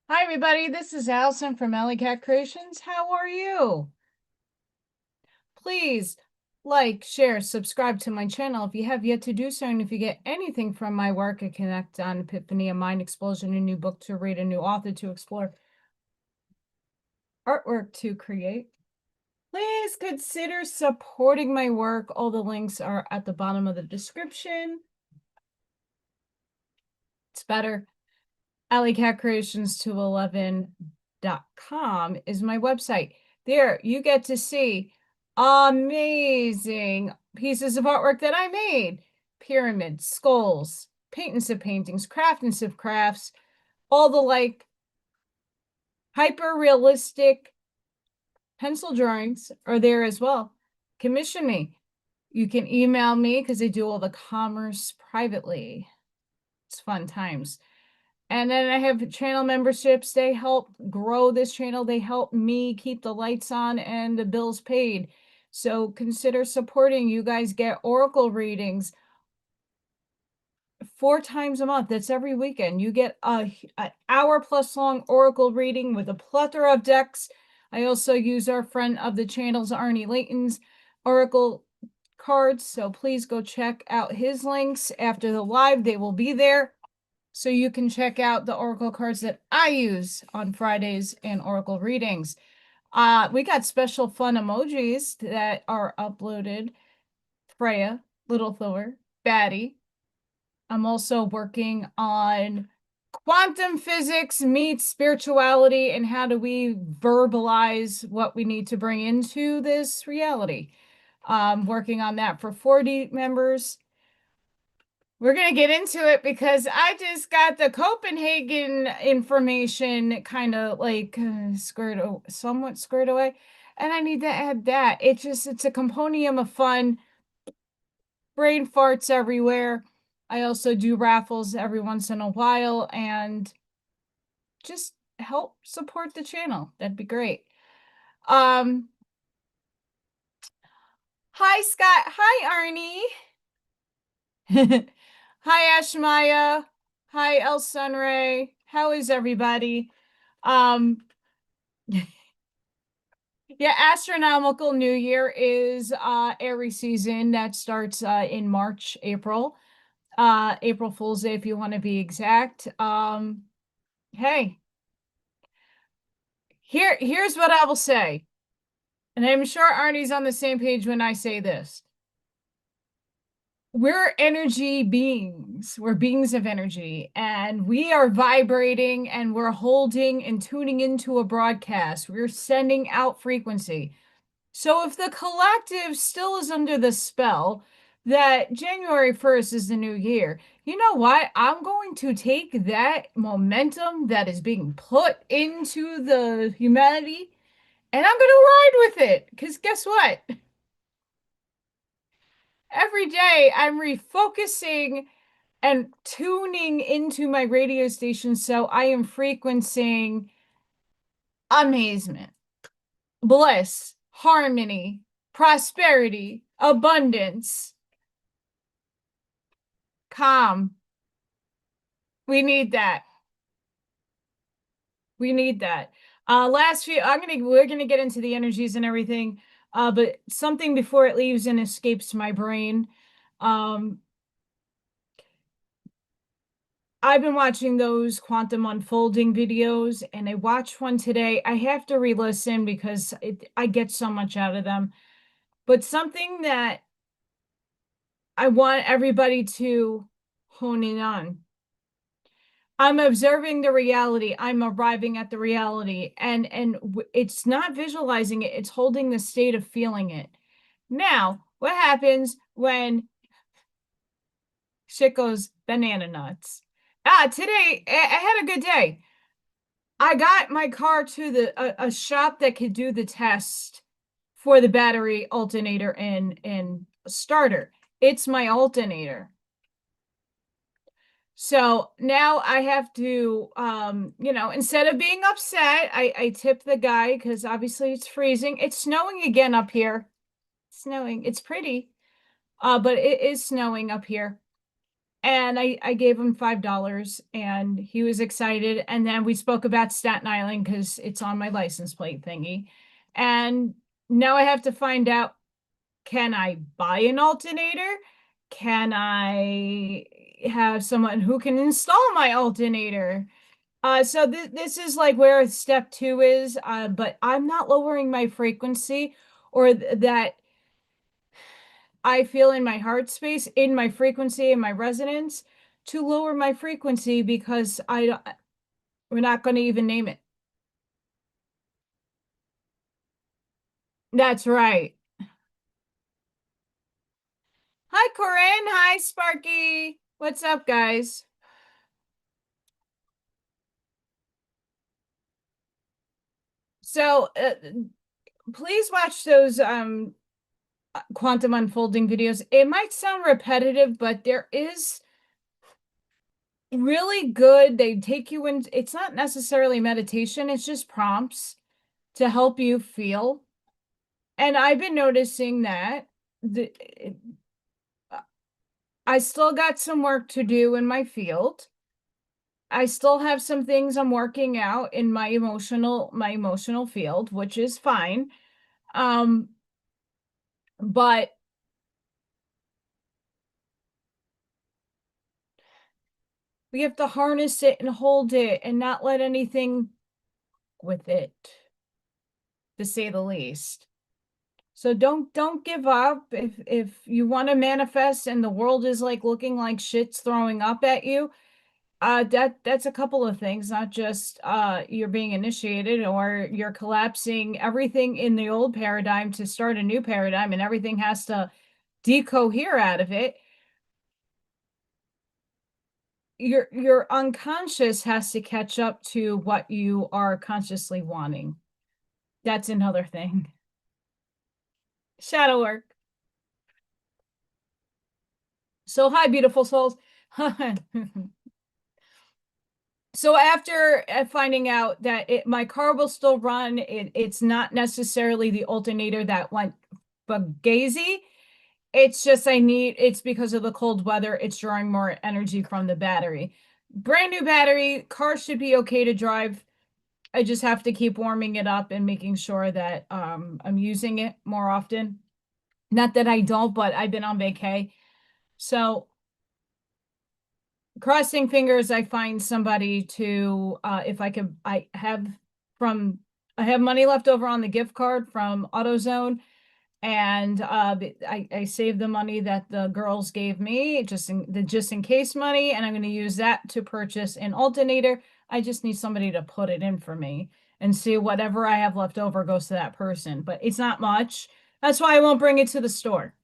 Hi, everybody. This is Allison from AllyKat Creations. How are you? Please like, share, subscribe to my channel if you have yet to do so. And if you get anything from my work, a connect on epiphany, a mind explosion, a new book to read, a new author to explore, artwork to create, please consider supporting my work. All the links are at the bottom of the description. It's better. AllyKatCreations211.com is my website. There, you get to see amazing pieces of artwork that I made. Pyramids, skulls, paint and sip paintings, craft and sip crafts, all the hyper-realistic pencil drawings are there as well. Commission me. You can email me because I do all the commerce privately. It's fun times. And then I have channel memberships. They help grow this channel. They help me keep the lights on and the bills paid. So consider supporting. You guys get oracle readings 4 times a month. That's every weekend. You get an hour plus long oracle reading with a plethora of decks. I also use our friend of the channel's Arnie Layton's oracle cards. So please go check out his links after the live. They will be there. So you can check out the oracle cards that I use on Fridays and oracle readings. We got special fun emojis that are uploaded. Freya, Little Thor, Batty. I'm also working on quantum physics meets spirituality and how do we verbalize what we need to bring into this reality. Working on that for 40 members. We're going to get into it because I just got the Copenhagen information kind of somewhat squared away. And I need to add that. It's a compendium of fun, brain farts everywhere. I also do raffles every once in a while and just help support the channel. That'd be great. Hi, Scott. Hi, Arnie. Hi, Ashmaya. Hi, El Sunray. How is everybody? Yeah, astronomical new year is Aries season that starts in March, April. April Fool's Day if you want to be exact. Hey, here's what I will say. And I'm sure Arnie's on the same page when I say this. We're energy beings. We're beings of energy, and we are vibrating and we're holding and tuning into a broadcast. We're sending out frequency. So if the collective still is under the spell that January 1st is the new year, you know what? I'm going to take that momentum that is being put into the humanity and I'm going to ride with it. Because guess what? Every day I'm refocusing and tuning into my radio station. So I am frequencing amazement, bliss, harmony, prosperity, abundance, calm. We need that. We need that. We're gonna get into the energies and everything. But something before it leaves and escapes my brain. I've been watching those quantum unfolding videos, and I watched one today. I have to re-listen because I get so much out of them. But something that I want everybody to hone in on. I'm observing the reality. I'm arriving at the reality. And it's not visualizing it, it's holding the state of feeling it. Now, what happens when shit goes banana nuts? Today I had a good day. I got my car to a shop that could do the test for the battery alternator and starter. It's my alternator. So now I have to, instead of being upset, I tip the guy because obviously it's freezing. It's snowing again up here. It's snowing. It's pretty, but it is snowing up here. And I gave him $5 and he was excited. And then we spoke about Staten Island because it's on my license plate thingy. And now I have to find out, can I buy an alternator? Can I have someone who can install my alternator? So this is like where step two is, but I'm not lowering my frequency or that I feel in my heart space, in my frequency, in my resonance, to lower my frequency because we're not going to even name it. That's right. Hi, Corinne. Hi, Sparky. What's up, guys? So, please watch those quantum unfolding videos. It might sound repetitive, but there is really good. They take you in. It's not necessarily meditation, it's just prompts to help you feel. And I've been noticing that the I still got some work to do in my field. I still have some things I'm working out in my emotional field, which is fine. Um, but we have to harness it and hold it and not let anything with it, to say the least. So don't give up. If you want to manifest and the world is like looking like shit's throwing up at you, that's a couple of things, not just you're being initiated or you're collapsing everything in the old paradigm to start a new paradigm and everything has to decohere out of it. Your unconscious has to catch up to what you are consciously wanting. That's another thing. Shadow work. So hi, beautiful souls. So after finding out that my car will still run, it's not necessarily the alternator that went fugazi. It's just it's because of the cold weather, it's drawing more energy from the battery. Brand new battery, car should be okay to drive. I just have to keep warming it up and making sure that I'm using it more often. Not that I don't, but I've been on vacay. So crossing fingers I find somebody to if I could I have money left over on the gift card from AutoZone and I saved the money that the girls gave me just in case money and I'm going to use that to purchase an alternator. I just need somebody to put it in for me and see whatever I have left over goes to that person, but it's not much. That's why I won't bring it to the store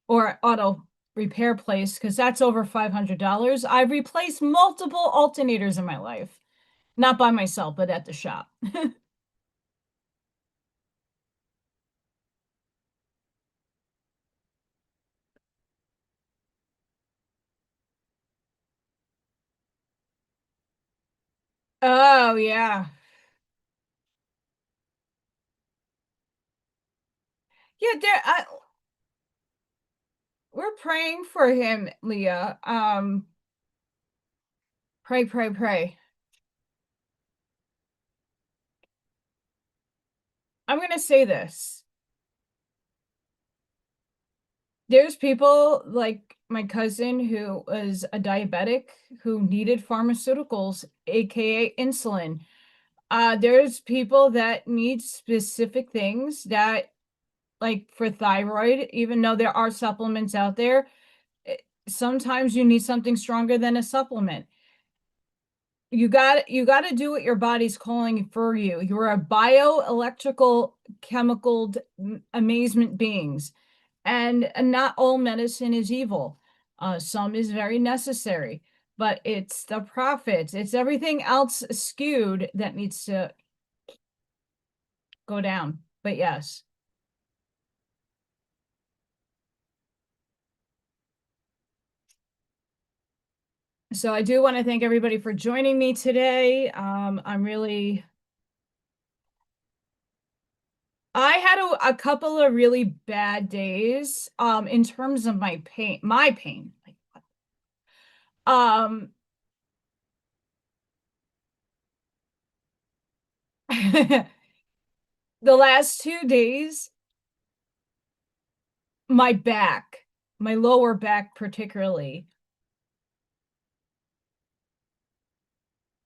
or auto repair place because that's over $500. I've replaced multiple alternators in my life, not by myself, but at the shop. Oh, yeah. Yeah, we're praying for him, Leah. Pray, pray, pray. I'm going to say this. There's people like my cousin who was a diabetic who needed pharmaceuticals, aka insulin. There's people that need specific things that, like for thyroid, even though there are supplements out there, eh, sometimes you need something stronger than a supplement. You got to do what your body's calling for you. You're a bioelectrical chemical amazement beings, and not all medicine is evil. Some is very necessary, but it's the profits, it's everything else skewed that needs to go down. But yes. So I do want to thank everybody for joining me today. I had a couple of really bad days in terms of my pain. Um, the last 2 days, my back, my lower back particularly.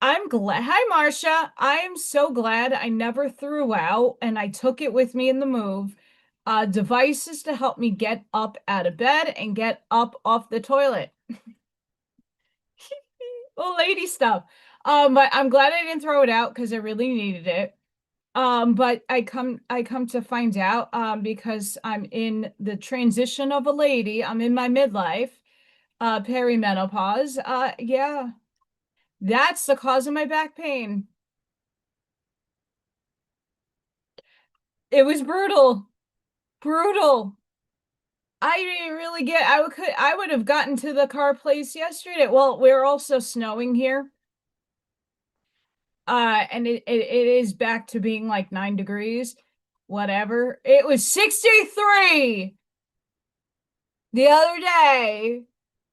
I'm glad. Hi, Marcia. I am so glad I never threw out and I took it with me in the move. Devices to help me get up out of bed and get up off the toilet. Well, lady stuff. But I'm glad I didn't throw it out because I really needed it. But I come to find out, because I'm in the transition of a lady. I'm in my midlife, perimenopause. Yeah, that's the cause of my back pain. It was brutal, brutal. I didn't really get. I would have gotten to the car place yesterday. Well, we're also snowing here. And it is back to being like 9 degrees, whatever. It was 63 the other day.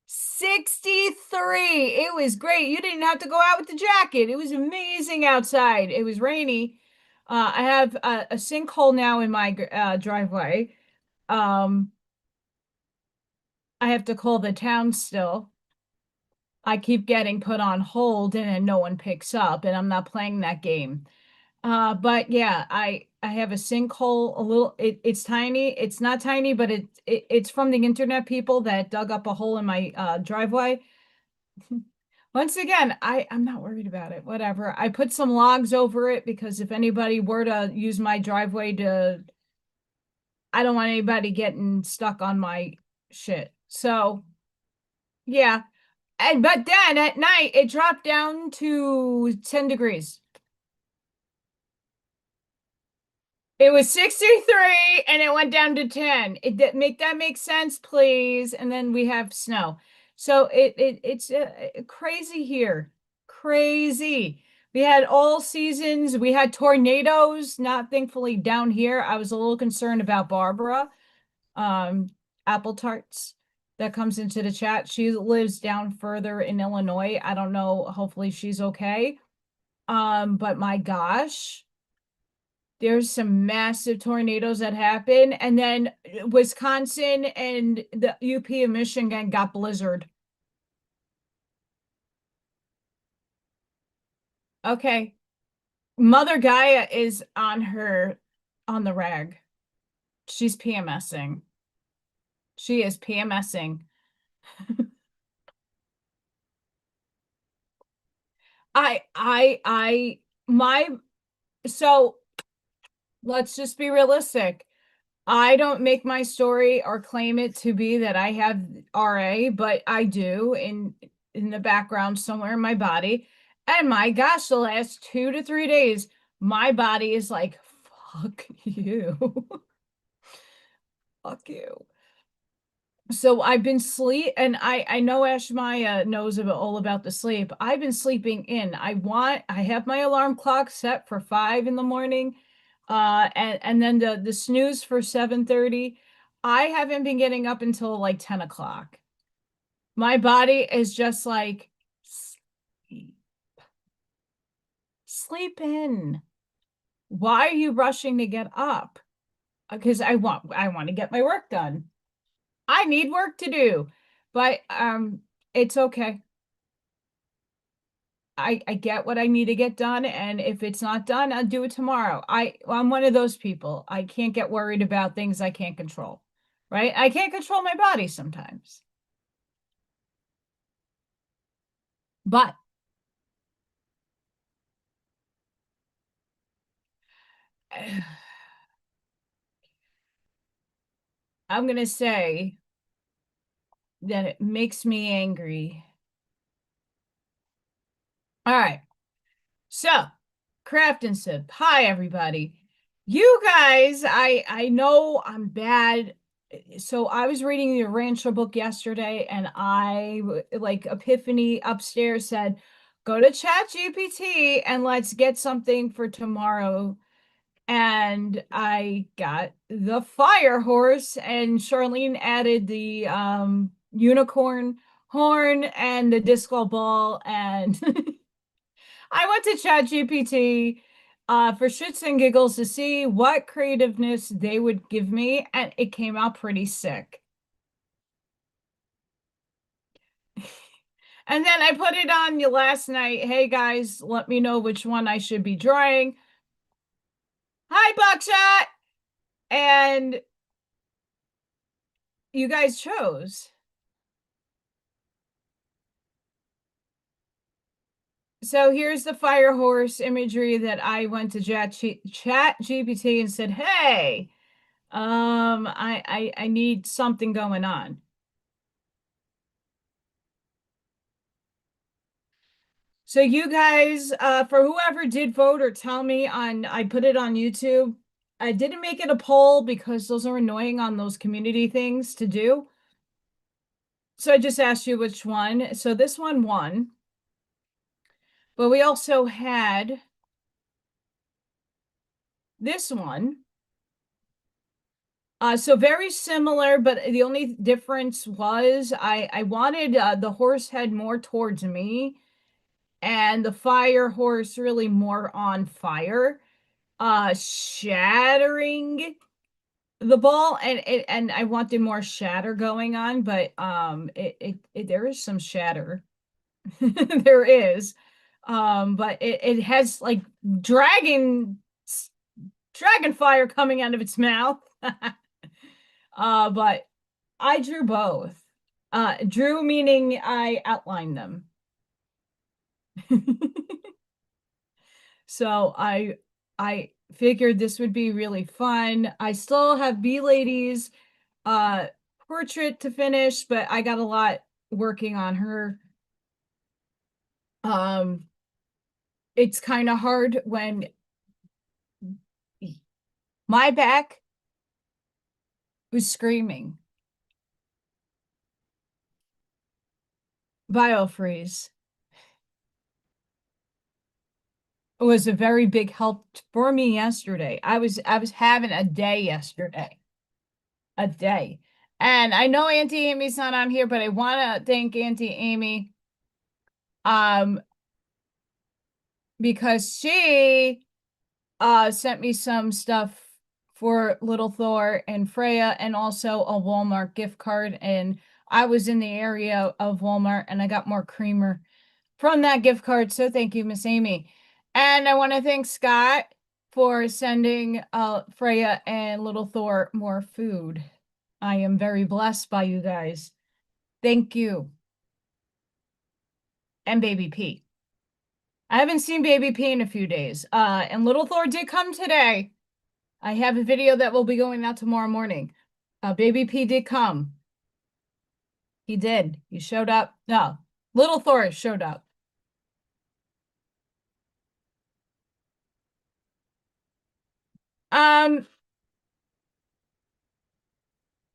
63. It was great. You didn't have to go out with the jacket. It was amazing outside. It was rainy. I have a sinkhole now in my driveway. Um, I have to call the town still. I keep getting put on hold and then no one picks up, and I'm not playing that game. But yeah, I have a sinkhole, a little, it's tiny. It's not tiny, but it's from the internet people that dug up a hole in my driveway. Once again, I'm not worried about it. Whatever. I put some logs over it because if anybody were to use my driveway to, I don't want anybody getting stuck on my shit. So, yeah. And but then at night it dropped down to 10 degrees. It was 63 and it went down to 10. Make that make sense, please. And then we have snow. So it's crazy here. Crazy. We had all seasons. We had tornadoes, not thankfully down here. I was a little concerned about Barbara, um, Apple Tarts that comes into the chat. She lives down further in Illinois. I don't know. Hopefully she's okay. But my gosh, there's some massive tornadoes that happen. And then Wisconsin and the UP of Michigan got blizzard. Okay. Mother Gaia is on the rag. She's PMSing. She is PMSing. My, so let's just be realistic. I don't make my story or claim it to be that I have RA, but I do in the background somewhere in my body. And my gosh, the last 2 to 3 days, my body is like, fuck you. Fuck you. So I've been sleep, and I know Ash Maya knows all about the sleep. I've been sleeping in. I have my alarm clock set for 5 in the morning, and then the snooze for 7:30. I haven't been getting up until like 10 o'clock. My body is just like sleep, sleep in. Why are you rushing to get up? Because I want to get my work done. I need work to do, but it's okay. I get what I need to get done, and if it's not done, I'll do it tomorrow. I'm one of those people. I can't get worried about things I can't control, right? I can't control my body sometimes. But I'm gonna say that it makes me angry. All right. So, Craft and Sip. Hi, everybody. You guys, I know I'm bad. So I was reading the Rancher book yesterday, and like Epiphany upstairs said, go to Chat GPT and let's get something for tomorrow. And I got the fire horse, and Charlene added the unicorn. horn and the disc golf ball. And I went to ChatGPT for shits and giggles to see what creativeness they would give me, and it came out pretty sick. And then I put it on you last night. Hey guys, let me know which one I should be drawing. Hi, Buckshot! And you guys chose. So here's the fire horse imagery that I went to Chat GPT and said, hey, I need something going on. So you guys, for whoever did vote or tell me on, I put it on YouTube. I didn't make it a poll because those are annoying on those community things to do. So I just asked you which one. So this one won. But we also had this one. So very similar, but the only difference was I wanted the horse head more towards me and the fire horse really more on fire, shattering the ball, and I wanted more shatter going on, but there is some shatter. There is. But it has like dragon fire coming out of its mouth. But I drew both. Drew meaning I outlined them. So I figured this would be really fun. I still have B Lady's portrait to finish, but I got a lot working on her. It's kind of hard when my back was screaming. Biofreeze was a very big help for me yesterday. I was having a day yesterday. A day. And I know Auntie Amy's not on here, but I want to thank Auntie Amy because she sent me some stuff for Little Thor and Freya, and also a Walmart gift card. And I was in the area of Walmart and I got more creamer from that gift card. So thank you, Miss Amy. And I want to thank Scott for sending Freya and Little Thor more food. I am very blessed by you guys. Thank you. And Baby P. I haven't seen Baby P in a few days. And Little Thor did come today. I have a video that will be going out tomorrow morning. Baby P did come. He did. He showed up. No, Little Thor showed up.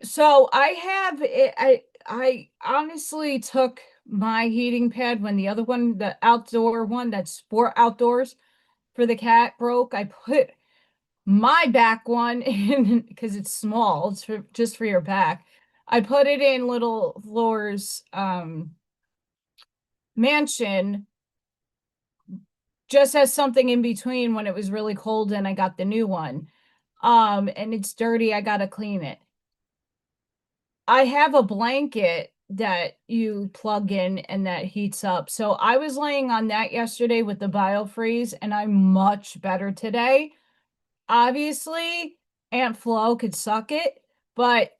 So I have it, I honestly took my heating pad when the other one, the outdoor one that's for outdoors for the cat broke. I put my back one in because it's small. It's just for your back. I put it in Little Floor's mansion just as something in between when it was really cold and I got the new one. And it's dirty. I gotta clean it. I have a blanket that you plug in and that heats up. So I was laying on that yesterday with the biofreeze and I'm much better today. Obviously, Aunt Flo could suck it, but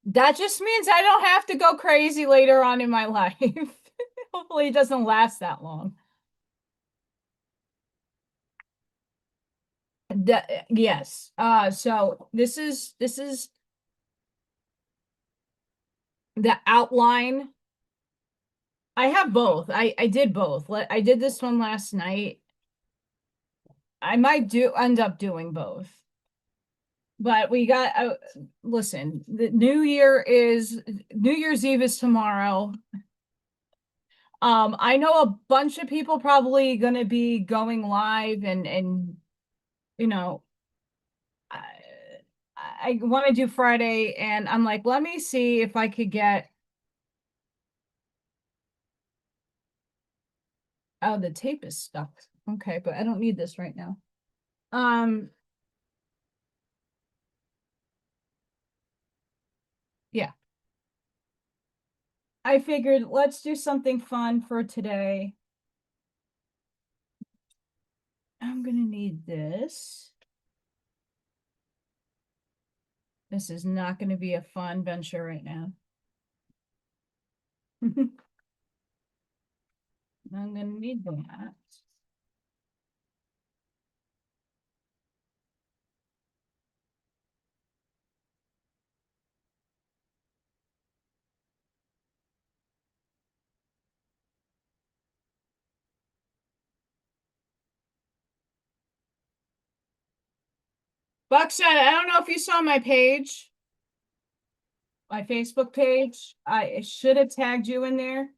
that just means I don't have to go crazy later on in my life. Hopefully it doesn't last that long. Yes. So this is the outline. I have both. I did both. I did this one last night. I might end up doing both. But we got listen, the New Year's Eve is tomorrow. I know a bunch of people probably gonna be going live and you know, I want to do Friday, and I'm like, let me see if I could get Oh, the tape is stuck. Okay, but I don't need this right now. Yeah. I figured let's do something fun for today. I'm gonna need this. This is not gonna be a fun venture right now. I'm gonna need that. Buckshot, I don't know if you saw my page, my Facebook page. I should have tagged you in there,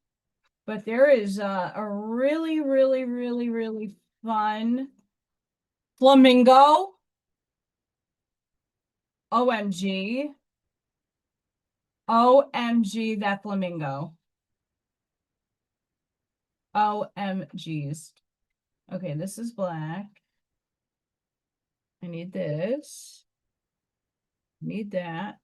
but there is a really, really, really, really fun flamingo. OMG. OMG, that flamingo. OMGs. Okay, this is black. I need this. Need that.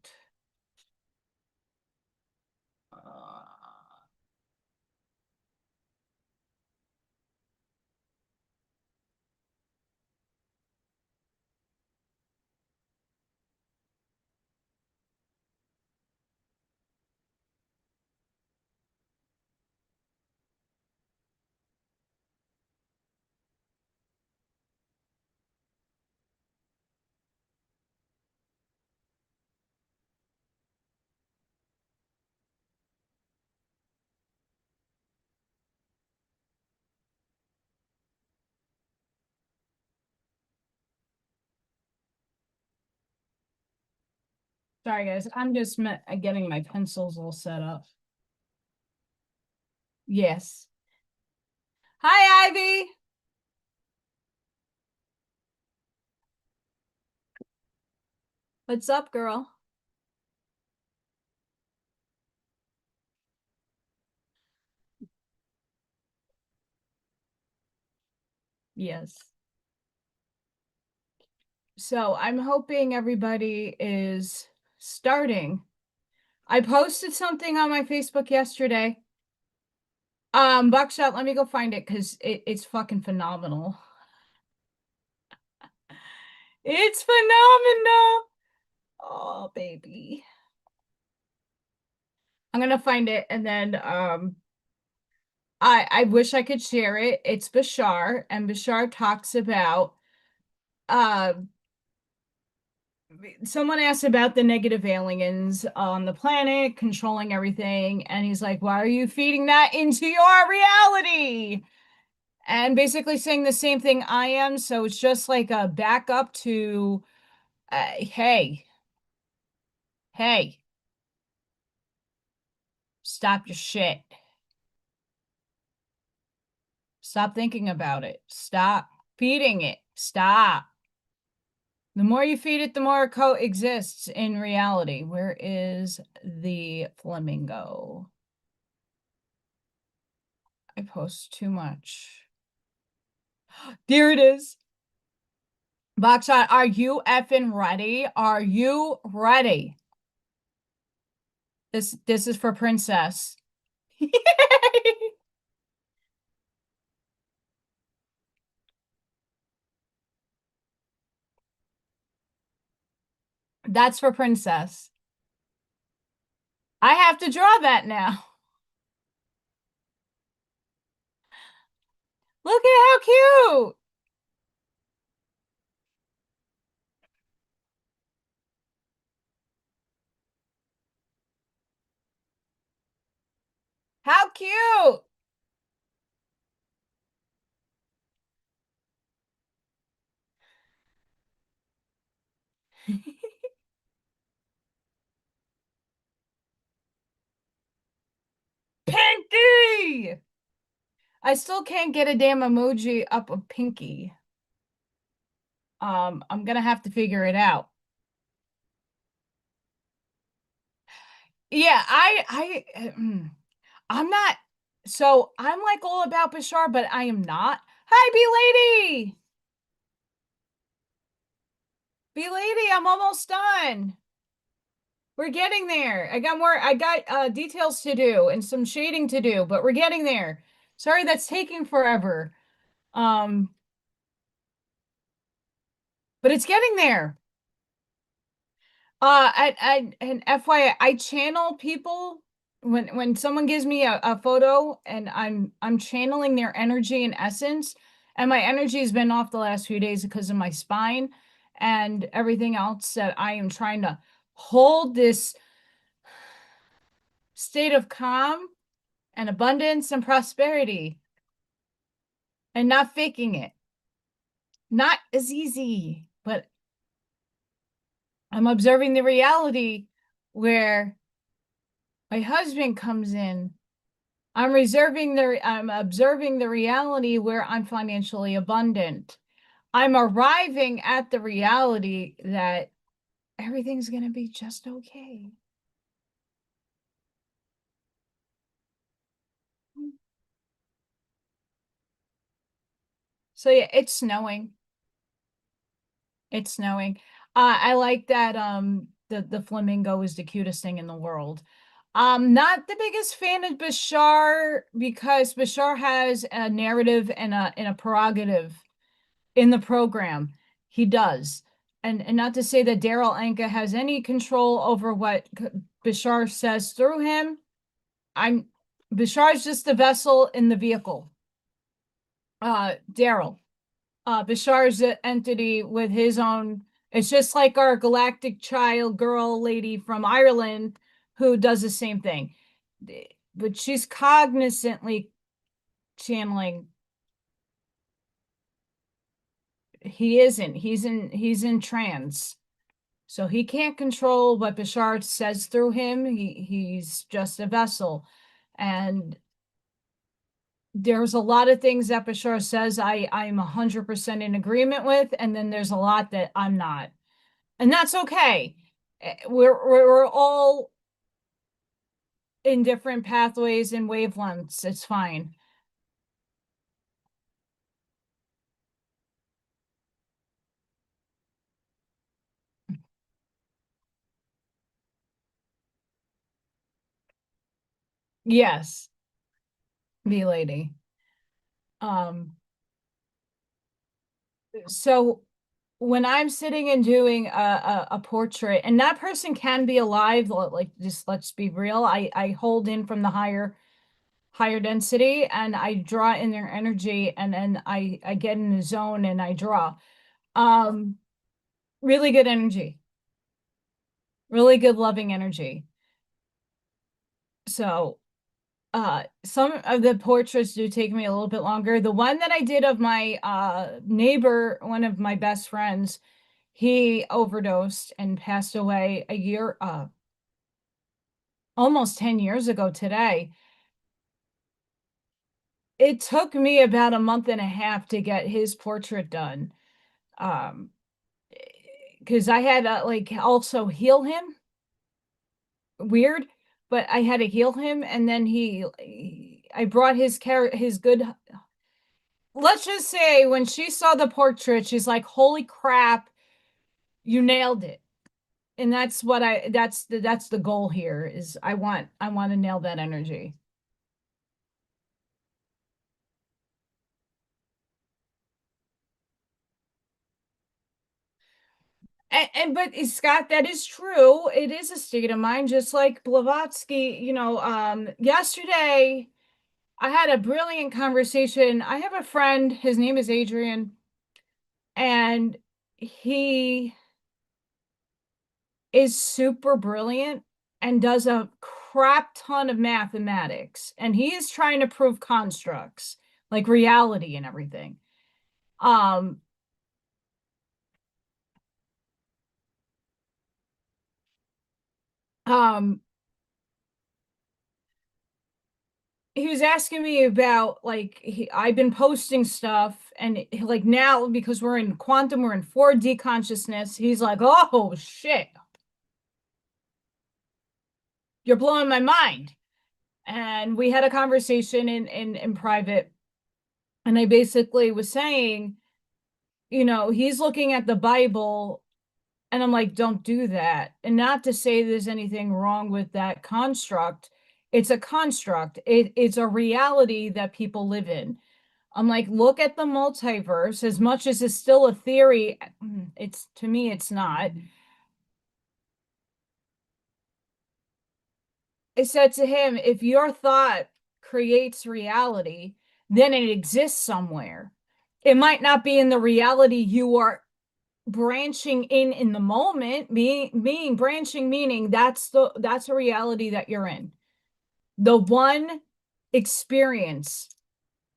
Sorry, guys. I'm just getting my pencils all set up. Yes. Hi, Ivy. What's up, girl? Yes. So I'm hoping everybody is starting. I posted something on my Facebook yesterday. Buckshot, let me go find it because it's fucking phenomenal. It's phenomenal. Oh, baby. I'm gonna find it and then I wish I could share it. It's Bashar, and Bashar talks about uh someone asked about the negative aliens on the planet controlling everything, and he's like, why are you feeding that into your reality? And basically saying the same thing I am. So it's just like a backup to hey, hey, stop your shit. Stop thinking about it. Stop feeding it. Stop. The more you feed it, the more it coexists in reality. Where is the flamingo? I post too much. There it is. Boxshot, are you effing ready? Are you ready? This is for Princess. That's for Princess. I have to draw that now. Look at how cute. How cute. Pinky. I still can't get a damn emoji up of Pinky. I'm gonna have to figure it out. Yeah, I'm not So I'm like all about Bashar, but I am not. Hi, B-Lady! B-Lady, I'm almost done. We're getting there. I got details to do and some shading to do, but we're getting there. Sorry that's taking forever. Um, but it's getting there. And FYI, I channel people when someone gives me a photo and I'm channeling their energy and essence, and my energy has been off the last few days because of my spine and everything else that I am trying to hold this state of calm and abundance and prosperity and not faking it. Not as easy, but I'm observing the reality where my husband comes in. I'm observing the reality where I'm financially abundant. I'm arriving at the reality that everything's going to be just okay. So yeah, it's snowing. It's snowing. I like that the flamingo is the cutest thing in the world. Not the biggest fan of Bashar because Bashar has a narrative and a prerogative in the program. He does. And not to say that Daryl Anka has any control over what Bashar says through him. I'm Bashar's just the vessel in the vehicle. Daryl. Bashar's an entity with his own. It's just like our galactic child girl lady from Ireland who does the same thing. But she's cognizantly channeling. He isn't. He's in trance. So he can't control what Bashar says through him. He's just a vessel. And there's a lot of things that Bashar says I'm 100% in agreement with, and then there's a lot that I'm not. And that's okay. We're all in different pathways and wavelengths. It's fine. Yes, be lady. Um, so when I'm sitting and doing a portrait, and that person can be alive, like just let's be real. I hold in from the higher density and I draw in their energy, and then I get in the zone and I draw. Um, really good energy, really good loving energy. So some of the portraits do take me a little bit longer. The one that I did of my neighbor, one of my best friends, he overdosed and passed away a year almost 10 years ago today. It took me about a month and a half to get his portrait done. Because I had to like also heal him. Weird, but I had to heal him, and then I brought his good. Let's just say when she saw the portrait, she's like, "Holy crap, you nailed it!" And that's what that's the goal here. Is I want to nail that energy. And but Scott, that is true. It is a state of mind, just like Blavatsky. Yesterday I had a brilliant conversation. I have a friend, his name is Adrian, and he is super brilliant and does a crap ton of mathematics. And he is trying to prove constructs, like reality and everything. Um, um, he was asking me about like I've been posting stuff, and like now because we're in quantum, we're in 4D consciousness. He's like, "Oh shit, you're blowing my mind." And we had a conversation in private, and I basically was saying, he's looking at the Bible, and I'm like, don't do that. And not to say there's anything wrong with that construct. It's a construct. It's a reality that people live in. I'm like, look at the multiverse. As much as it's still a theory, it's, to me, it's not. I said to him, if your thought creates reality, then it exists somewhere. It might not be in the reality you are branching in the moment. Being branching, meaning that's a reality that you're in. The one experience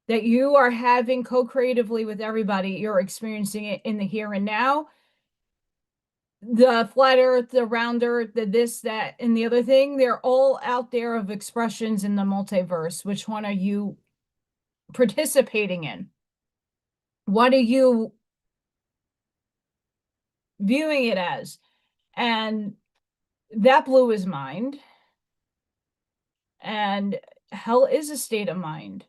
that you are having co-creatively with everybody, you're experiencing it in the here and now. The flat earth, the round earth, the this, that, and the other thing, they're all out there of expressions in the multiverse. Which one are you participating in? What are you viewing it as? And that blew his mind. And hell is a state of mind.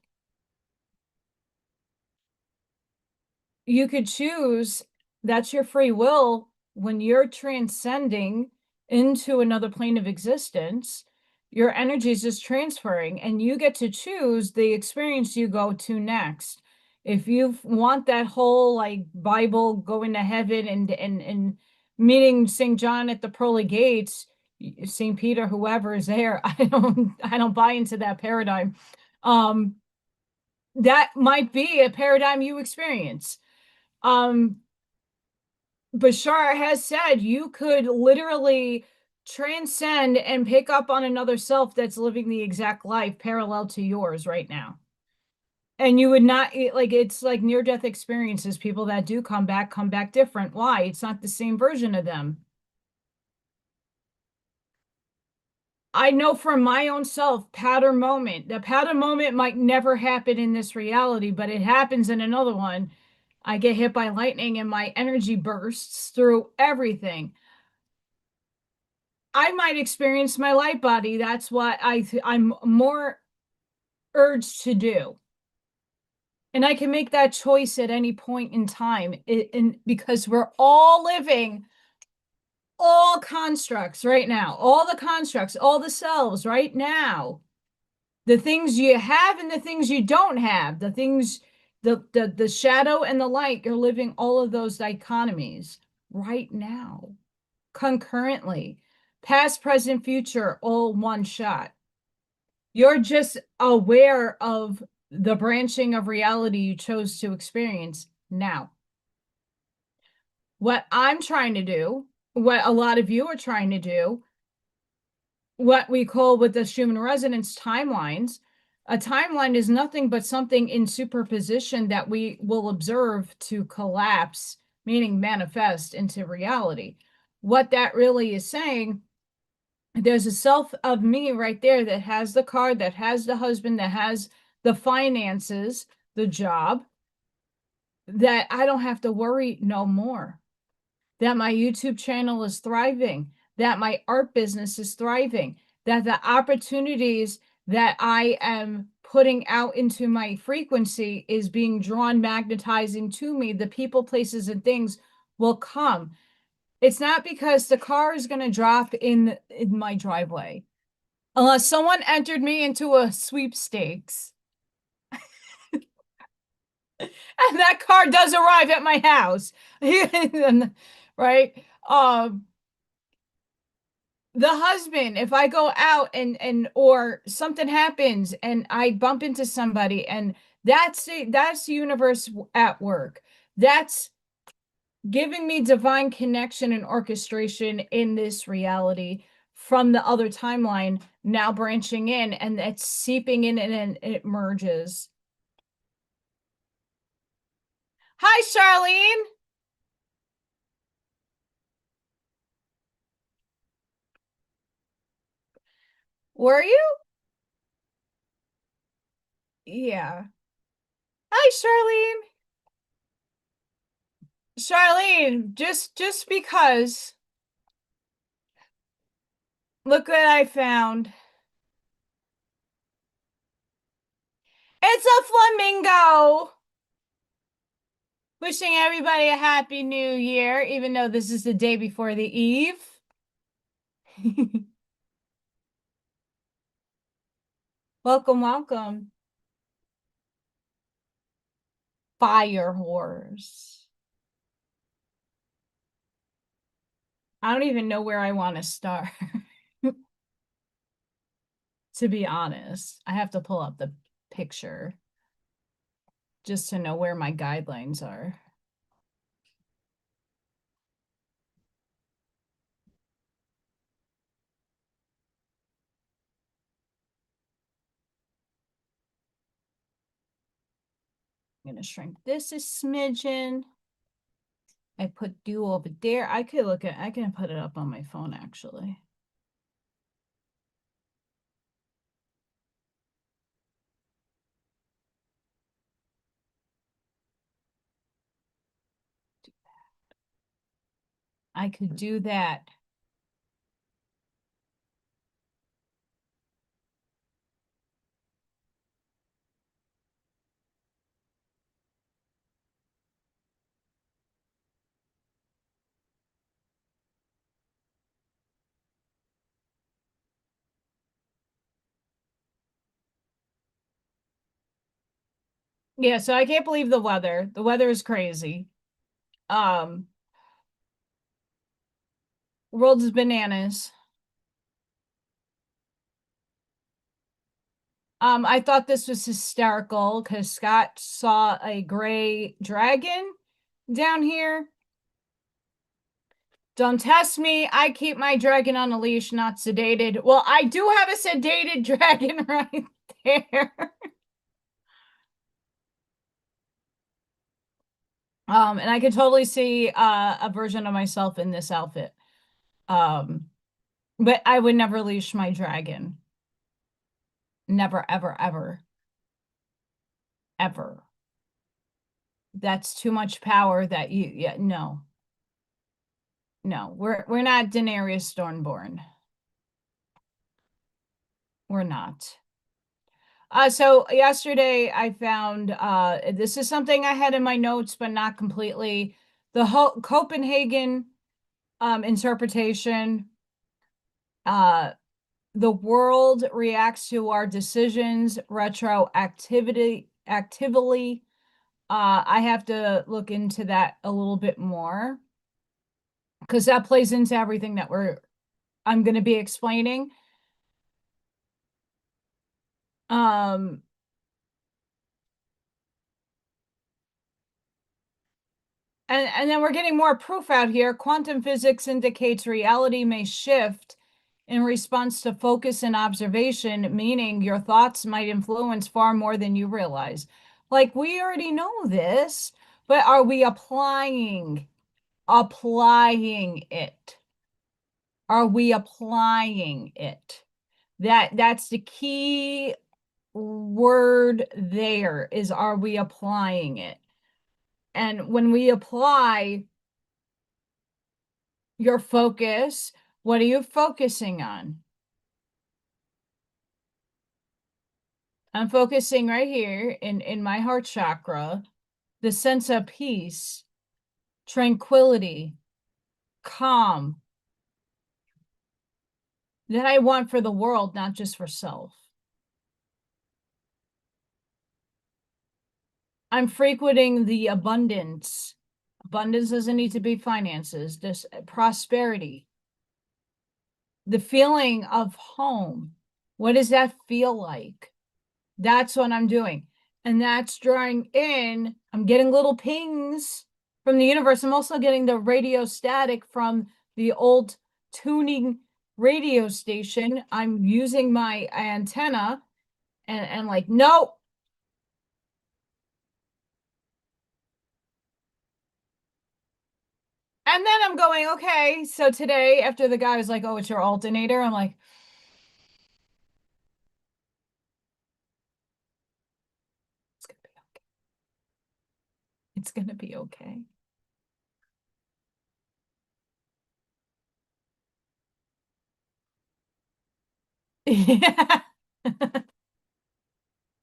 You could choose, that's your free will. When you're transcending into another plane of existence, your energy is just transferring, and you get to choose the experience you go to next. If you want that whole like Bible going to heaven and meeting St. John at the pearly gates, St. Peter, whoever is there, I don't buy into that paradigm. That might be a paradigm you experience. Bashar has said you could literally transcend and pick up on another self that's living the exact life parallel to yours right now. And you would not, like, it's like near-death experiences. People that do come back different. Why? It's not the same version of them. I know from my own self, powder moment. The powder moment might never happen in this reality, but it happens in another one. I get hit by lightning and my energy bursts through everything. I might experience my light body. That's what I'm more urged to do. And I can make that choice at any point in time. Because we're all living all constructs right now, all the constructs, all the selves right now. The things you have and the things you don't have, the things, the shadow and the light, you're living all of those dichotomies right now, concurrently, past, present, future, all one shot. You're just aware of the branching of reality you chose to experience now. What I'm trying to do, what a lot of you are trying to do, what we call with the Schumann resonance timelines. A timeline is nothing but something in superposition that we will observe to collapse, meaning manifest into reality. What that really is saying, there's a self of me right there that has the car, that has the husband, that has the finances, the job, that I don't have to worry no more. That my YouTube channel is thriving, that my art business is thriving, that the opportunities that I am putting out into my frequency is being drawn, magnetizing to me. The people, places, and things will come. It's not because the car is going to drop in my driveway. Unless someone entered me into a sweepstakes. And that car does arrive at my house. Right? The husband, if I go out and or something happens and I bump into somebody, and that's the universe at work. That's giving me divine connection and orchestration in this reality from the other timeline, now branching in, and it's seeping in and it merges. Hi, Charlene. Were you? Yeah. Hi, Charlene. Charlene, just because, look what I found. It's a flamingo. Wishing everybody a happy new year, even though this is the day before the eve. Welcome, welcome. Fire horse. I don't even know where I want to start. To be honest, I have to pull up the picture just to know where my guidelines are. I'm going to shrink this a smidgen. I put dew over there. I can put it up on my phone actually. I could do that. Yeah, so I can't believe the weather. The weather is crazy. World is bananas. I thought this was hysterical because Scott saw a gray dragon down here. Don't test me. I keep my dragon on a leash, not sedated. Well, I do have a sedated dragon right there. And I could totally see a version of myself in this outfit. But I would never leash my dragon. Never, ever, ever. Ever. That's too much power that yeah, no. No, we're not Daenerys Stormborn. We're not. So yesterday I found this is something I had in my notes, but not completely. The Copenhagen interpretation. The world reacts to our decisions retroactively. I have to look into that a little bit more because that plays into everything that I'm going to be explaining. And then we're getting more proof out here. Quantum physics indicates reality may shift in response to focus and observation, meaning your thoughts might influence far more than you realize. Like, we already know this, but are we applying it? Are we applying it? That's the key word there is, are we applying it? And when we apply your focus, what are you focusing on? I'm focusing right here in my heart chakra, the sense of peace, tranquility, calm that I want for the world, not just for self. I'm frequenting the abundance. Abundance doesn't need to be finances, just prosperity. The feeling of home. What does that feel like? That's what I'm doing. And that's drawing in, I'm getting little pings from the universe. I'm also getting the radio static from the old tuning radio station. I'm using my antenna and like, nope. And then I'm going, okay. So today, after the guy was like, oh, it's your alternator, I'm like, it's gonna be okay. It's gonna be okay. Yeah.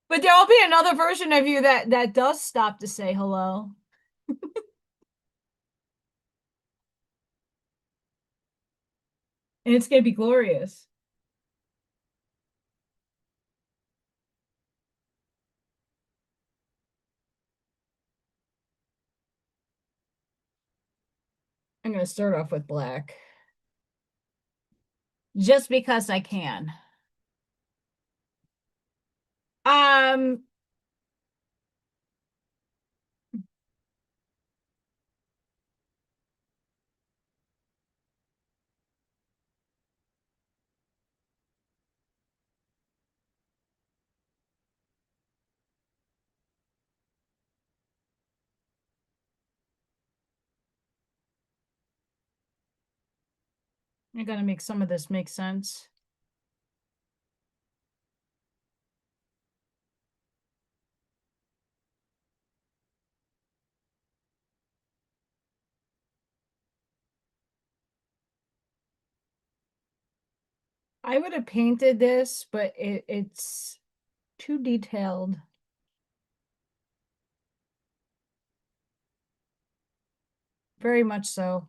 But there'll be another version of you that does stop to say hello. And it's gonna be glorious. I'm gonna start off with black. Just because I can. Um, I gotta make some of this make sense. I would have painted this, but it's too detailed. Very much so.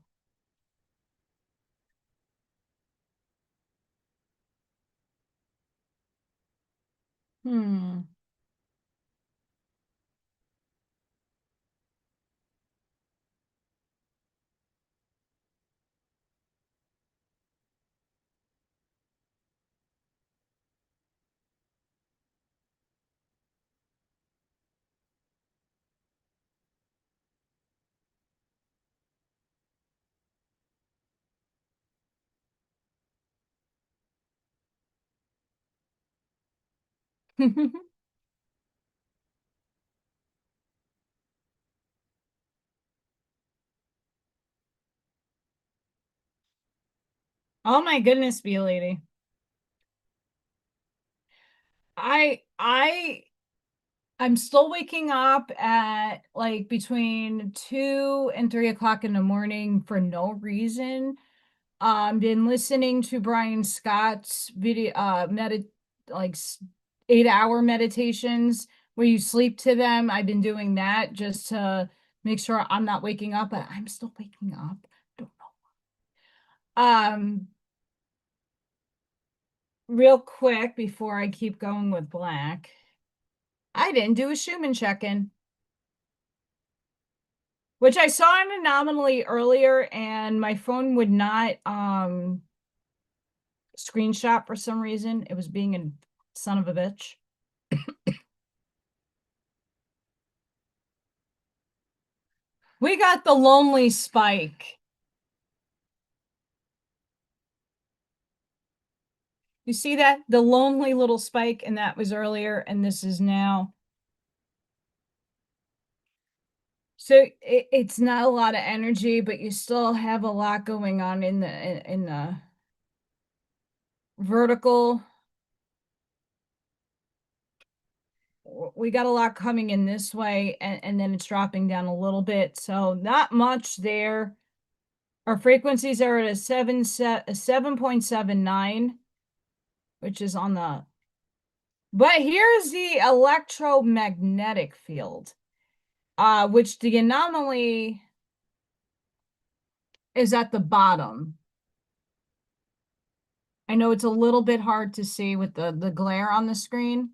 Hmm. Oh my goodness, be a lady. I I'm still waking up at like between 2 and 3 o'clock in the morning for no reason. Been listening to Brian Scott's video, like 8-hour meditations where you sleep to them. I've been doing that just to make sure I'm not waking up, but I'm still waking up. Don't know. Real quick before I keep going with black, I didn't do a Schumann check-in, which I saw an anomaly earlier, and my phone would not screenshot for some reason. It was being a son of a bitch. We got the lonely spike. You see that? The lonely little spike, and that was earlier, and this is now. So it's not a lot of energy, but you still have a lot going on in the vertical. We got a lot coming in this way, and then it's dropping down a little bit. So not much there. Our frequencies are at a 7.79, which is on the, but here's the electromagnetic field, which the anomaly is at the bottom. I know it's a little bit hard to see with the glare on the screen.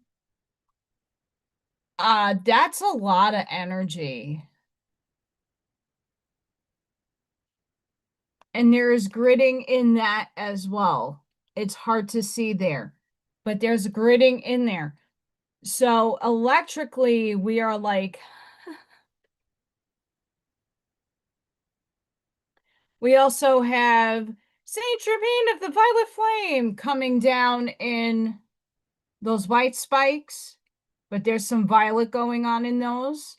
That's a lot of energy. And there is gridding in that as well. It's hard to see there, but there's gridding in there. So electrically, we are like, we also have Saint Germain of the Violet Flame coming down in those white spikes, but there's some violet going on in those.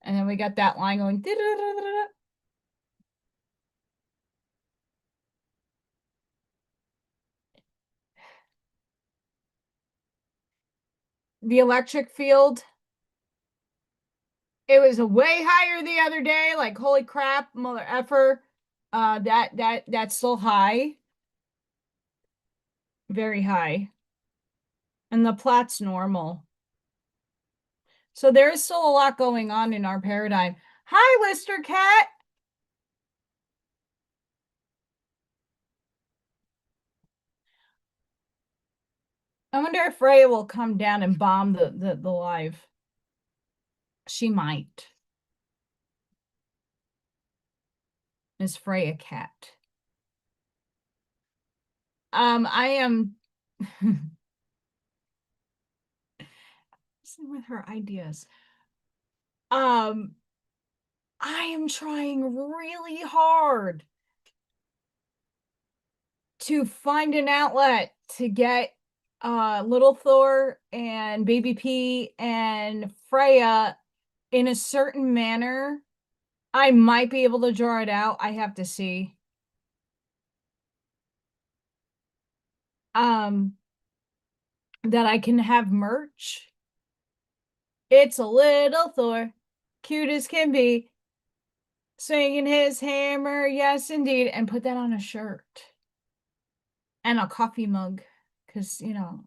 And then we got that line going. The electric field, it was way higher the other day. Like, holy crap, mother effer. That's still high. Very high. And the plat's normal. So there is still a lot going on in our paradigm. Hi, Lister Cat. I wonder if Freya will come down and bomb the live. She might. Miss Freya Cat. I am with her ideas. I am trying really hard to find an outlet to get Little Thor and Baby P and Freya in a certain manner. I might be able to draw it out. I have to see. That I can have merch. It's a little Thor, cute as can be, swinging his hammer, yes indeed, and put that on a shirt and a coffee mug, because you know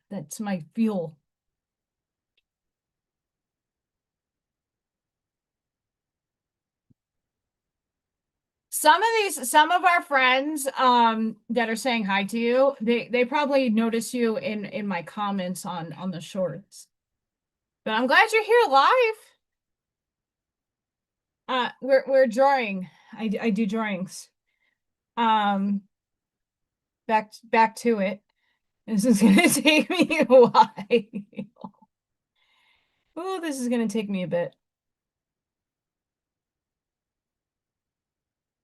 that's my fuel. Some of our friends that are saying hi to you, they probably notice you in my comments on the shorts. But I'm glad you're here live. We're drawing. I do drawings. Back to it. This is gonna take me a while. Oh, this is gonna take me a bit.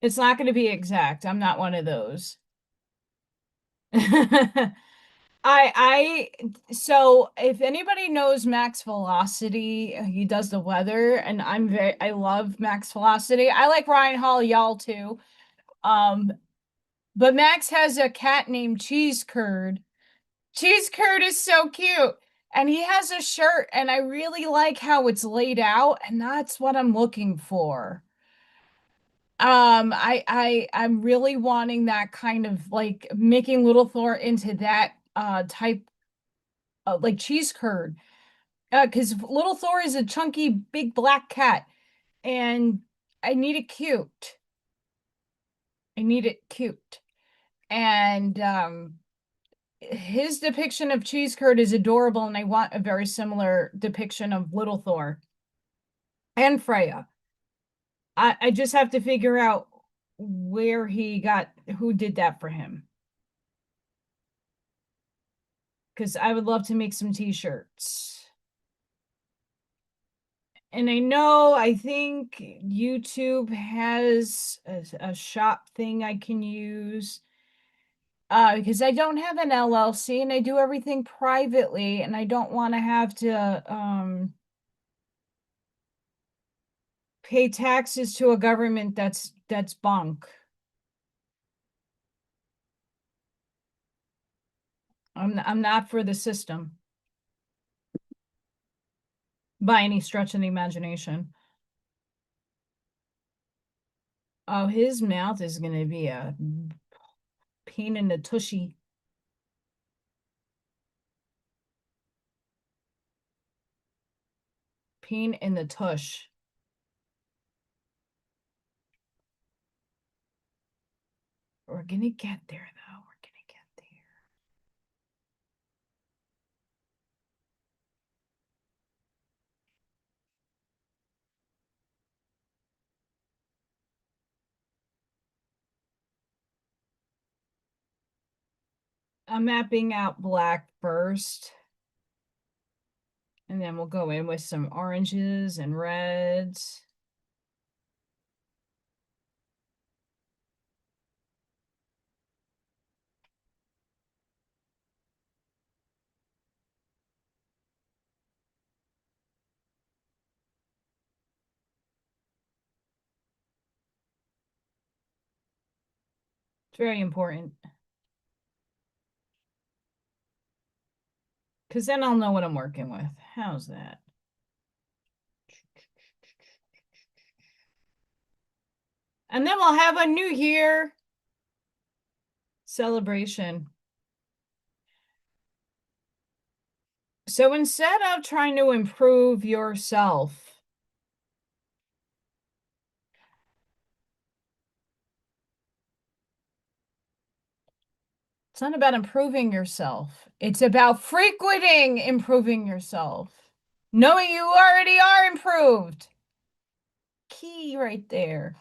It's not gonna be exact. I'm not one of those. I so if anybody knows Max Velocity, he does the weather, and I love Max Velocity. I like Ryan Hall, y'all too. But Max has a cat named Cheese Curd. Cheese Curd is so cute. And he has a shirt, and I really like how it's laid out, and that's what I'm looking for. I'm really wanting that kind of like making Little Thor into that type like cheese curd. Because Little Thor is a chunky big black cat, and I need it cute. I need it cute. And his depiction of cheese curd is adorable, and I want a very similar depiction of Little Thor and Freya. I just have to figure out where who did that for him. Because I would love to make some t-shirts. And I think YouTube has a shop thing I can use. Because I don't have an LLC and I do everything privately, and I don't want to have to pay taxes to a government that's bunk. I'm not for the system by any stretch of the imagination. Oh, his mouth is gonna be a pain in the tushy. Pain in the tush. We're gonna get there though. We're gonna get there. I'm mapping out black first. And then we'll go in with some oranges and reds. It's very important. Because then I'll know what I'm working with. How's that? And then we'll have a New Year celebration. So instead of trying to improve yourself, it's not about improving yourself. It's about frequenting improving yourself. Knowing you already are improved. Key right there.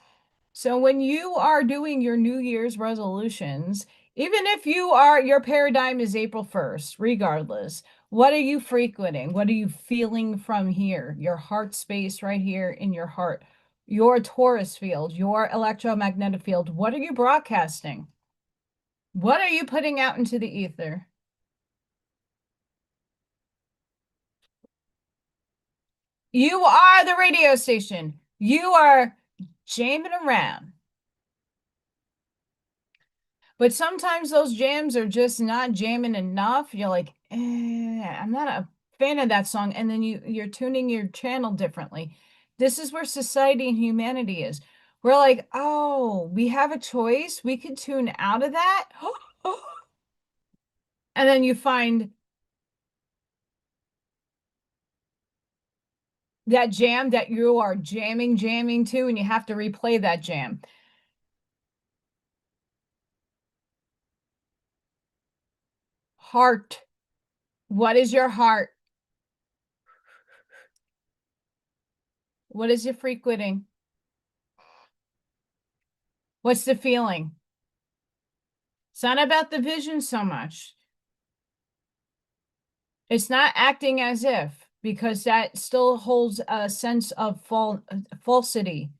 So when you are doing your New Year's resolutions, even if your paradigm is April 1st, regardless, what are you frequenting? What are you feeling from here? Your heart space right here in your heart, your Taurus field, your electromagnetic field. What are you broadcasting? What are you putting out into the ether? You are the radio station. You are jamming around. But sometimes those jams are just not jamming enough. You're like, I'm not a fan of that song. And then you're tuning your channel differently. This is where society and humanity is. We're like, oh, we have a choice. We could tune out of that. And then you find that jam that you are jamming to, and you have to replay that jam. Heart. What is your heart? What is your frequenting? What's the feeling? It's not about the vision so much. It's not acting as if, because that still holds a sense of falsity.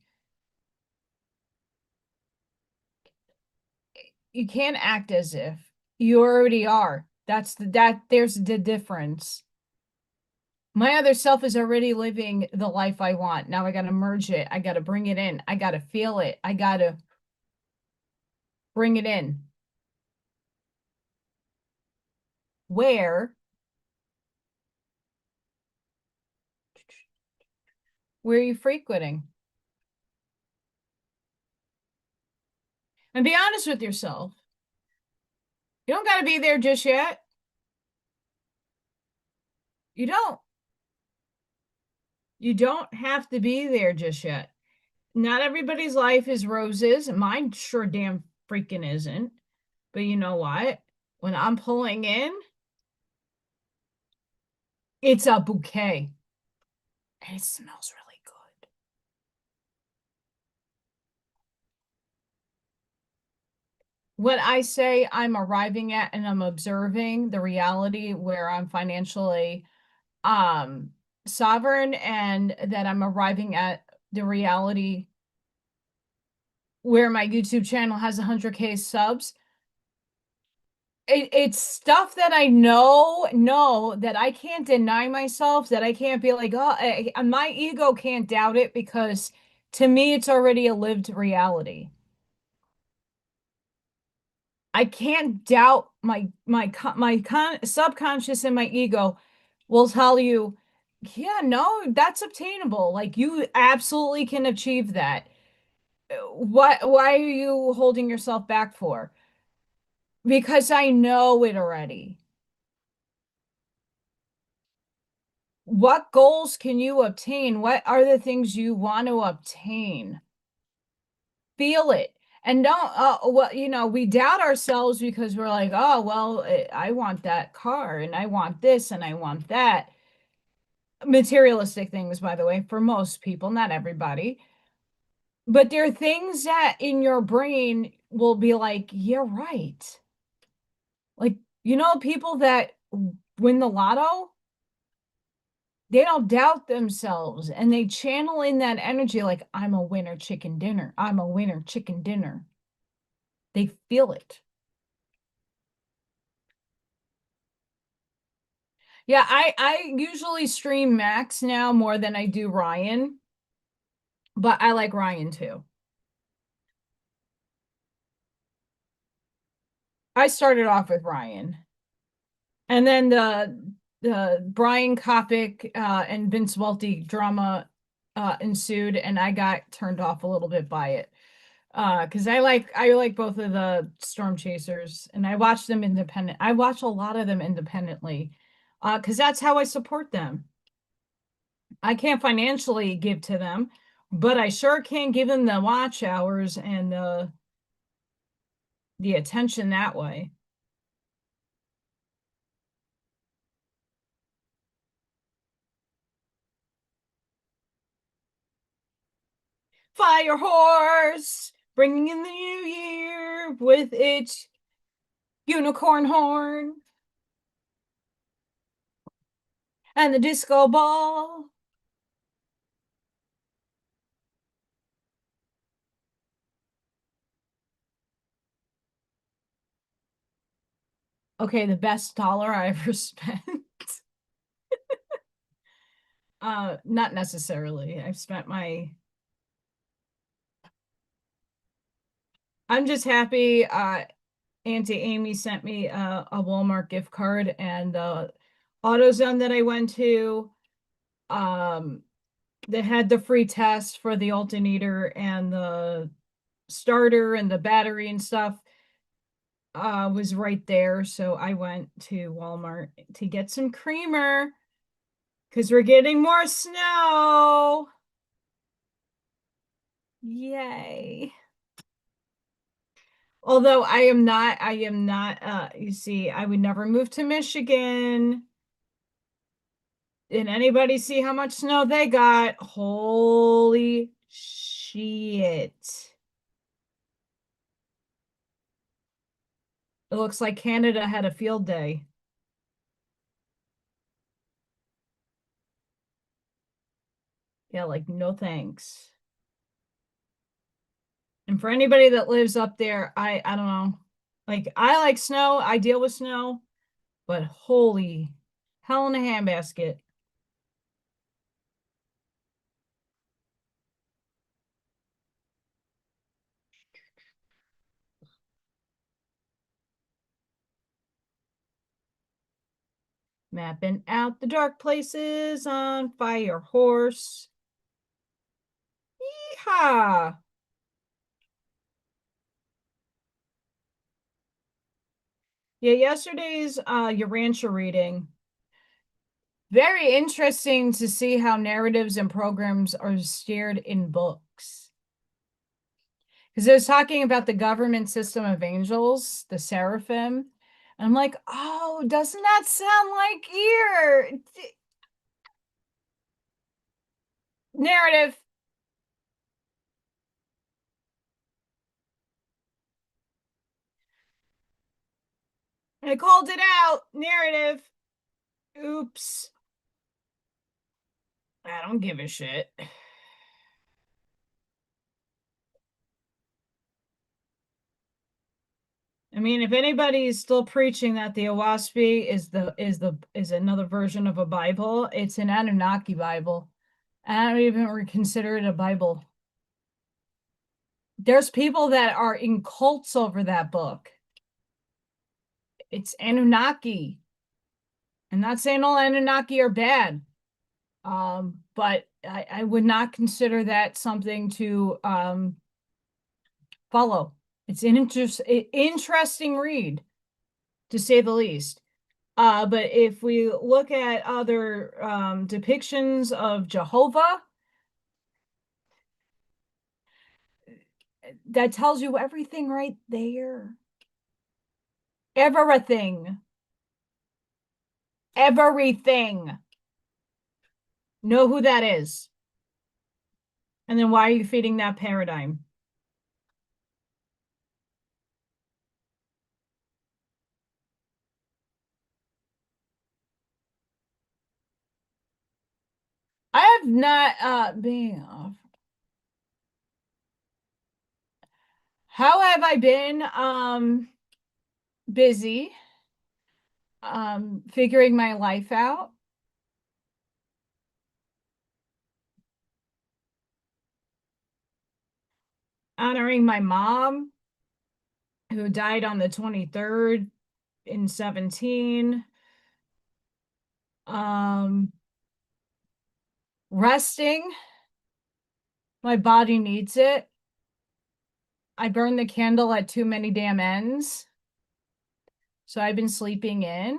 You can't act as if. You already are. There's the difference. My other self is already living the life I want. Now I got to merge it. I got to bring it in. I got to feel it. I got to bring it in. Where are you frequenting? And be honest with yourself. You don't got to be there just yet. You don't. You don't have to be there just yet. Not everybody's life is roses. Mine sure damn freaking isn't. But you know what? When I'm pulling in, it's a bouquet. And it smells really good. What I say I'm arriving at and I'm observing the reality where I'm financially sovereign, and that I'm arriving at the reality where my YouTube channel has 100K subs. It's stuff that I know that I can't deny myself, that I can't be like, oh, my ego can't doubt it, because to me it's already a lived reality. I can't doubt my subconscious, and my ego will tell you, yeah, no, that's obtainable. Like, you absolutely can achieve that. Why are you holding yourself back for? Because I know it already. What goals can you obtain? What are the things you want to obtain? Feel it. And don't, we doubt ourselves because we're like, oh, well, I want that car, and I want this, and I want that. Materialistic things, by the way, for most people, not everybody. But there are things that in your brain will be like, yeah, right. Like, people that win the lotto, they don't doubt themselves, and they channel in that energy like, I'm a winner chicken dinner. I'm a winner chicken dinner. They feel it. Yeah, I usually stream Max now more than I do Ryan, but I like Ryan too. I started off with Ryan. And then the Brian Kopic and Vince Welty drama ensued, and I got turned off a little bit by it. Because I like both of the Storm Chasers, and I watch them independent. I watch a lot of them independently. because that's how I support them. I can't financially give to them, but I sure can give them the watch hours and the attention that way. Fire horse, bringing in the new year with its unicorn horn and the disco ball. Okay, the best dollar I ever spent. Not necessarily. I've spent I'm just happy Auntie Amy sent me a Walmart gift card, and the AutoZone that I went to, they had the free test for the alternator and the starter and the battery and stuff was right there. So I went to Walmart to get some creamer because we're getting more snow. Yay. Although I am not, you see, I would never move to Michigan. Did anybody see how much snow they got? Holy shit. It looks like Canada had a field day. Yeah, like no thanks. And for anybody that lives up there, I don't know. Like I like snow, I deal with snow, but holy hell in a handbasket. Mapping out the dark places on Fire Horse. Yeehaw! Yeah, yesterday's your rancher reading. Very interesting to see how narratives and programs are steered in books. Because it was talking about the government system of angels, the seraphim. And I'm like, oh, doesn't that sound like here? Narrative. I called it out. Narrative. Oops. I don't give a shit. I mean, if anybody's still preaching that the Owaspy is another version of a Bible, it's an Anunnaki Bible. I don't even consider it a Bible. There's people that are in cults over that book. It's Anunnaki. I'm not saying all Anunnaki are bad, but I would not consider that something to follow. It's an interesting read, to say the least. But if we look at other depictions of Jehovah, that tells you everything right there. Everything. Everything. Know who that is. And then why are you feeding that paradigm? I have not been how have I been? Busy. Figuring my life out. Honoring my mom, who died on the 23rd in 17. Resting. My body needs it. I burned the candle at too many damn ends. So I've been sleeping in.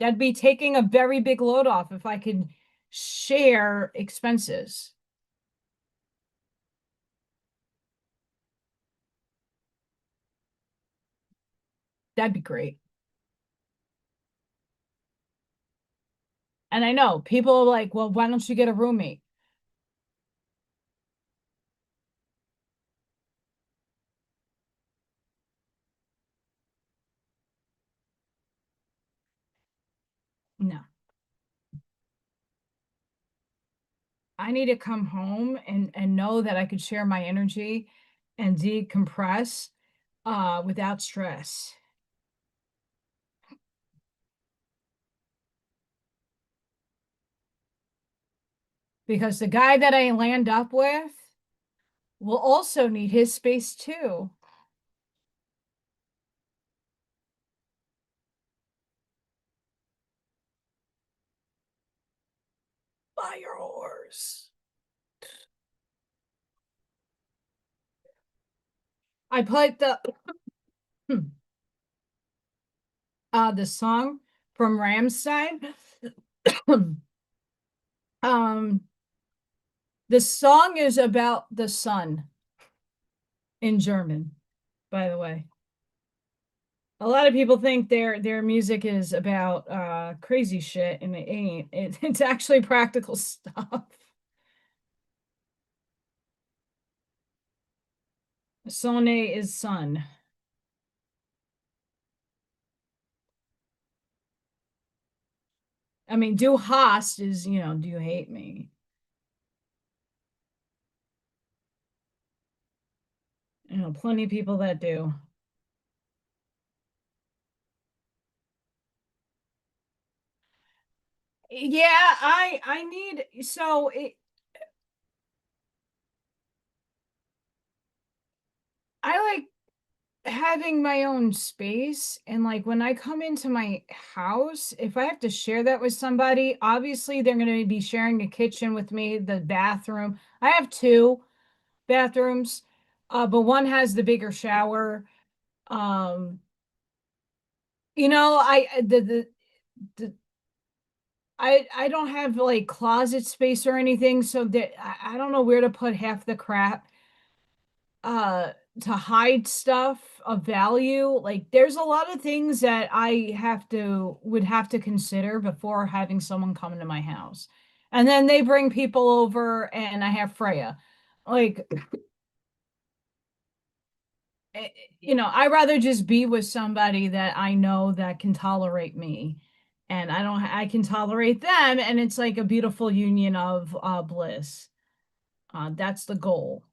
That'd be taking a very big load off if I could share expenses. That'd be great. And I know people are like, well, why don't you get a roommate? No, I need to come home and know that I could share my energy and decompress without stress. Because the guy that I land up with will also need his space too. Fire horse. I put the song from Ramstein. um the song is about the sun in German, by the way. A lot of people think their music is about crazy shit, and it ain't. It's actually practical stuff. Sonne is sun. I mean, du hast is, do you hate me? Plenty of people that do. Yeah, I need so I like having my own space, and like when I come into my house, if I have to share that with somebody, obviously they're going to be sharing a kitchen with me, the bathroom. I have two bathrooms, but one has the bigger shower. Um, the I don't have like closet space or anything, so that I don't know where to put half the crap uh to hide stuff of value. Like there's a lot of things that I would have to consider before having someone come into my house. And then they bring people over and I have Freya. Like I'd rather just be with somebody that I know that can tolerate me. And I can tolerate them, and it's like a beautiful union of bliss. That's the goal.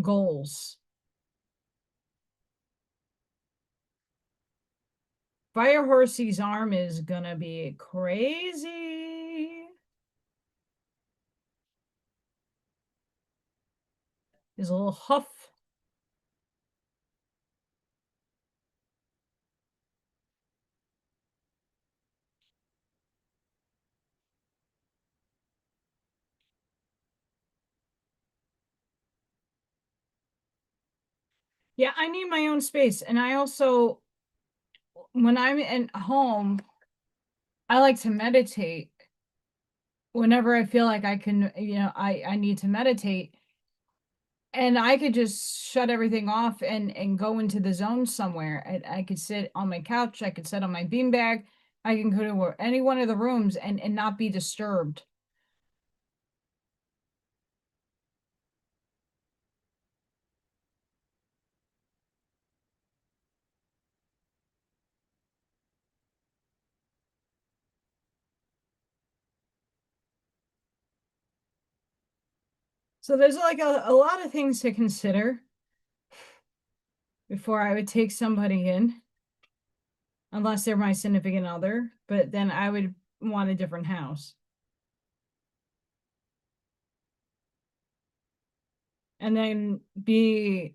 Goals. Fire Horsey's arm is gonna be crazy. His little huff. Yeah, I need my own space. And I also, when I'm at home, I like to meditate whenever I feel like I can, I need to meditate. And I could just shut everything off and go into the zone somewhere. I could sit on my couch, I could sit on my beanbag, I can go to any one of the rooms and not be disturbed. So there's like a lot of things to consider before I would take somebody in, unless they're my significant other, but then I would want a different house. And then be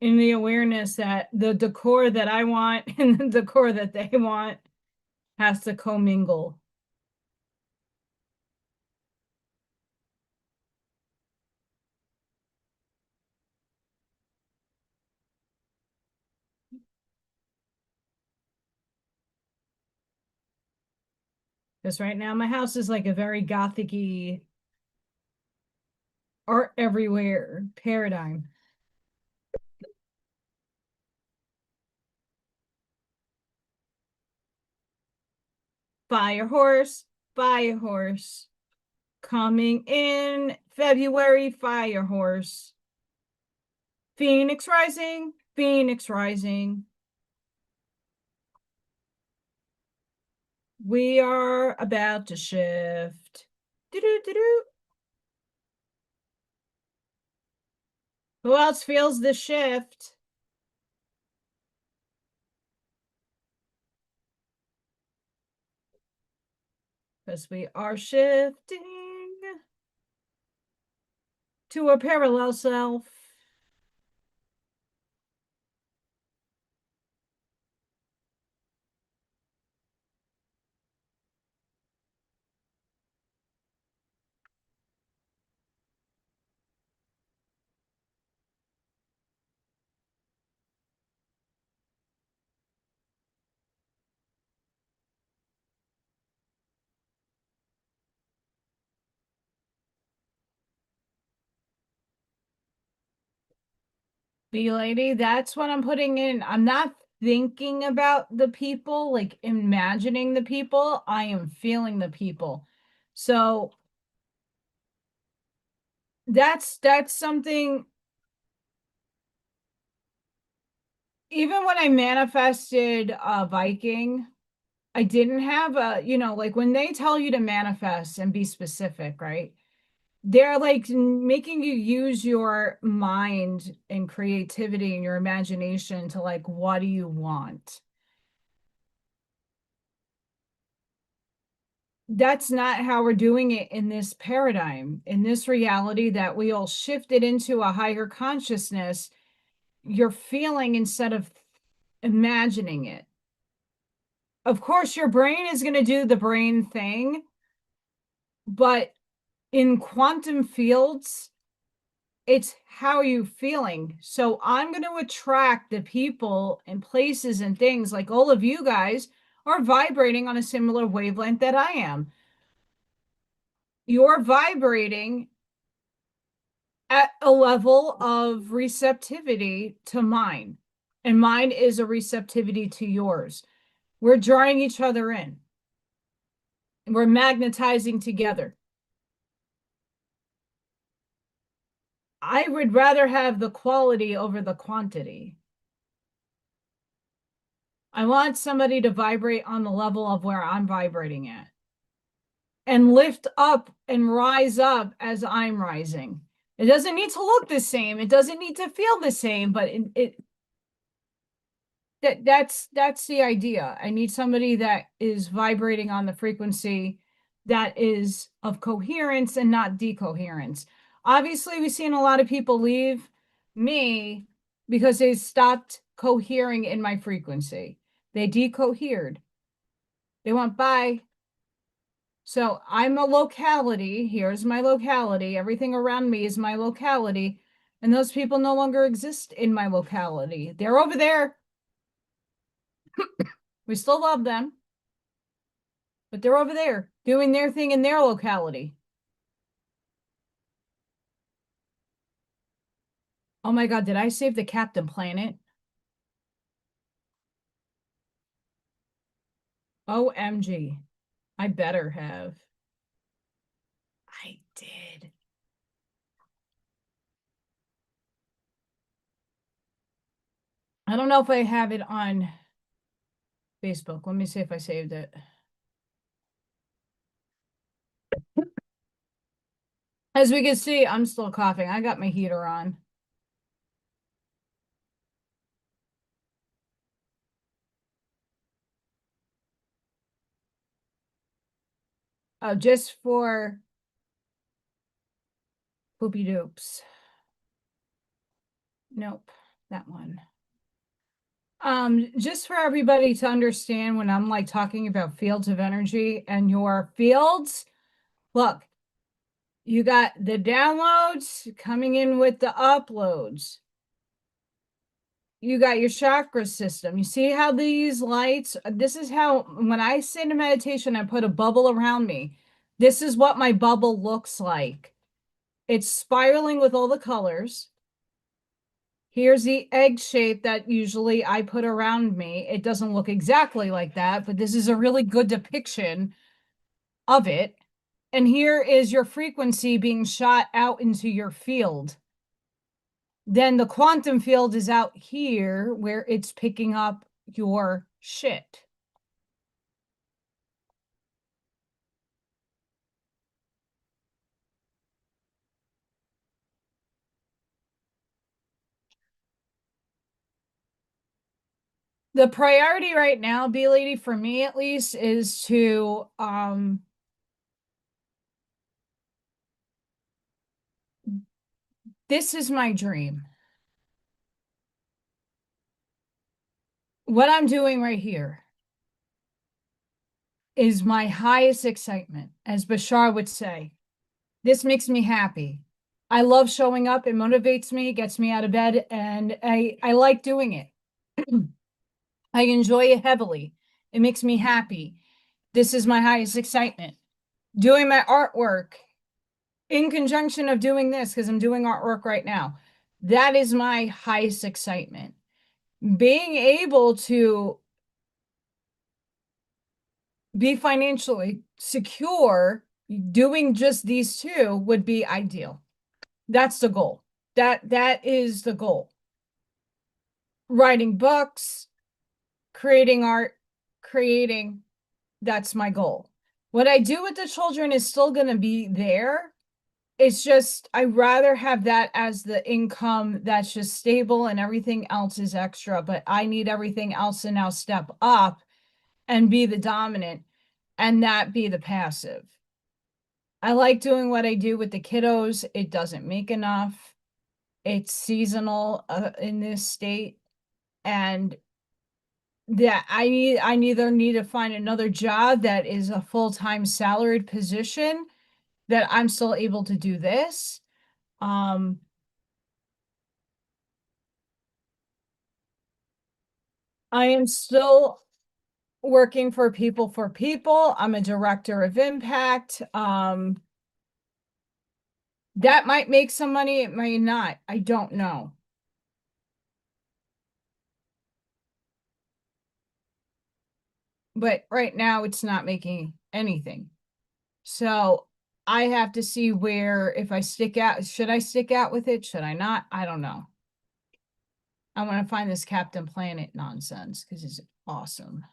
in the awareness that the decor that I want and the decor that they want has to commingle. Because right now my house is like a very gothic-y art everywhere paradigm. Fire horse, fire horse. Coming in February, fire horse. Phoenix rising, Phoenix rising. We are about to shift. Doo-doo-doo-doo. Who else feels the shift? Because we are shifting to a parallel self. Be lady, that's what I'm putting in. I'm not thinking about the people, like imagining the people. I am feeling the people. So that's something. Even when I manifested a Viking, I didn't have a, like when they tell you to manifest and be specific, right? They're like making you use your mind and creativity and your imagination to like, what do you want? That's not how we're doing it in this paradigm, in this reality that we all shifted into a higher consciousness. You're feeling instead of imagining it. Of course, your brain is going to do the brain thing, but in quantum fields, it's how are you feeling. So I'm going to attract the people and places and things like all of you guys are vibrating on a similar wavelength that I am. You're vibrating at a level of receptivity to mine, and mine is a receptivity to yours. We're drawing each other in. We're magnetizing together. I would rather have the quality over the quantity. I want somebody to vibrate on the level of where I'm vibrating at and lift up and rise up as I'm rising. It doesn't need to look the same. It doesn't need to feel the same, but that's the idea. I need somebody that is vibrating on the frequency that is of coherence and not decoherence. Obviously, we've seen a lot of people leave me because they stopped cohering in my frequency. They decohered. They went bye. So I'm a locality. Here's my locality. Everything around me is my locality. And those people no longer exist in my locality. They're over there. We still love them, but they're over there doing their thing in their locality. Oh my God, did I save the Captain Planet? OMG. I better have. I did. I don't know if I have it on Facebook. Let me see if I saved it. As we can see, I'm still coughing. I got my heater on. Oh, just for poopy doops. Nope, that one. Just for everybody to understand when I'm like talking about fields of energy and your fields, look, you got the downloads coming in with the uploads. you got your chakra system. You see how these lights, this is how, when I sit in meditation, I put a bubble around me. This is what my bubble looks like. It's spiraling with all the colors. Here's the egg shape that usually I put around me. It doesn't look exactly like that, but this is a really good depiction of it. And here is your frequency being shot out into your field. Then the quantum field is out here where it's picking up your shit. The priority right now, Bee Lady, for me at least, is to this is my dream. What I'm doing right here is my highest excitement, as Bashar would say. This makes me happy. I love showing up. It motivates me, gets me out of bed, and I like doing it. I enjoy it heavily. It makes me happy. This is my highest excitement. Doing my artwork in conjunction of doing this, because I'm doing artwork right now. That is my highest excitement. Being able to be financially secure, doing just these two would be ideal. That's the goal. That is the goal. Writing books, creating art, creating, that's my goal. What I do with the children is still going to be there. It's just, I'd rather have that as the income that's just stable and everything else is extra, but I need everything else to now step up and be the dominant and that be the passive. I like doing what I do with the kiddos. It doesn't make enough. It's seasonal in this state. And that I either need to find another job that is a full-time salaried position that I'm still able to do this. I am still working for people. I'm a director of impact. That might make some money, it may not. I don't know. But right now it's not making anything. So I have to see where, if I stick out, should I stick out with it? Should I not? I don't know. I want to find this Captain Planet nonsense because it's awesome.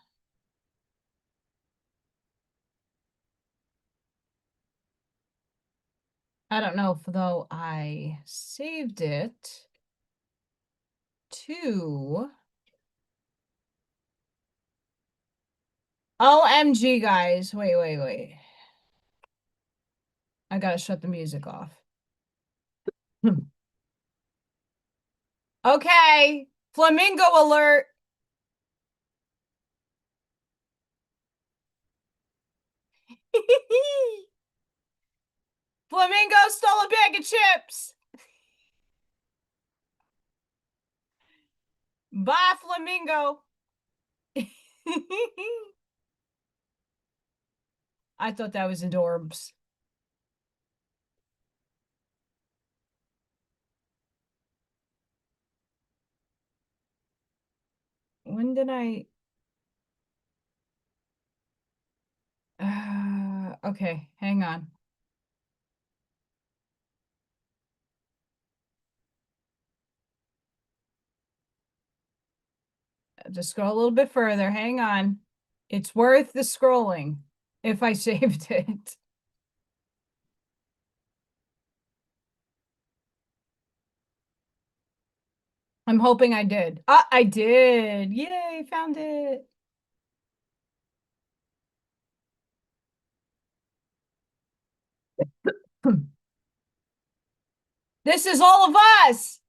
I don't know if though I saved it to OMG, guys. Wait. I gotta shut the music off. Okay. Flamingo alert. Flamingo stole a bag of chips. Bye, Flamingo. I thought that was adorbs. When did I? Okay, hang on. Just go a little bit further. Hang on. It's worth the scrolling if I saved it. I'm hoping I did. I did. Yay, found it. This is all of us.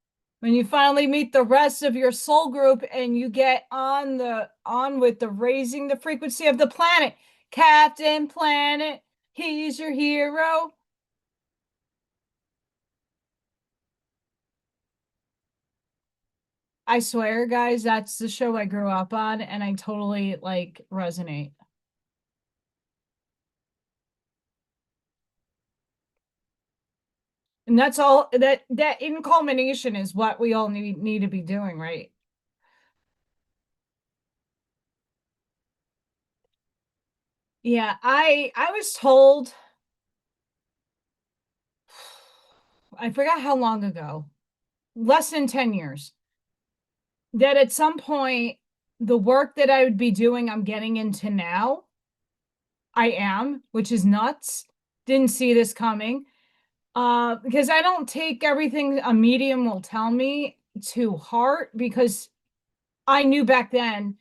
When you finally meet the rest of your soul group and you get on with the raising the frequency of the planet. Captain Planet, he's your hero. I swear, guys, that's the show I grew up on, and I totally like resonate. And that's all that in culmination is what we all need to be doing, right? Yeah, I was told, I forgot how long ago, less than 10 years, that at some point the work that I would be doing, I'm getting into now. I am, which is nuts. Didn't see this coming. Because I don't take everything a medium will tell me to heart, because I knew back then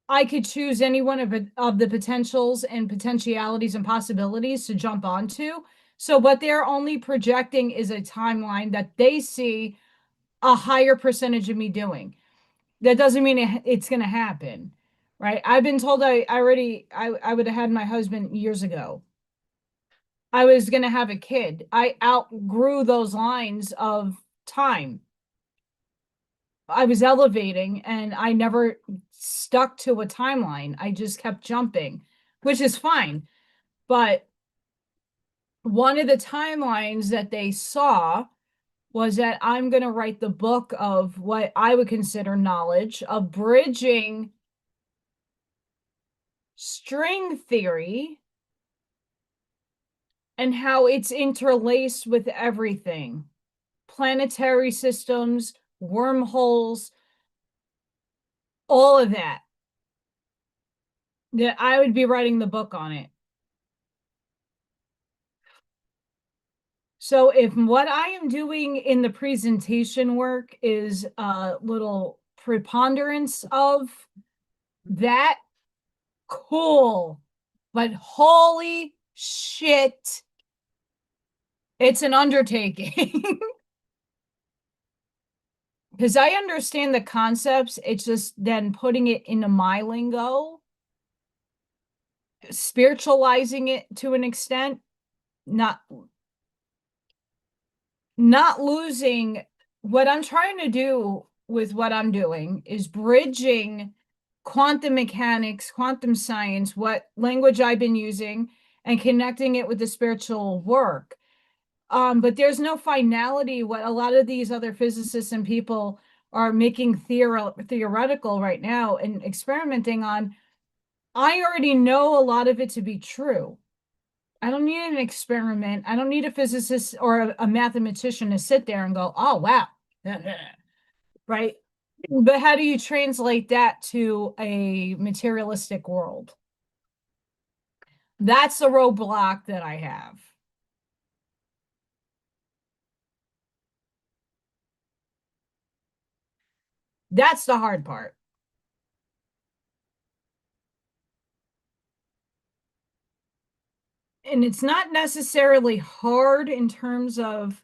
I could choose any one of the potentials and potentialities and possibilities to jump onto. So what they're only projecting is a timeline that they see a higher percentage of me doing. That doesn't mean it's going to happen, right? I've been told I would have had my husband years ago. I was going to have a kid. I outgrew those lines of time. I was elevating and I never stuck to a timeline. I just kept jumping, which is fine. But one of the timelines that they saw was that I'm going to write the book of what I would consider knowledge of bridging string theory and how it's interlaced with everything, planetary systems, wormholes, all of that. That I would be writing the book on it. So if what I am doing in the presentation work is a little preponderance of that, cool. But holy shit, it's an undertaking. Because I understand the concepts, it's just then putting it into my lingo, spiritualizing it to an extent, not losing. What I'm trying to do with what I'm doing is bridging quantum mechanics, quantum science, what language I've been using, and connecting it with the spiritual work. But there's no finality. What a lot of these other physicists and people are making theoretical right now and experimenting on, I already know a lot of it to be true. I don't need an experiment. I don't need a physicist or a mathematician to sit there and go, oh, wow. Right? But how do you translate that to a materialistic world? That's the roadblock that I have. That's the hard part. And it's not necessarily hard in terms of,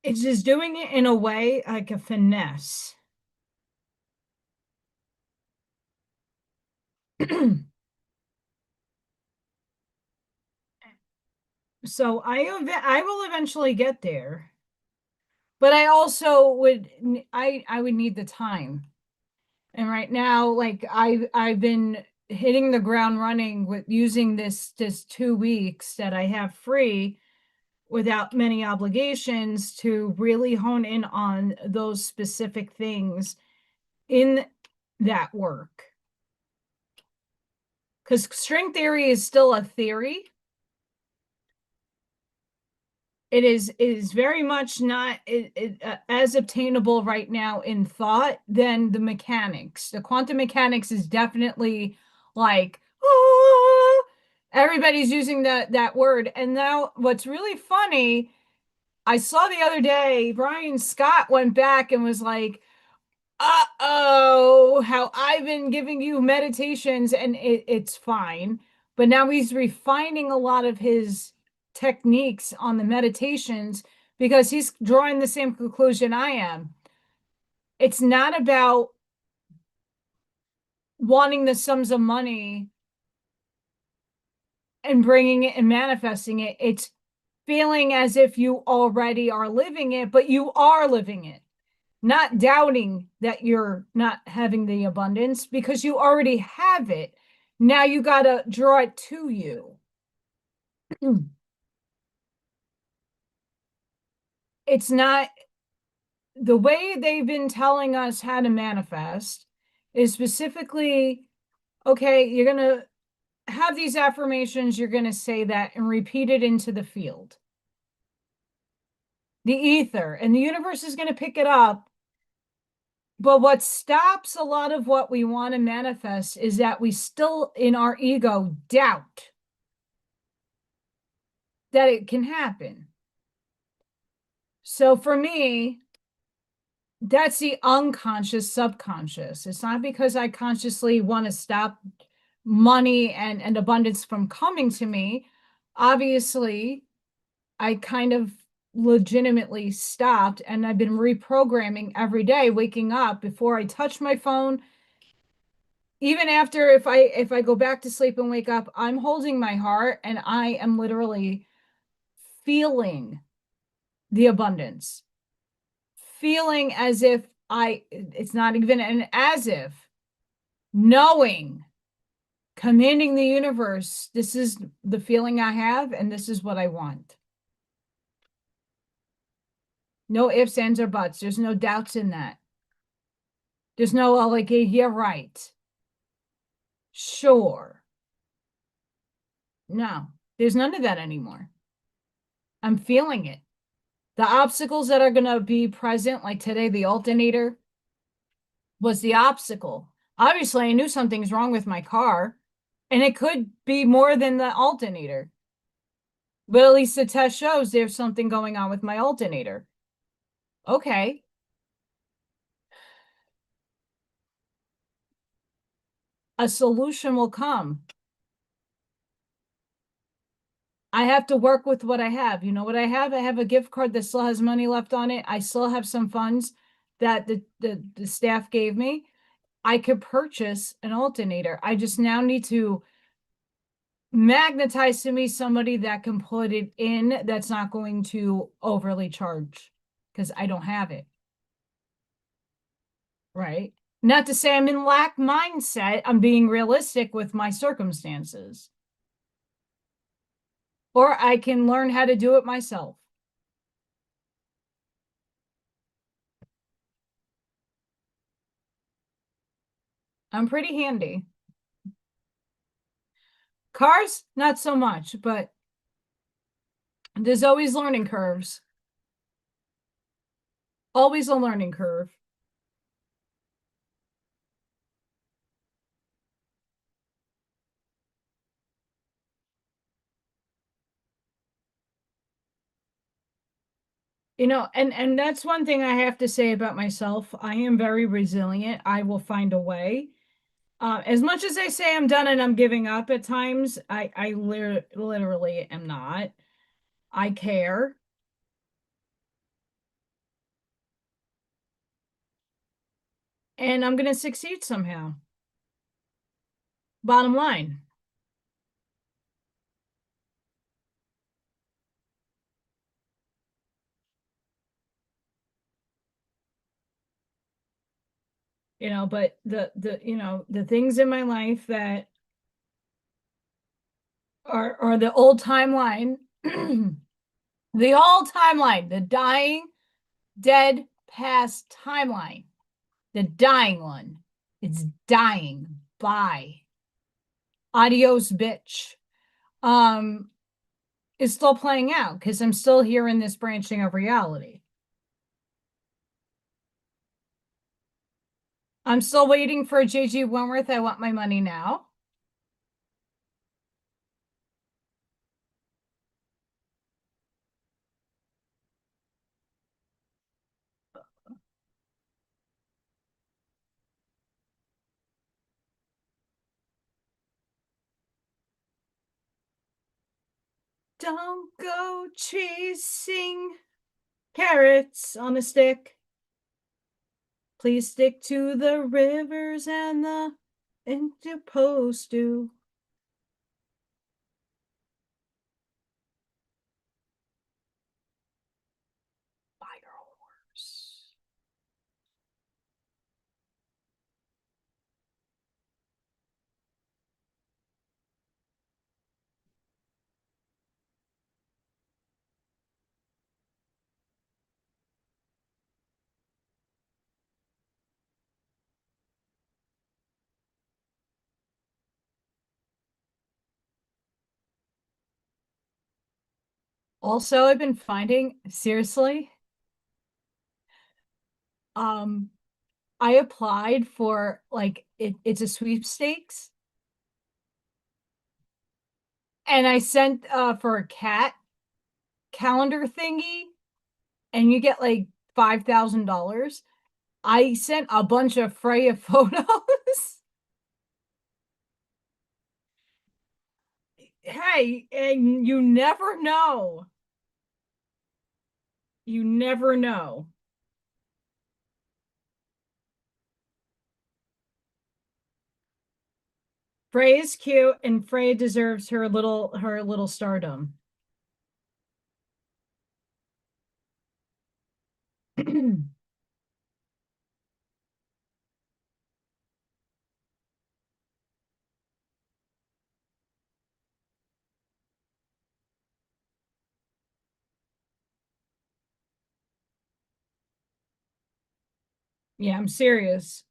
it's just doing it in a way like a finesse. So I will eventually get there, but I also I would need the time. And right now, like I've been hitting the ground running with using this 2 weeks that I have free without many obligations to really hone in on those specific things in that work. Because string theory is still a theory. It is very much not as obtainable right now in thought than the mechanics. The quantum mechanics is definitely like, ah, everybody's using that word. And now what's really funny, I saw the other day, Brian Scott went back and was like, uh-oh, how I've been giving you meditations and it's fine. But now he's refining a lot of his techniques on the meditations because he's drawing the same conclusion I am. It's not about wanting the sums of money and bringing it and manifesting it. It's feeling as if you already are living it, but you are living it. not doubting that you're not having the abundance because you already have it. Now you got to draw it to you. It's not the way they've been telling us how to manifest is specifically, okay, you're going to have these affirmations, you're going to say that and repeat it into the field, the ether, and the universe is going to pick it up. But what stops a lot of what we want to manifest is that we still, in our ego, doubt that it can happen. So for me, that's the unconscious subconscious. It's not because I consciously want to stop money and abundance from coming to me. Obviously, I kind of legitimately stopped, and I've been reprogramming every day, waking up before I touch my phone. Even after, if I go back to sleep and wake up, I'm holding my heart and I am literally feeling the abundance, feeling as if it's not even an as if, knowing, commanding the universe, this is the feeling I have and this is what I want. No ifs, ands, or buts. There's no doubts in that. There's no, oh, like, yeah, right. Sure. No, there's none of that anymore. I'm feeling it. The obstacles that are going to be present, like today, the alternator was the obstacle. Obviously, I knew something's wrong with my car, and it could be more than the alternator. But at least the test shows there's something going on with my alternator. Okay. A solution will come. I have to work with what I have. You know what I have? I have a gift card that still has money left on it. I still have some funds that the staff gave me. I could purchase an alternator. I just now need to magnetize to me somebody that can put it in that's not going to overly charge because I don't have it. Right? Not to say I'm in lack mindset. I'm being realistic with my circumstances. Or I can learn how to do it myself. I'm pretty handy. Cars, not so much, but there's always learning curves. Always a learning curve. You know, and that's one thing I have to say about myself. I am very resilient. I will find a way. As much as I say I'm done and I'm giving up at times, I literally am not. I care. And I'm going to succeed somehow. Bottom line. You know, but the things in my life that are the old timeline, the old timeline, the dying, dead, past timeline, the dying one. It's dying. Bye. Adios, bitch. Um, is still playing out because I'm still here in this branching of reality. I'm still waiting for JG Wentworth. I want my money now. Don't go chasing carrots on a stick. Please stick to the rivers and the interpost to. Fire horse. Also, I've been finding, seriously, um, I applied for like it's a sweepstakes and I sent for a cat calendar thingy and you get like $5,000. I sent a bunch of Freya photos. Hey, and you never know. You never know. Freya is cute and Freya deserves her little stardom. Yeah, I'm serious.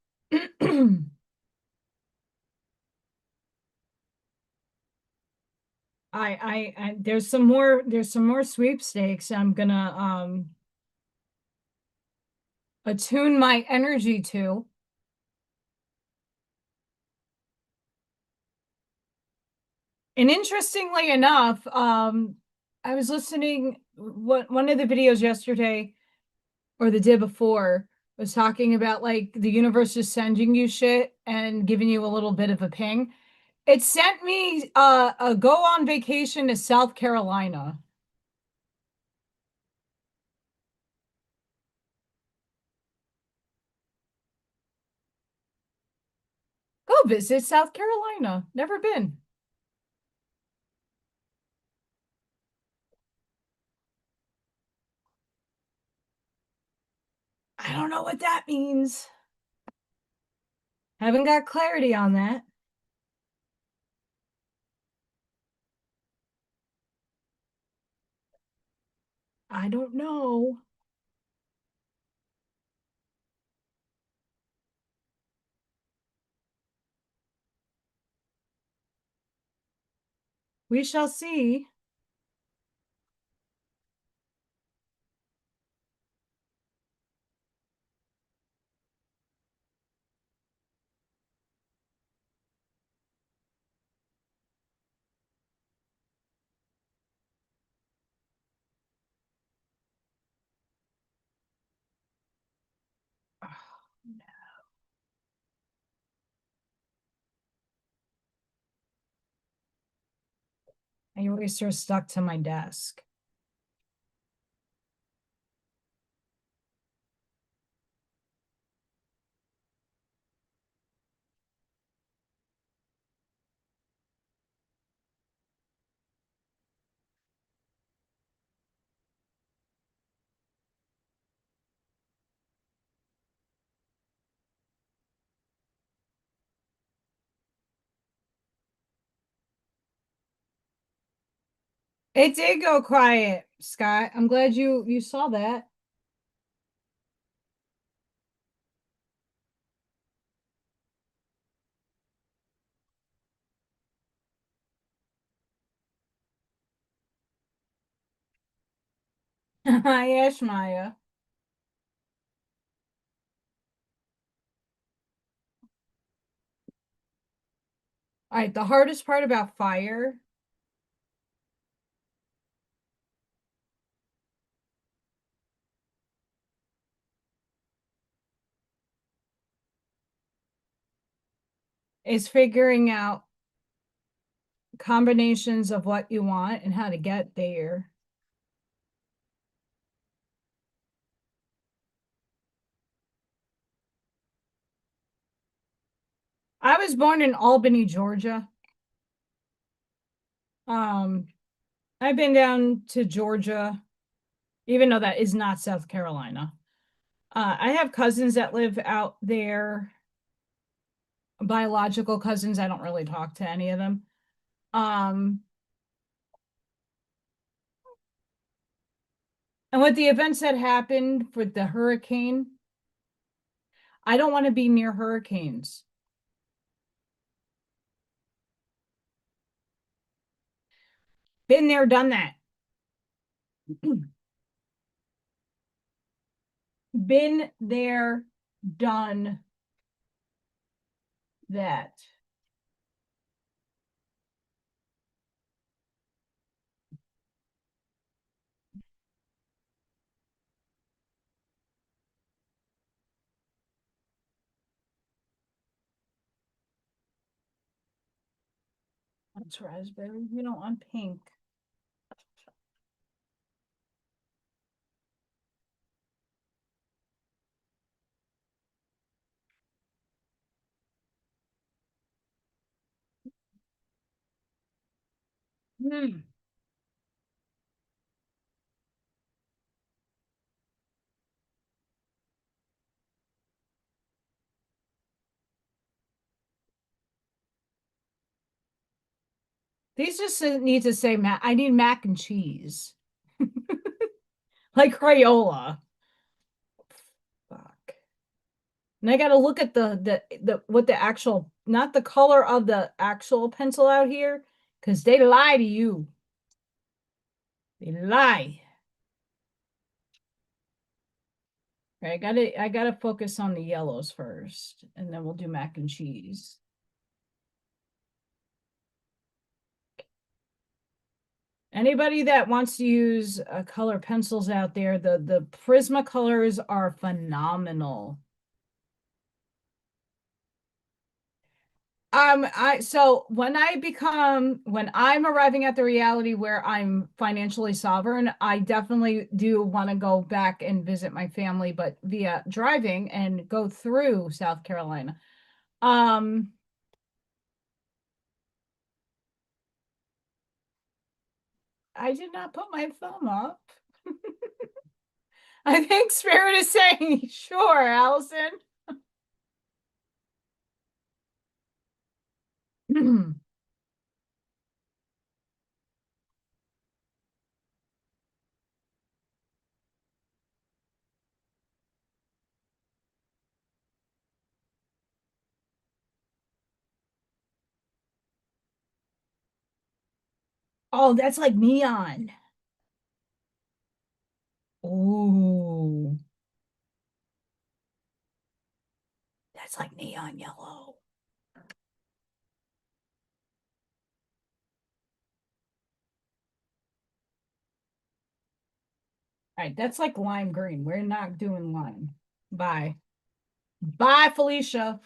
I there's some more sweepstakes I'm gonna attune my energy to. And interestingly enough, I was listening what one of the videos yesterday or the day before was talking about like the universe just sending you shit and giving you a little bit of a ping. It sent me a go on vacation to South Carolina. Go visit South Carolina. Never been. I don't know what that means. Haven't got clarity on that. I don't know. We shall see. My eraser stuck to my desk. It did go quiet, Scott. I'm glad you saw that. Hi, Ash Maya. All right, the hardest part about fire is figuring out combinations of what you want and how to get there. I was born in Albany, Georgia. Um, I've been down to Georgia, even though that is not South Carolina. I have cousins that live out there, biological cousins. I don't really talk to any of them. Um, and with the events that happened with the hurricane, I don't want to be near hurricanes. Been there, done that. Been there, done that. That's raspberry. We don't want pink. Hmm. These just need to say mac. I need mac and cheese, like Crayola. Fuck. And I got to look at the what the actual, not the color of the actual pencil out here, because they lie to you. They lie. Right, I gotta focus on the yellows first, and then we'll do mac and cheese. Anybody that wants to use color pencils out there, the Prismacolors are phenomenal. So when I'm arriving at the reality where I'm financially sovereign, I definitely do want to go back and visit my family, but via driving and go through South Carolina. Um, I did not put my thumb up. I think Spirit is saying, sure, Allison. Oh, that's like neon. Oh, that's like neon yellow. All right, that's like lime green. We're not doing lime. Bye. Bye, Felicia.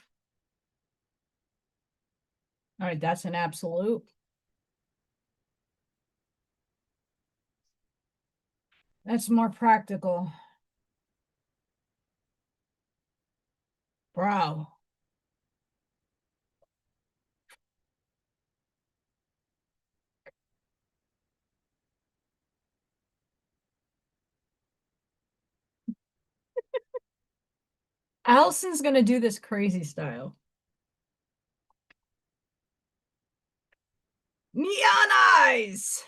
All right, that's an absolute. That's more practical. Bro. Allison's gonna do this crazy style. Neon eyes.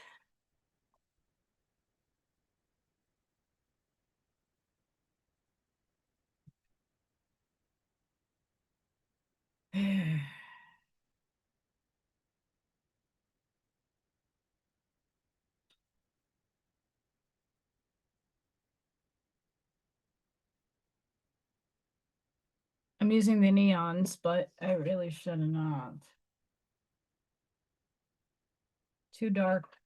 I'm using the neons, but I really should not. Too dark.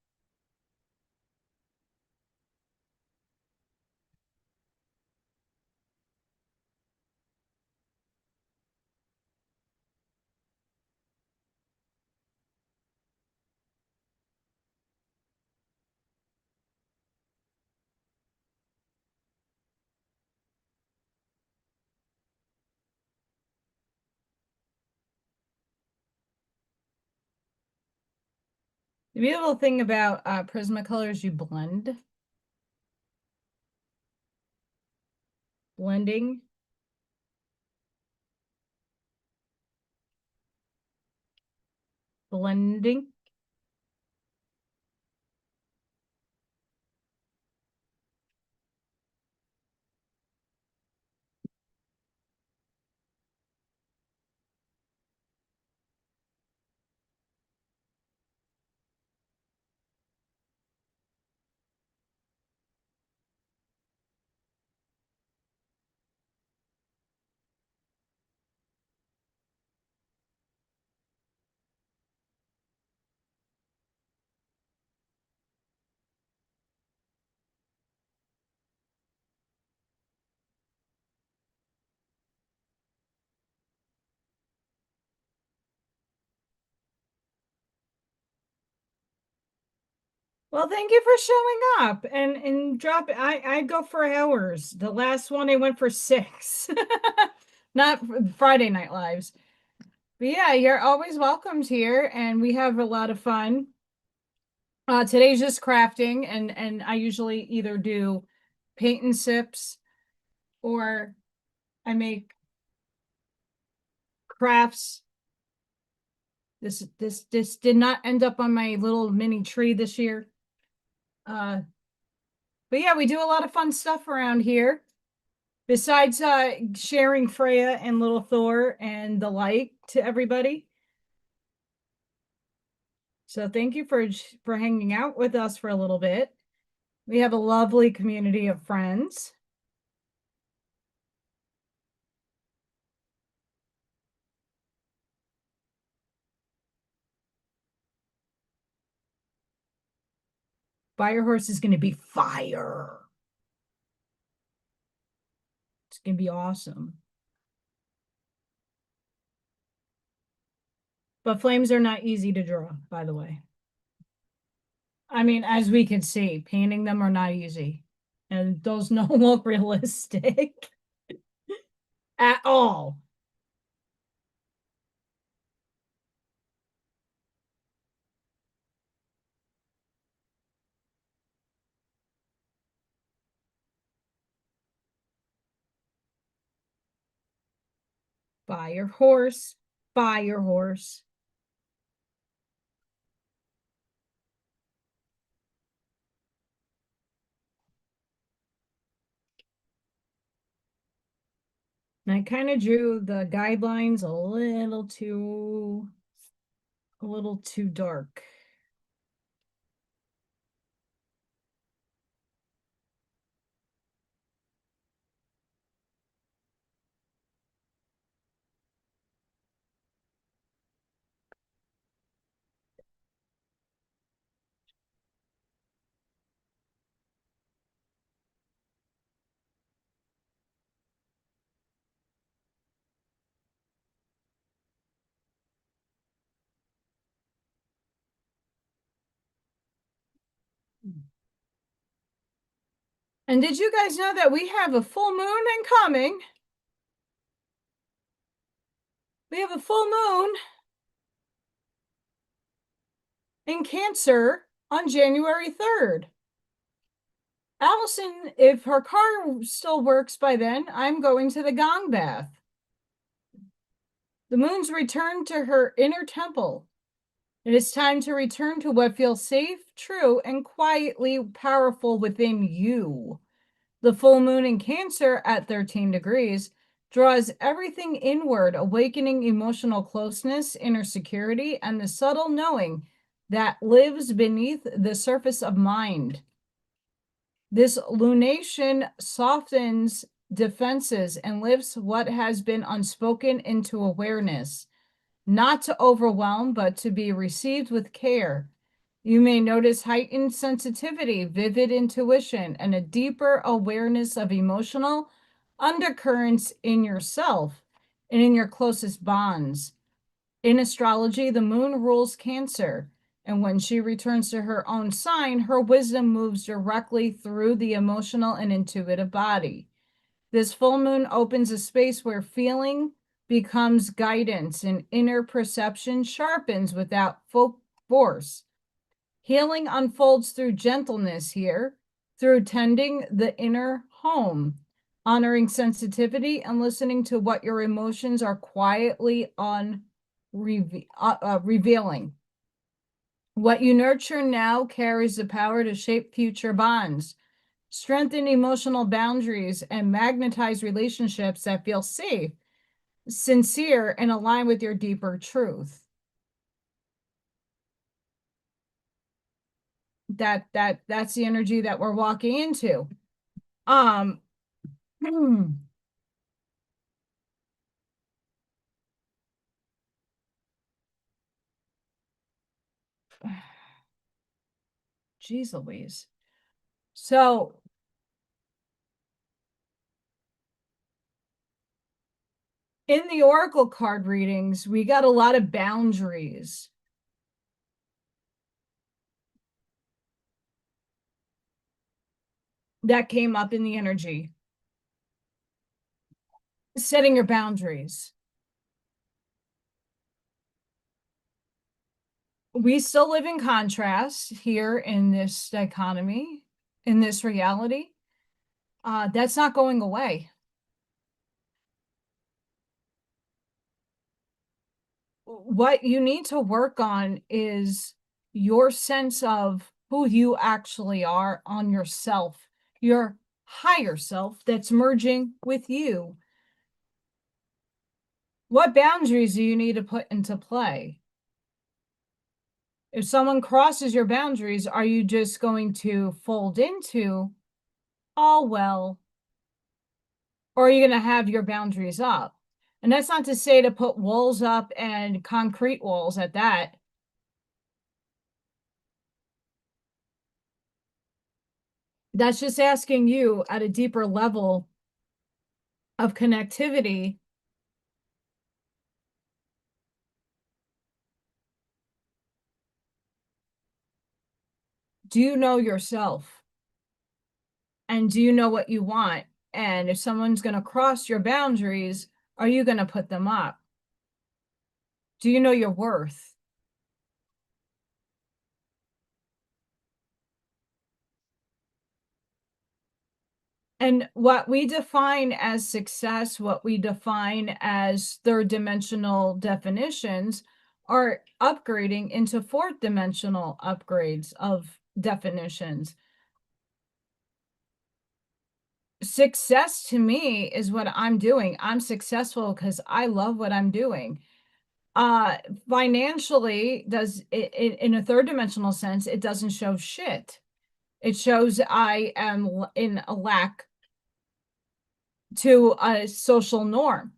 The beautiful thing about Prismacolors, you blend. Blending. Blending. Well, thank you for showing up and drop. I go for hours. The last one I went for 6, not Friday Night Lives. But yeah, you're always welcomed here, and we have a lot of fun. Today's just crafting, and I usually either do paint and sips, or I make crafts. This did not end up on my little mini tree this year. But yeah, we do a lot of fun stuff around here. Besides sharing Freya and Lil Thor and the like to everybody. So thank you for hanging out with us for a little bit. We have a lovely community of friends. Fire Horse is going to be fire. It's going to be awesome. But flames are not easy to draw, by the way. I mean, as we can see, painting them are not easy. And those don't look realistic at all. Fire Horse, Fire Horse. And I kind of drew the guidelines a little too dark. And did you guys know that we have a full moon incoming? We have a full moon in Cancer on January 3rd. Allison, if her car still works by then, I'm going to the gong bath. The moon's returned to her inner temple. It is time to return to what feels safe, true, and quietly powerful within you. The full moon in Cancer at 13 degrees draws everything inward, awakening emotional closeness, inner security, and the subtle knowing that lives beneath the surface of mind. This lunation softens defenses and lifts what has been unspoken into awareness, not to overwhelm, but to be received with care. You may notice heightened sensitivity, vivid intuition, and a deeper awareness of emotional undercurrents in yourself and in your closest bonds. In astrology, the moon rules Cancer, and when she returns to her own sign, her wisdom moves directly through the emotional and intuitive body. This full moon opens a space where feeling becomes guidance and inner perception sharpens without force. Healing unfolds through gentleness here, through tending the inner home, honoring sensitivity and listening to what your emotions are quietly revealing. What you nurture now carries the power to shape future bonds, strengthen emotional boundaries, and magnetize relationships that feel safe, sincere, and align with your deeper truth. That's the energy that we're walking into. Geez Louise. So in the Oracle card readings, we got a lot of boundaries. that came up in the energy. Setting your boundaries. We still live in contrast here in this dichotomy, in this reality. That's not going away. What you need to work on is your sense of who you actually are on yourself, your higher self that's merging with you. What boundaries do you need to put into play? If someone crosses your boundaries, are you just going to fold into, oh, well, or are you going to have your boundaries up? And that's not to say to put walls up and concrete walls at that. That's just asking you at a deeper level of connectivity. Do you know yourself? And do you know what you want? And if someone's going to cross your boundaries, are you going to put them up? Do you know your worth? And what we define as success, what we define as third dimensional definitions, are upgrading into fourth dimensional upgrades of definitions. Success to me is what I'm doing. I'm successful because I love what I'm doing. Financially, does it in a third dimensional sense, it doesn't show shit. It shows I am in a lack to a social norm.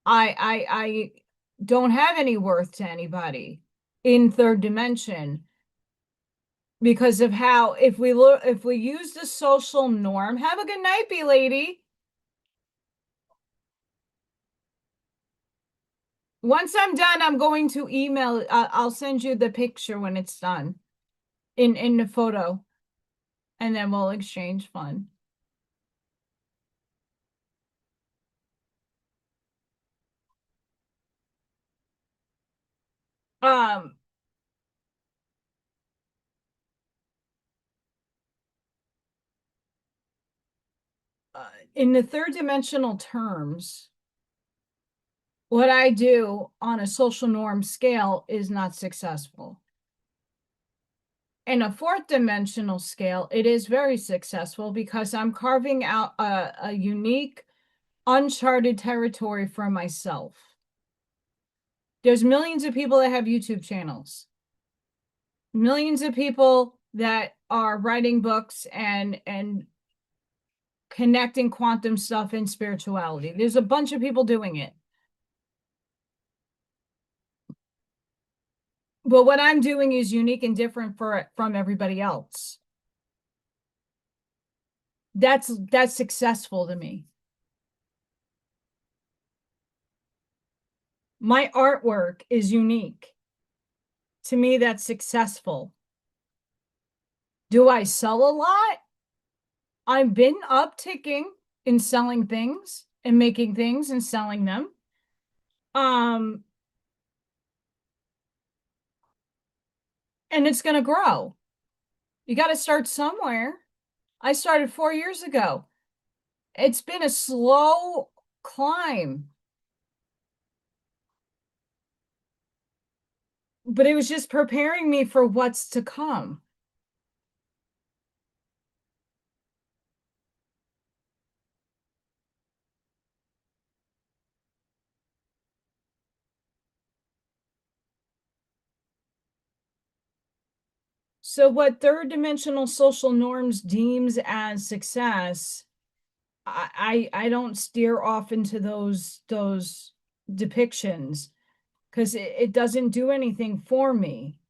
I don't have any worth to anybody in third dimension because of how if we use the social norm. Have a good night, B lady. Once I'm done, I'm going to email. I'll send you the picture when it's done in the photo, and then we'll exchange fun. Um, in the third dimensional terms, what I do on a social norm scale is not successful. In a fourth dimensional scale, it is very successful because I'm carving out a unique, uncharted territory for myself. There's millions of people that have YouTube channels, millions of people that are writing books and connecting quantum stuff and spirituality. There's a bunch of people doing it. But what I'm doing is unique and different from everybody else. That's successful to me. My artwork is unique. To me, that's successful. Do I sell a lot? I've been upticking in selling things and making things and selling them. And it's going to grow. You got to start somewhere. I started 4 years ago. It's been a slow climb, but it was just preparing me for what's to come. So what third dimensional social norms deems as success, I don't steer off into those depictions because it doesn't do anything for me.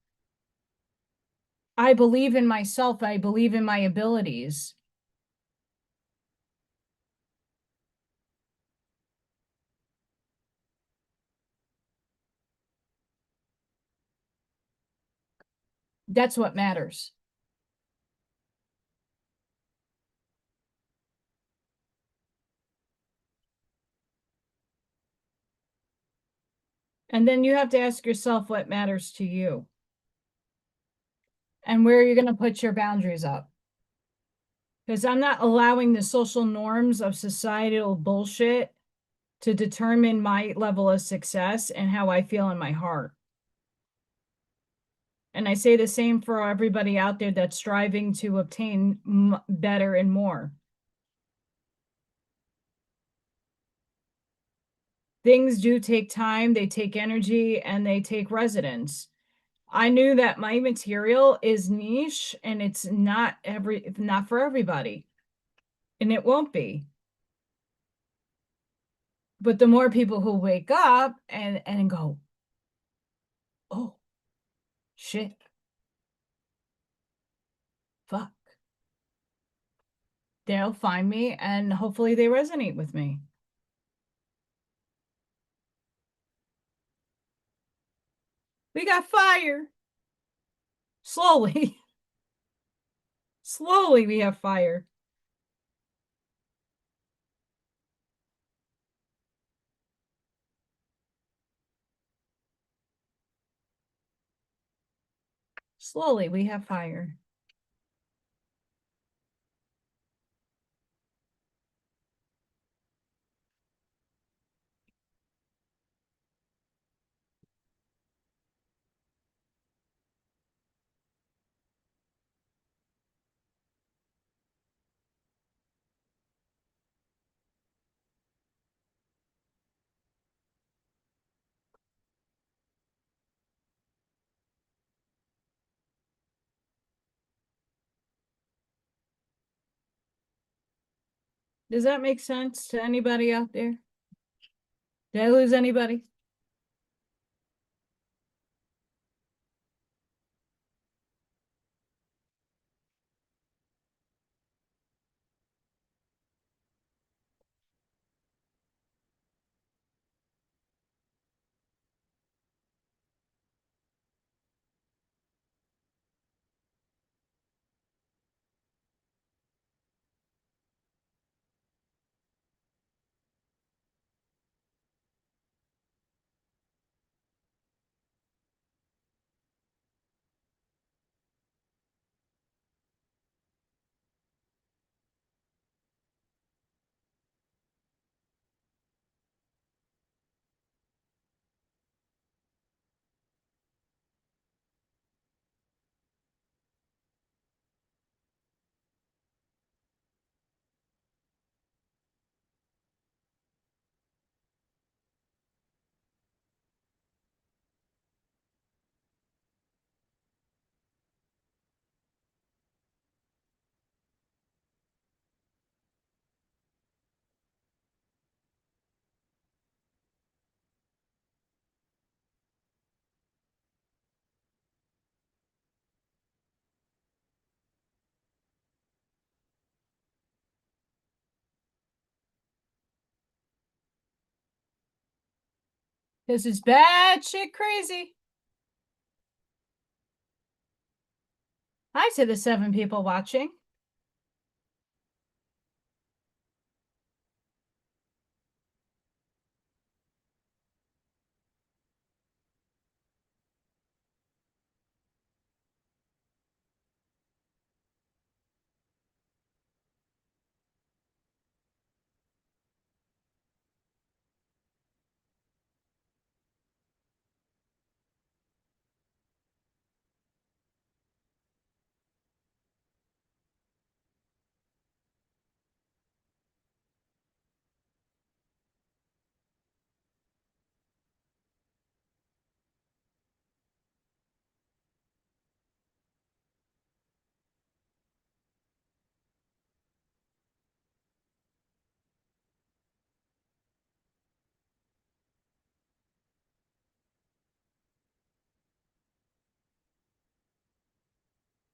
I believe in myself. I believe in my abilities. That's what matters. And then you have to ask yourself what matters to you and where you're going to put your boundaries up. Because I'm not allowing the social norms of societal bullshit to determine my level of success and how I feel in my heart. And I say the same for everybody out there that's striving to obtain better and more. Things do take time, they take energy, and they take residence. I knew that my material is niche and it's not for everybody. And it won't be. But the more people who wake up and go, oh, shit, fuck, they'll find me and hopefully they resonate with me. We got fire. Slowly. Slowly we have fire. Slowly we have fire. Does that make sense to anybody out there? Did I lose anybody? This is bad shit crazy. Hi to the 7 people watching.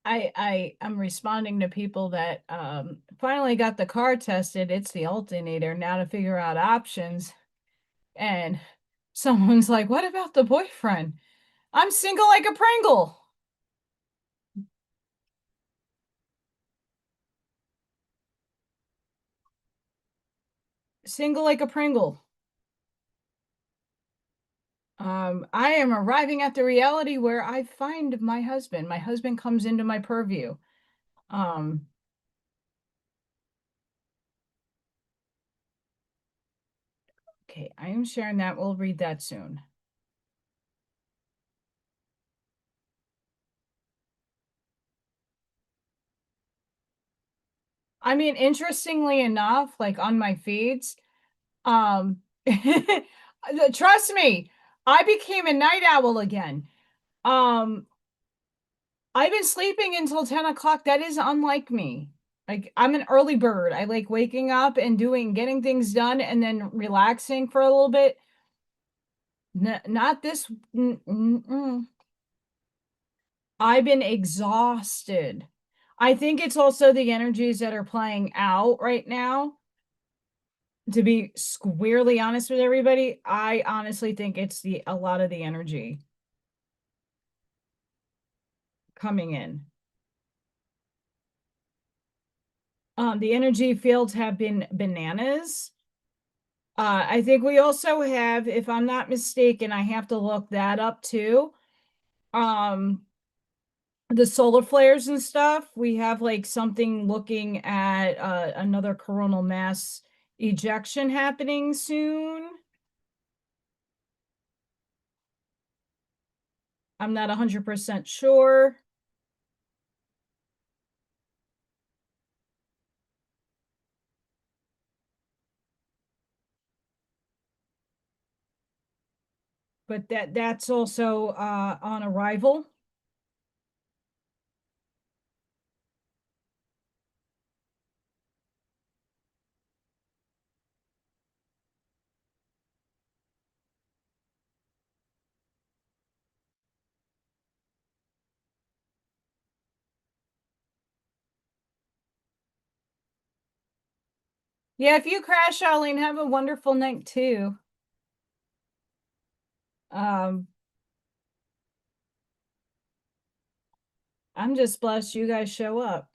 I'm responding to people that finally got the car tested. It's the alternator now to figure out options. And someone's like, what about the boyfriend? I'm single like a Pringle. Single like a Pringle. I am arriving at the reality where I find my husband. My husband comes into my purview. Um, okay, I am sharing that. We'll read that soon. I mean, interestingly enough, like on my feeds, um, trust me, I became a night owl again. Um, I've been sleeping until 10 o'clock. That is unlike me. Like I'm an early bird. I like waking up and getting things done and then relaxing for a little bit. Not this. I've been exhausted. I think it's also the energies that are playing out right now. To be squarely honest with everybody, I honestly think it's a lot of the energy coming in. The energy fields have been bananas. I think we also have, if I'm not mistaken, I have to look that up too. Um, the solar flares and stuff, we have like something looking at another coronal mass ejection happening soon. I'm not 100% sure. But that's also on arrival. Yeah, if you crash, Arlene, have a wonderful night too. Um, I'm just blessed you guys show up.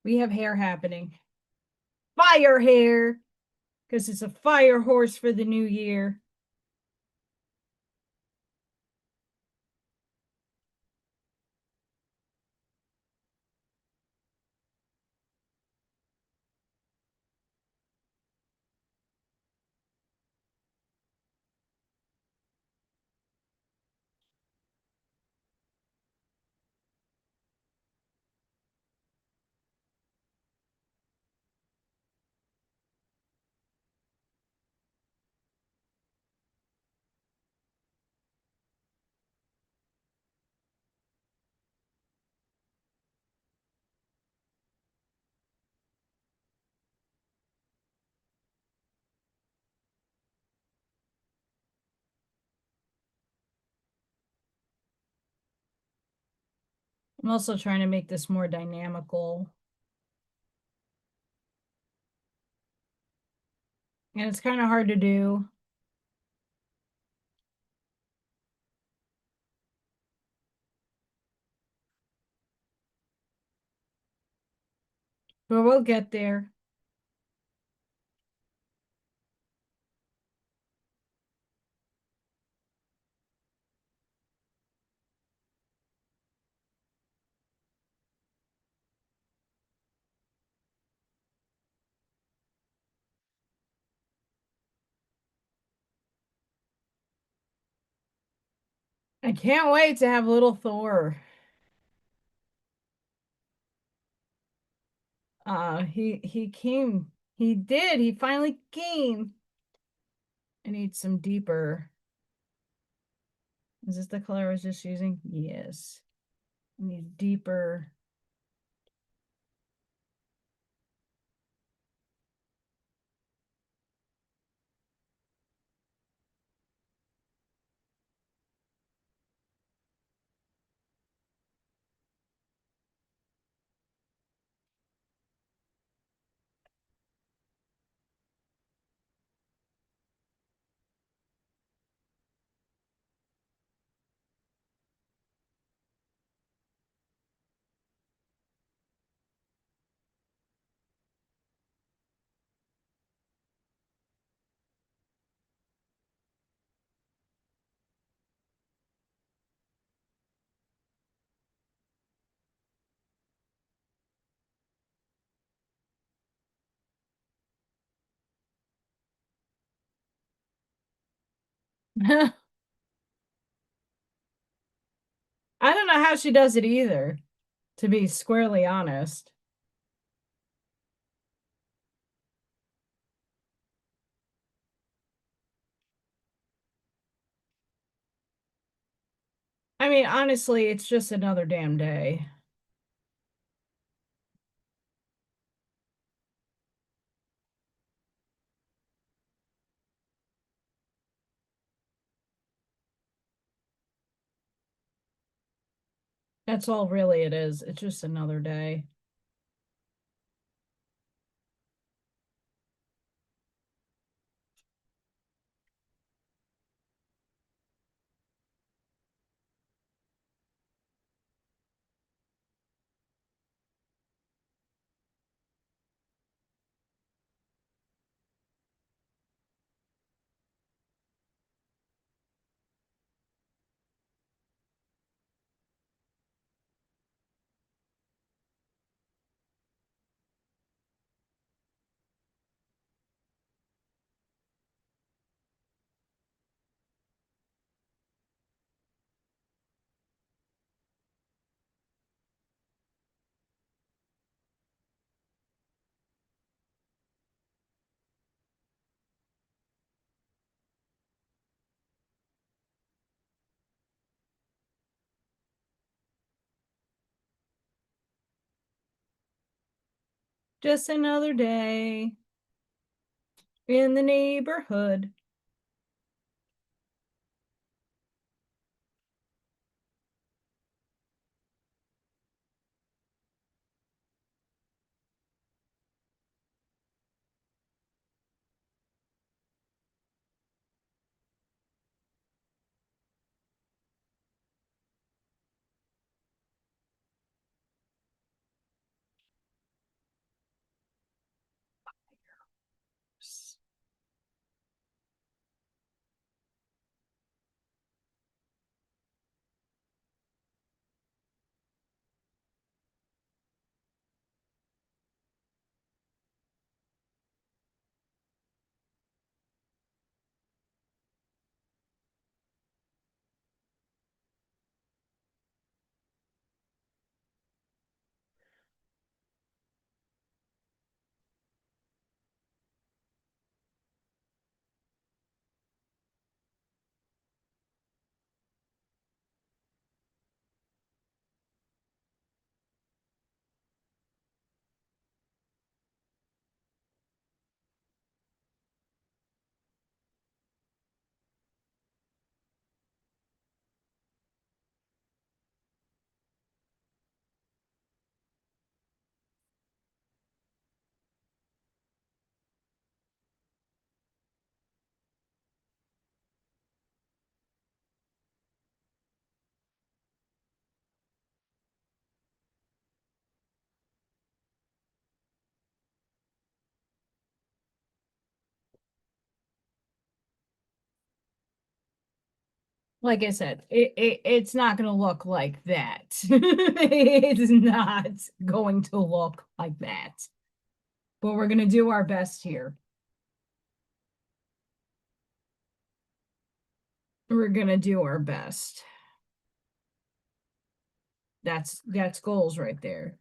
We have hair happening. Fire hair, because it's a fire horse for the new year. I'm also trying to make this more dynamical. And it's kind of hard to do. But we'll get there. I can't wait to have little Thor. He came. He did. He finally came. I need some deeper. Is this the color I was just using? Yes. I need deeper. I don't know how she does it either, to be squarely honest. I mean, honestly, it's just another damn day. That's all really it is. It's just another day. Just another day in the neighborhood. Like I said, it's not going to look like that. It is not going to look like that. But we're going to do our best here. We're going to do our best. That's goals right there.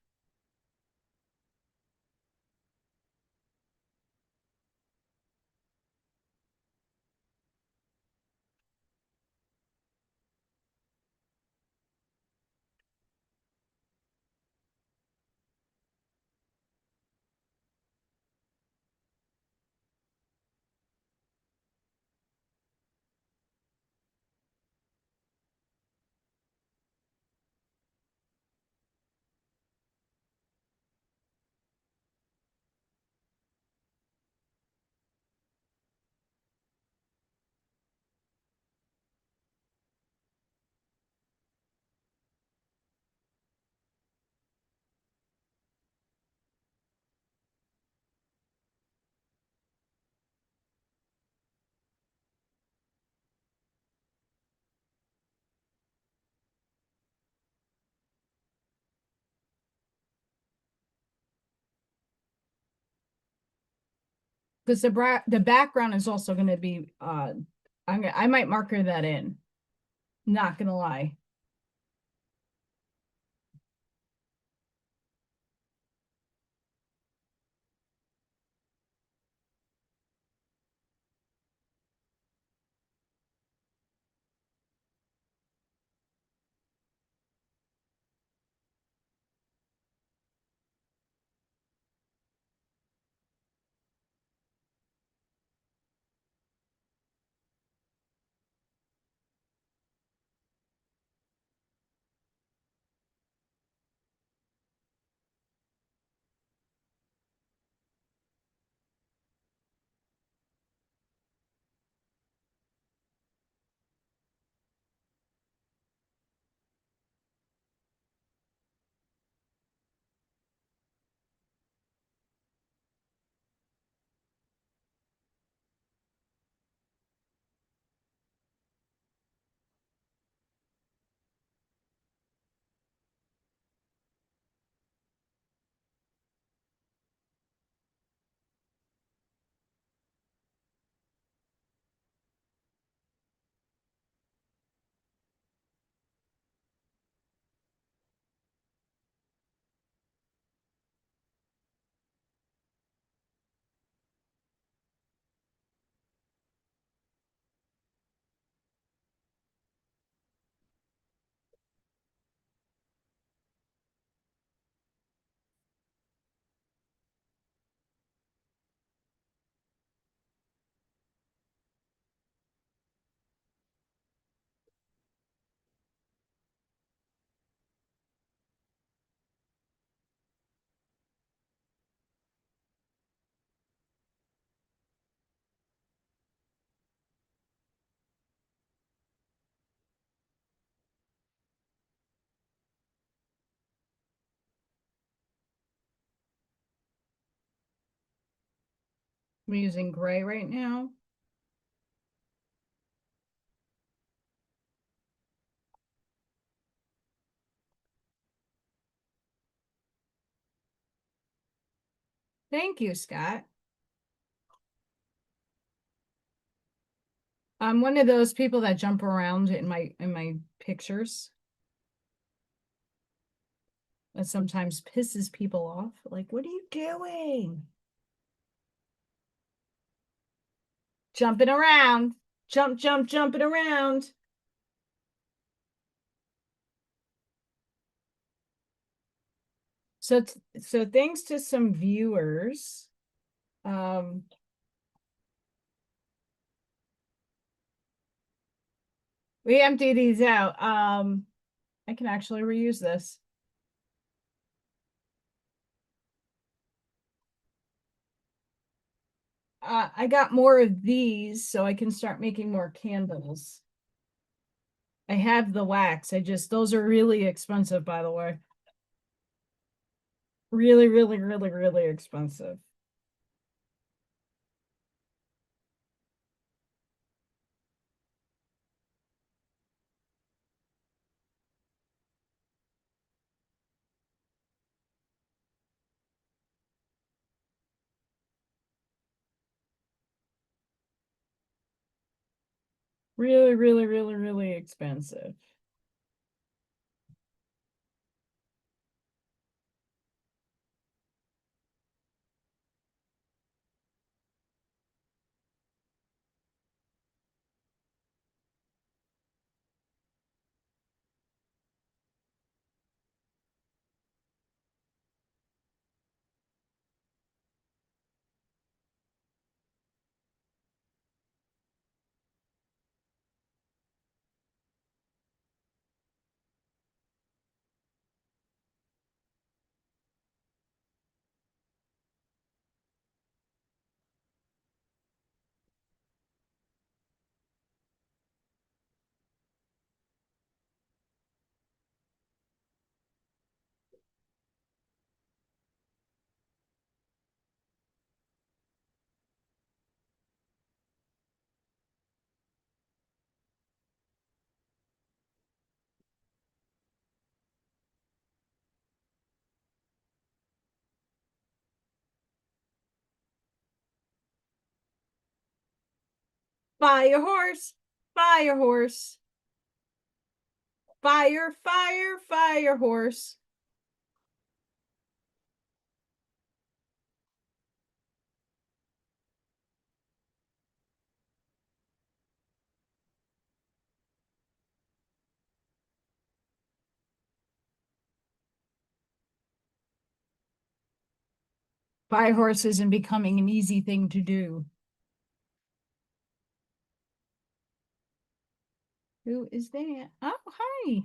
Because the background is also going to be I might marker that in. Not gonna lie. I'm using gray right now. Thank you, Scott. I'm one of those people that jump around in my pictures. That sometimes pisses people off. Like, what are you doing? Jumping around. Jumping around. So thanks to some viewers, we empty these out. I can actually reuse this. I got more of these so I can start making more candles. I have the wax. Those are really expensive, by the way. Really, really, really, really expensive. Really, really, really, really expensive. Fire horse, fire horse. Fire, fire, fire horse. Fire horse isn't becoming an easy thing to do. Who is that? Oh, hi.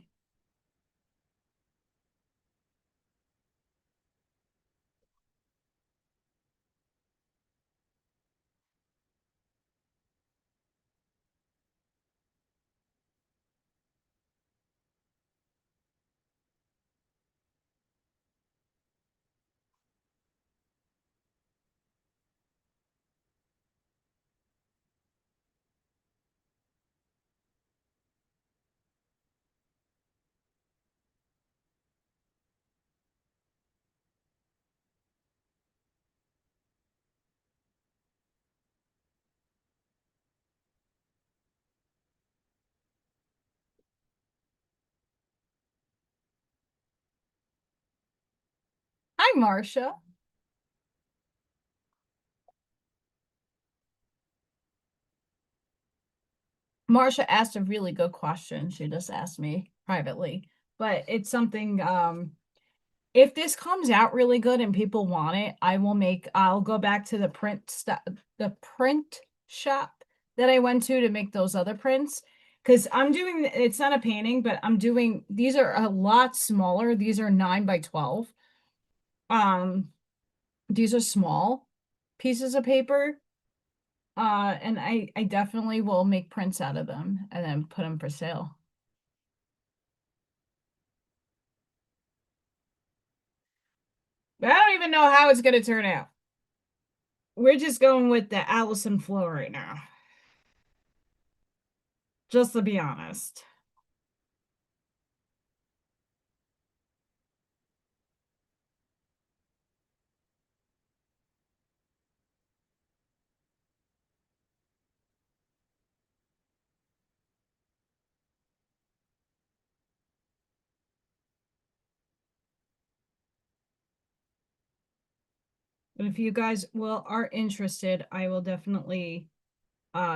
Hi, Marcia. Marcia asked a really good question. She just asked me privately, but it's something, if this comes out really good and people want it, I'll go back to the print shop that I went to make those other prints. Because it's not a painting, but these are a lot smaller. These are 9 by 12. These are small pieces of paper. And I definitely will make prints out of them and then put them for sale. But I don't even know how it's gonna turn out. We're just going with the Allison flow right now. Just to be honest. But if you guys are interested, I will definitely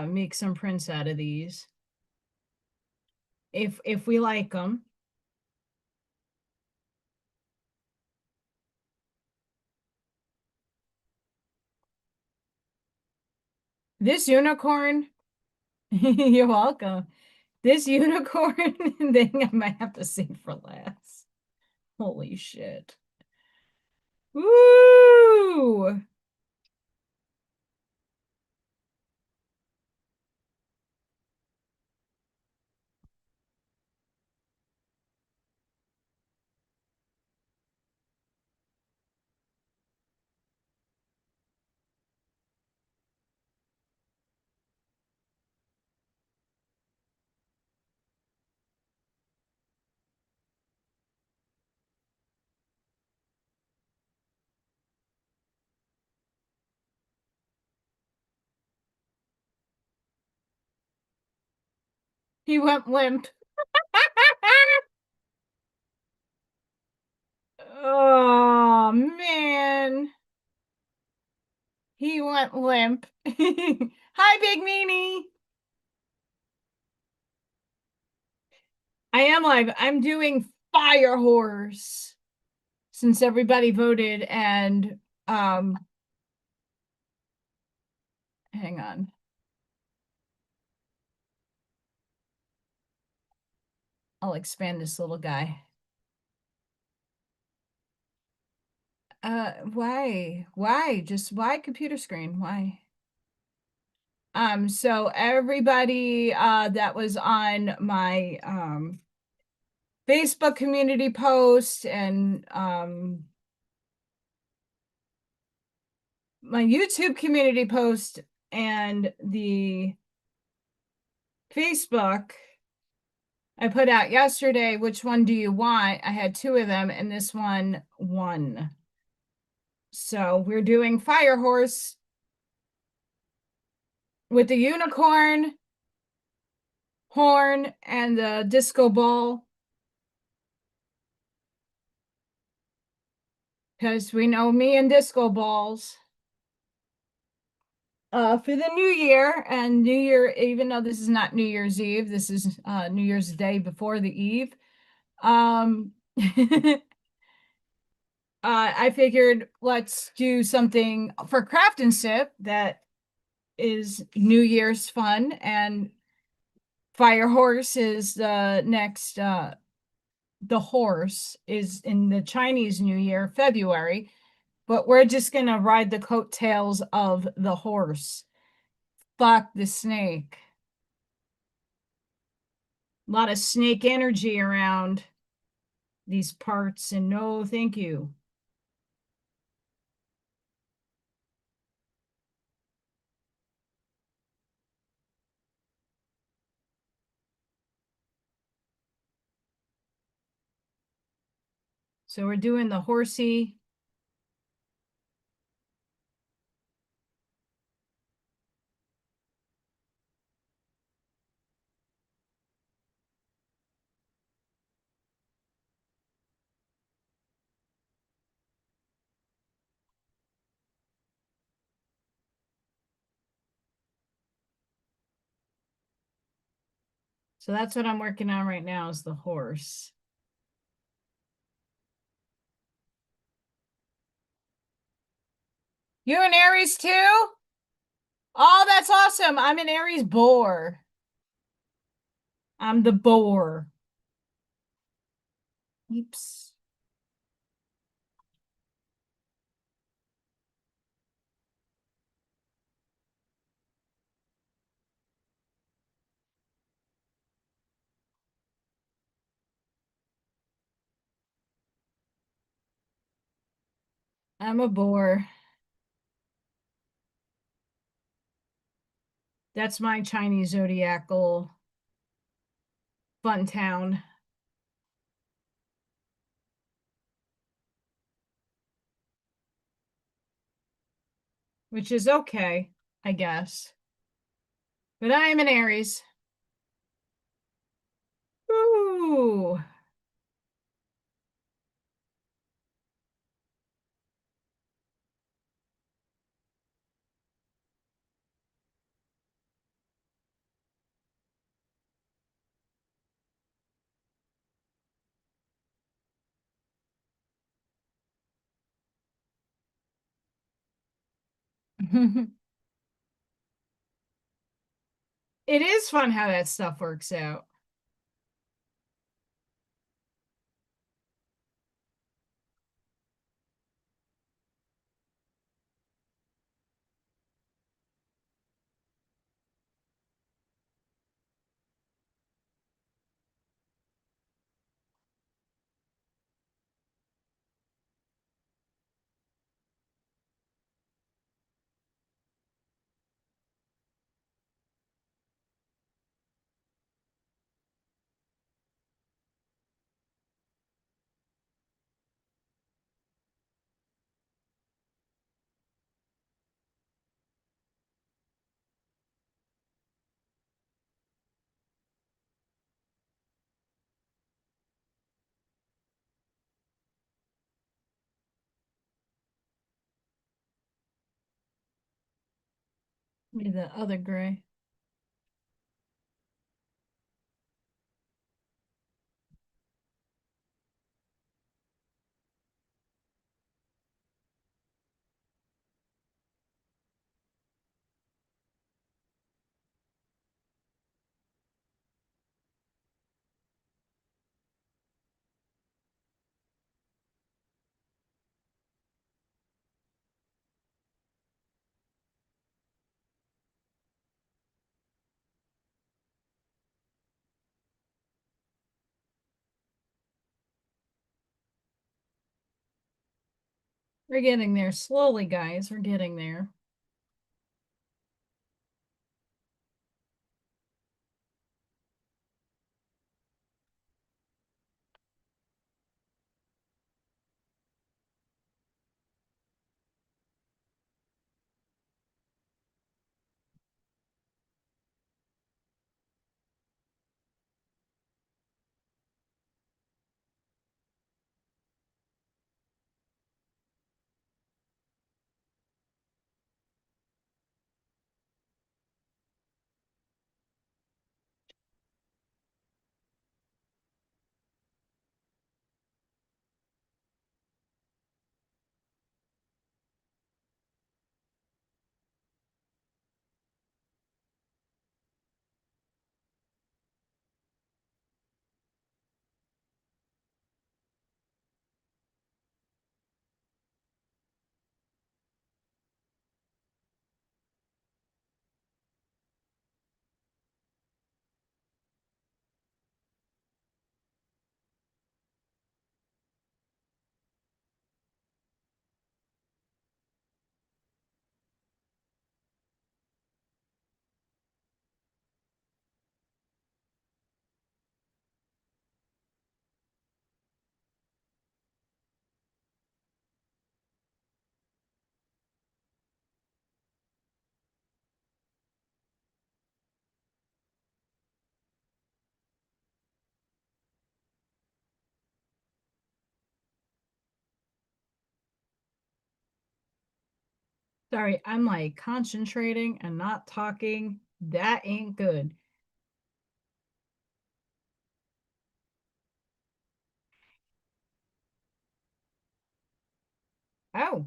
make some prints out of these. If we like them. This unicorn, you're welcome. This unicorn thing I might have to save for last. Holy shit. Woo! He went limp. Oh man. He went limp. Hi, Big Meanie. I am live. I'm doing Fire Horse since everybody voted and hang on. I'll expand this little guy. Why? Why? Just why computer screen? Why? So everybody that was on my Facebook community post and my YouTube community post and the Facebook I put out yesterday, which one do you want? I had 2 of them and this one won. So we're doing Fire Horse with the unicorn horn and the disco ball. Because we know me and disco balls. For the new year, and New Year, even though this is not New Year's Eve, this is New Year's Day before the Eve. I figured let's do something for Craft and Sip that is New Year's fun, and Fire Horse is the next. The horse is in the Chinese New Year, February, but we're just gonna ride the coattails of the horse. Fuck the snake. A lot of snake energy around these parts, and no, thank you. So we're doing the horsey. So that's what I'm working on right now is the horse. You an Aries too? Oh, that's awesome. I'm an Aries boar. I'm the boar. Oops. I'm a boar. That's my Chinese zodiacal fun town. Which is okay, I guess. But I am an Aries. Ooh. It is fun how that stuff works out. Maybe the other gray. We're getting there slowly, guys. We're getting there. Sorry, I'm like concentrating and not talking. That ain't good. Oh,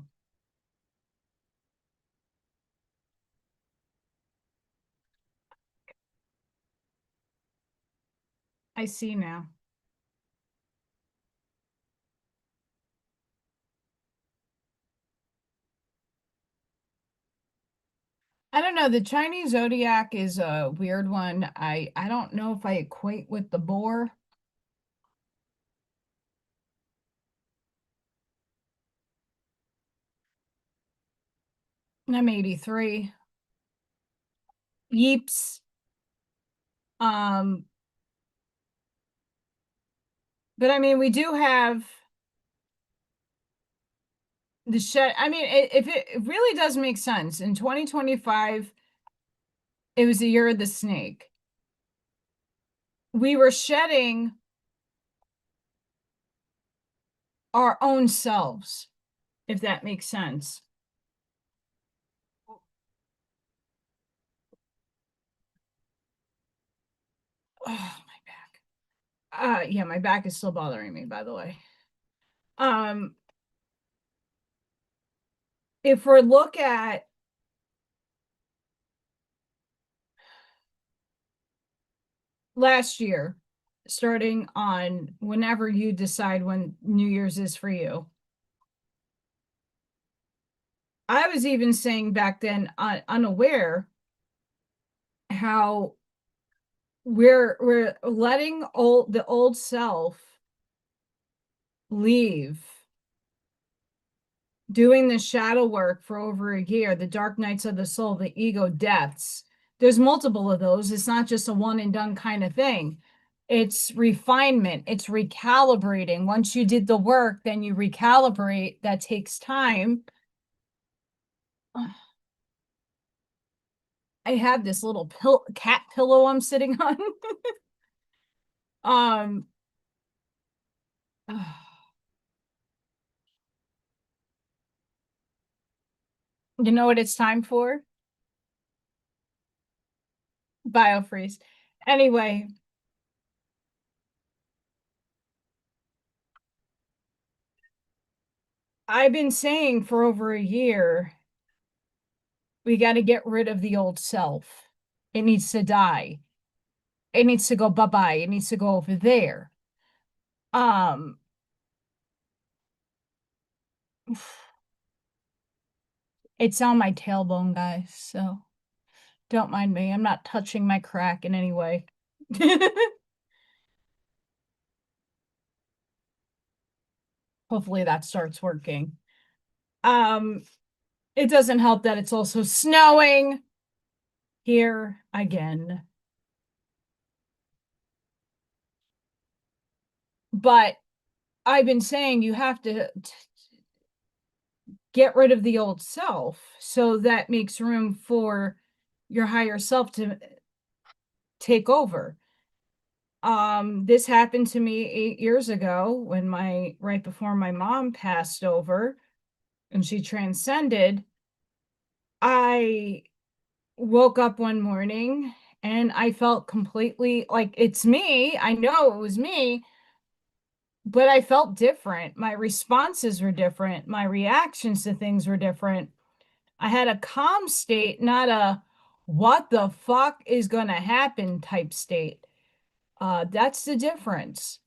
I see now. I don't know. The Chinese zodiac is a weird one. I don't know if I equate with the boar. I'm 83. Yeeps. Um, but I mean, we do have the shed. I mean, if it really does make sense, in 2025, it was the year of the snake. We were shedding our own selves, if that makes sense. Oh, my back. Yeah, my back is still bothering me, by the way. Um, if we look at last year, starting on whenever you decide when New Year's is for you. I was even saying back then, unaware, how we're letting the old self leave, doing the shadow work for over a year, the dark nights of the soul, the ego deaths. There's multiple of those. It's not just a one and done kind of thing. It's refinement, it's recalibrating. Once you did the work, then you recalibrate. That takes time. I have this little cat pillow I'm sitting on. um you know what it's time for? Biofreeze. Anyway, I've been saying for over a year, we got to get rid of the old self. It needs to die. It needs to go bye-bye. It needs to go over there. Um, it's on my tailbone, guys, so don't mind me. I'm not touching my crack in any way. Hopefully that starts working. Um, it doesn't help that it's also snowing here again. But I've been saying you have to get rid of the old self, so that makes room for your higher self to take over. This happened to me 8 years ago when right before my mom passed over and she transcended. I woke up one morning and I felt completely like it's me. I know it was me, but I felt different. My responses were different. My reactions to things were different. I had a calm state, not a what the fuck is going to happen type state. That's the difference.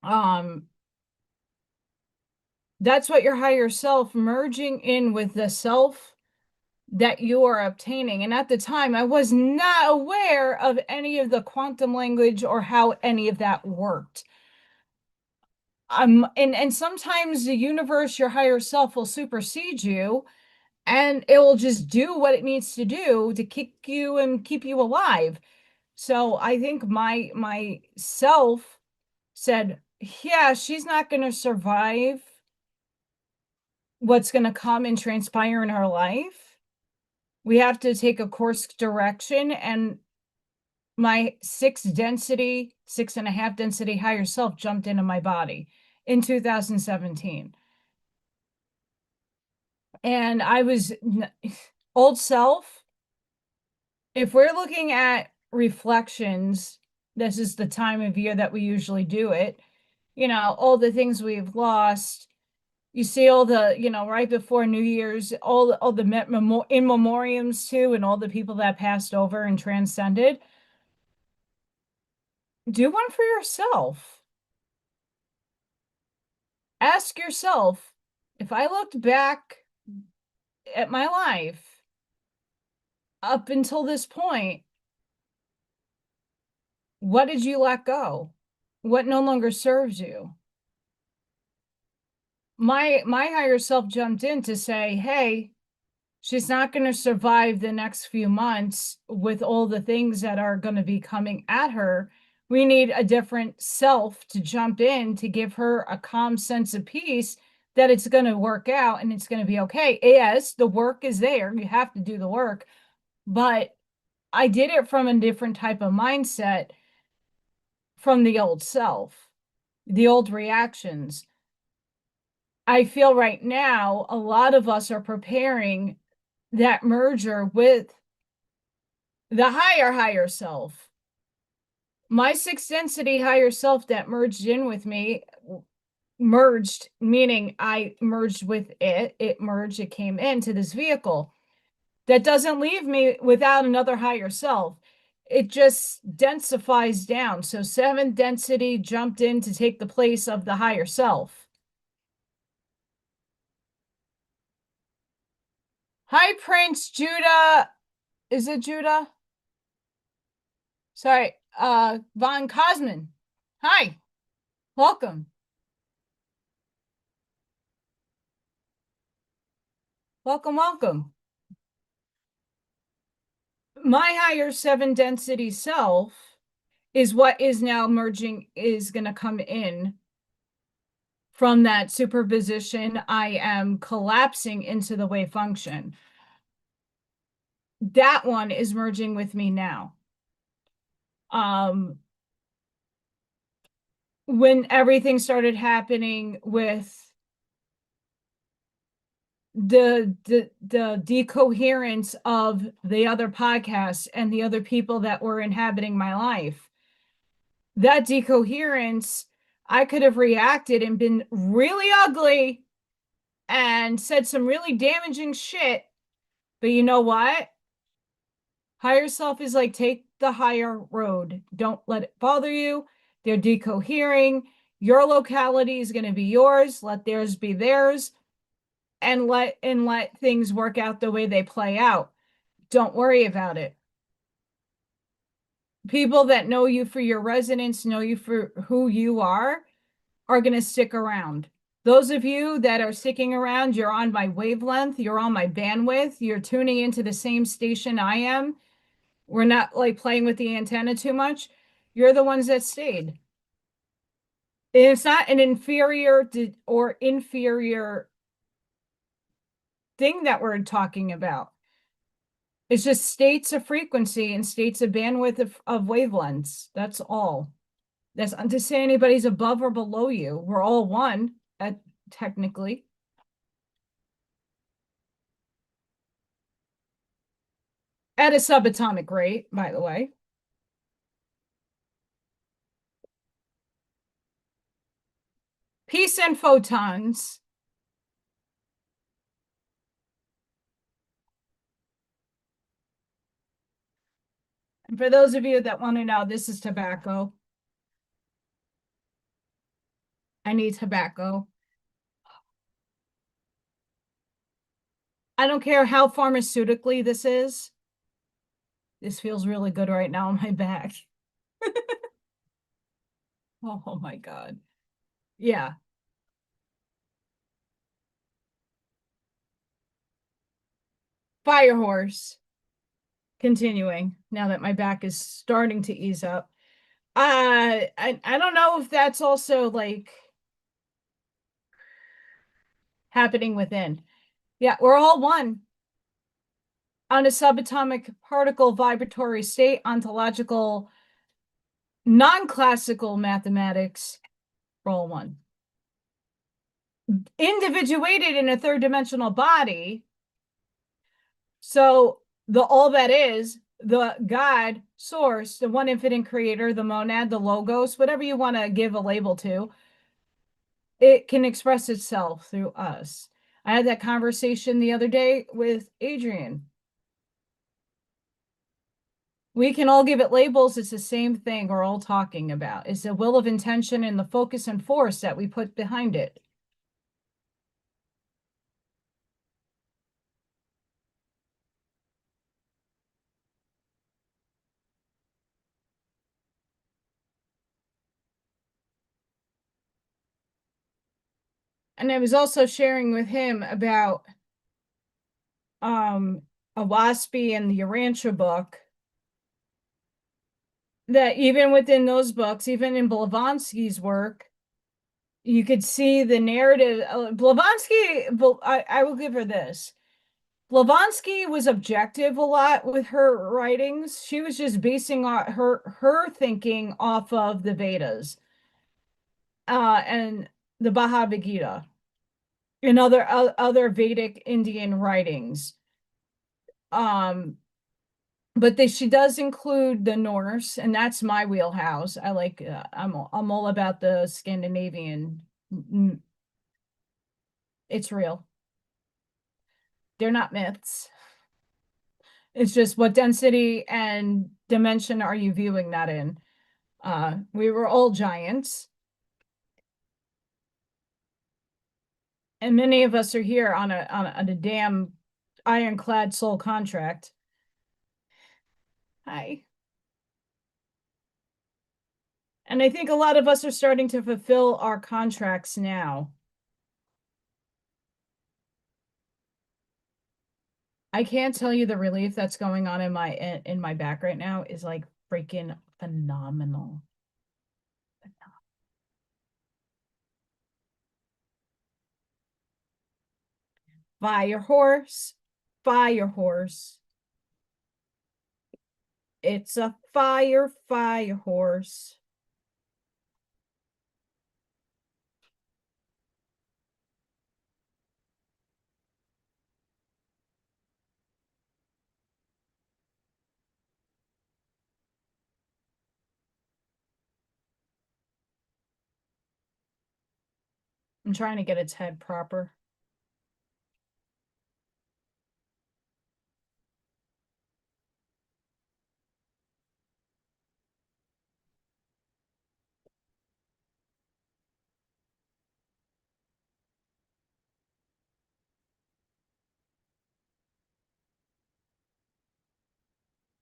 Um, that's what your higher self merging in with the self that you are obtaining. And at the time, I was not aware of any of the quantum language or how any of that worked. And sometimes the universe, your higher self, will supersede you, and it will just do what it needs to do to kick you and keep you alive. So I think my self said, yeah, she's not going to survive what's going to come and transpire in her life. We have to take a course direction. And my 6.5 density higher self jumped into my body in 2017. And I was old self. If we're looking at reflections, this is the time of year that we usually do it. You know, all the things we've lost. You see all the, you know, right before New Year's, all the in memoriams too, and all the people that passed over and transcended. Do one for yourself. Ask yourself, if I looked back at my life up until this point, what did you let go? What no longer serves you? My higher self jumped in to say, hey, she's not going to survive the next few months with all the things that are going to be coming at her. We need a different self to jump in to give her a calm sense of peace that it's going to work out and it's going to be okay. Yes, the work is there. You have to do the work. But I did it from a different type of mindset from the old self, the old reactions. I feel right now a lot of us are preparing that merger with the higher self. My sixth density higher self that merged in with me, merged, meaning I merged with it, it came into this vehicle. That doesn't leave me without another higher self. It just densifies down. So seventh density jumped in to take the place of the higher self. Hi, Prince Judah. Is it Judah? Sorry, Von Cosman. Hi, welcome. Welcome, welcome. My higher seven density self is what is now merging, is going to come in from that superposition. I am collapsing into the wave function. That one is merging with me now. When everything started happening with the decoherence of the other podcasts and the other people that were inhabiting my life, that decoherence, I could have reacted and been really ugly and said some really damaging shit. But you know what? Higher self is like, take the higher road. Don't let it bother you. They're decohering. Your locality is going to be yours. Let theirs be theirs. And let things work out the way they play out. Don't worry about it. People that know you for your resonance, know you for who you are going to stick around. Those of you that are sticking around, you're on my wavelength, you're on my bandwidth, you're tuning into the same station I am. We're not like playing with the antenna too much. You're the ones that stayed. It's not an inferior or inferior thing that we're talking about. It's just states of frequency and states of bandwidth of wavelengths. That's all. That's not to say anybody's above or below you. We're all one, technically. At a subatomic rate, by the way. Peace and photons. And for those of you that want to know, this is tobacco. I need tobacco. I don't care how pharmaceutically this is. This feels really good right now on my back. Oh my God. Yeah. Fire horse. Continuing now that my back is starting to ease up. I don't know if that's also like happening within. Yeah, we're all one on a subatomic particle vibratory state, ontological, non-classical mathematics. We're all one. individuated in a third dimensional body. So the all that is the God source, the one infinite creator, the monad, the logos, whatever you want to give a label to, it can express itself through us. I had that conversation the other day with Adrian. We can all give it labels. It's the same thing we're all talking about. It's the will of intention and the focus and force that we put behind it. And I was also sharing with him about a Waspy and the Urantia book, that even within those books, even in Blavatsky's work, you could see the narrative. Blavatsky, I will give her this. Blavatsky was objective a lot with her writings. She was just basing her thinking off of the Vedas and the Bhagavad Gita and other Vedic Indian writings. But she does include the Norse, and that's my wheelhouse. I like I'm all about the Scandinavian. It's real. They're not myths. It's just what density and dimension are you viewing that in? We were all giants. And many of us are here on a damn ironclad soul contract. Hi. And I think a lot of us are starting to fulfill our contracts now. I can't tell you the relief that's going on in my back right now is like freaking phenomenal. Fire horse, fire horse. It's a fire horse. I'm trying to get its head proper.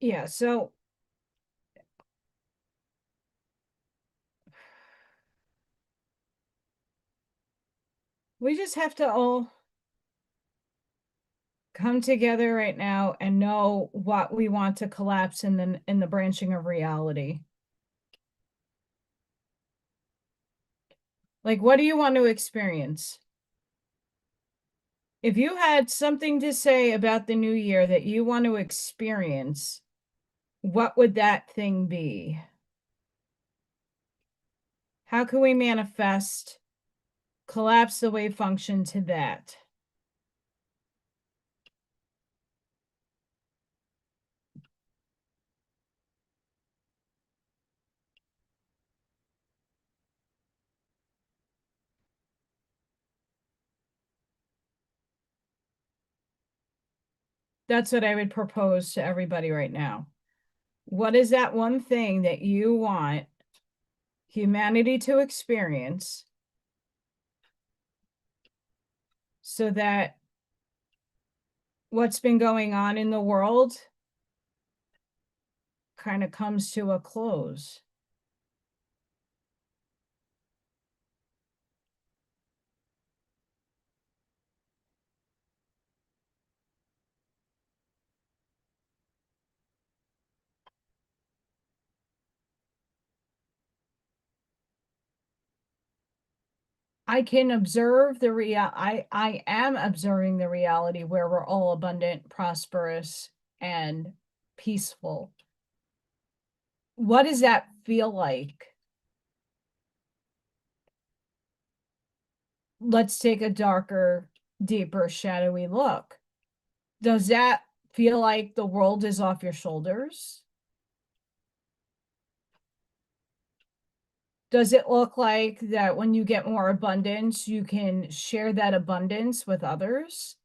Yeah, so we just have to all come together right now and know what we want to collapse in the branching of reality. Like, what do you want to experience? If you had something to say about the new year that you want to experience, what would that thing be? How can we manifest, collapse the wave function to that? That's what I would propose to everybody right now. What is that one thing that you want humanity to experience so that what's been going on in the world kind of comes to a close? I can observe the I am observing the reality where we're all abundant, prosperous, and peaceful. What does that feel like? let's take a darker, deeper, shadowy look. Does that feel like the world is off your shoulders? Does it look like that when you get more abundance, you can share that abundance with others?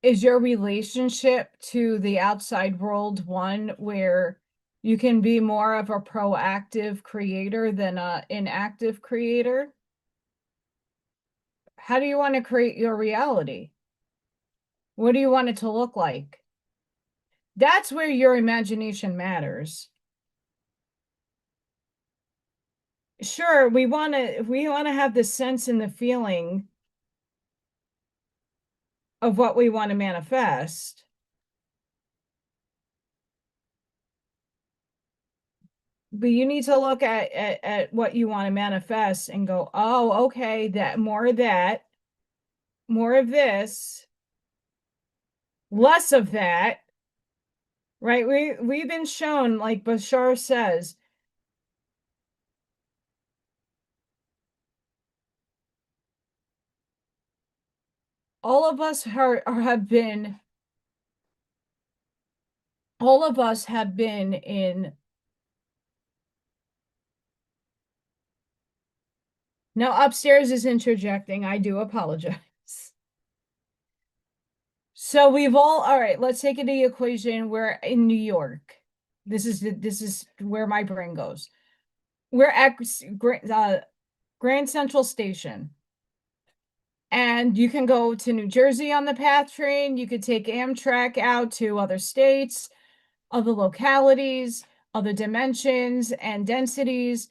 Is your relationship to the outside world one where you can be more of a proactive creator than an inactive creator? How do you want to create your reality? What do you want it to look like? That's where your imagination matters. Sure, we want to have the sense and the feeling of what we want to manifest. But you need to look at what you want to manifest and go, oh, okay, that, more of this, less of that, right? We've been shown, like Bashar says, all of us have been in. Now upstairs is interjecting. I do apologize. So all right, let's take it to the equation. We're in New York. This is where my brain goes. We're at Grand Central Station. And you can go to New Jersey on the PATH train. You could take Amtrak out to other states, other localities, other dimensions and densities.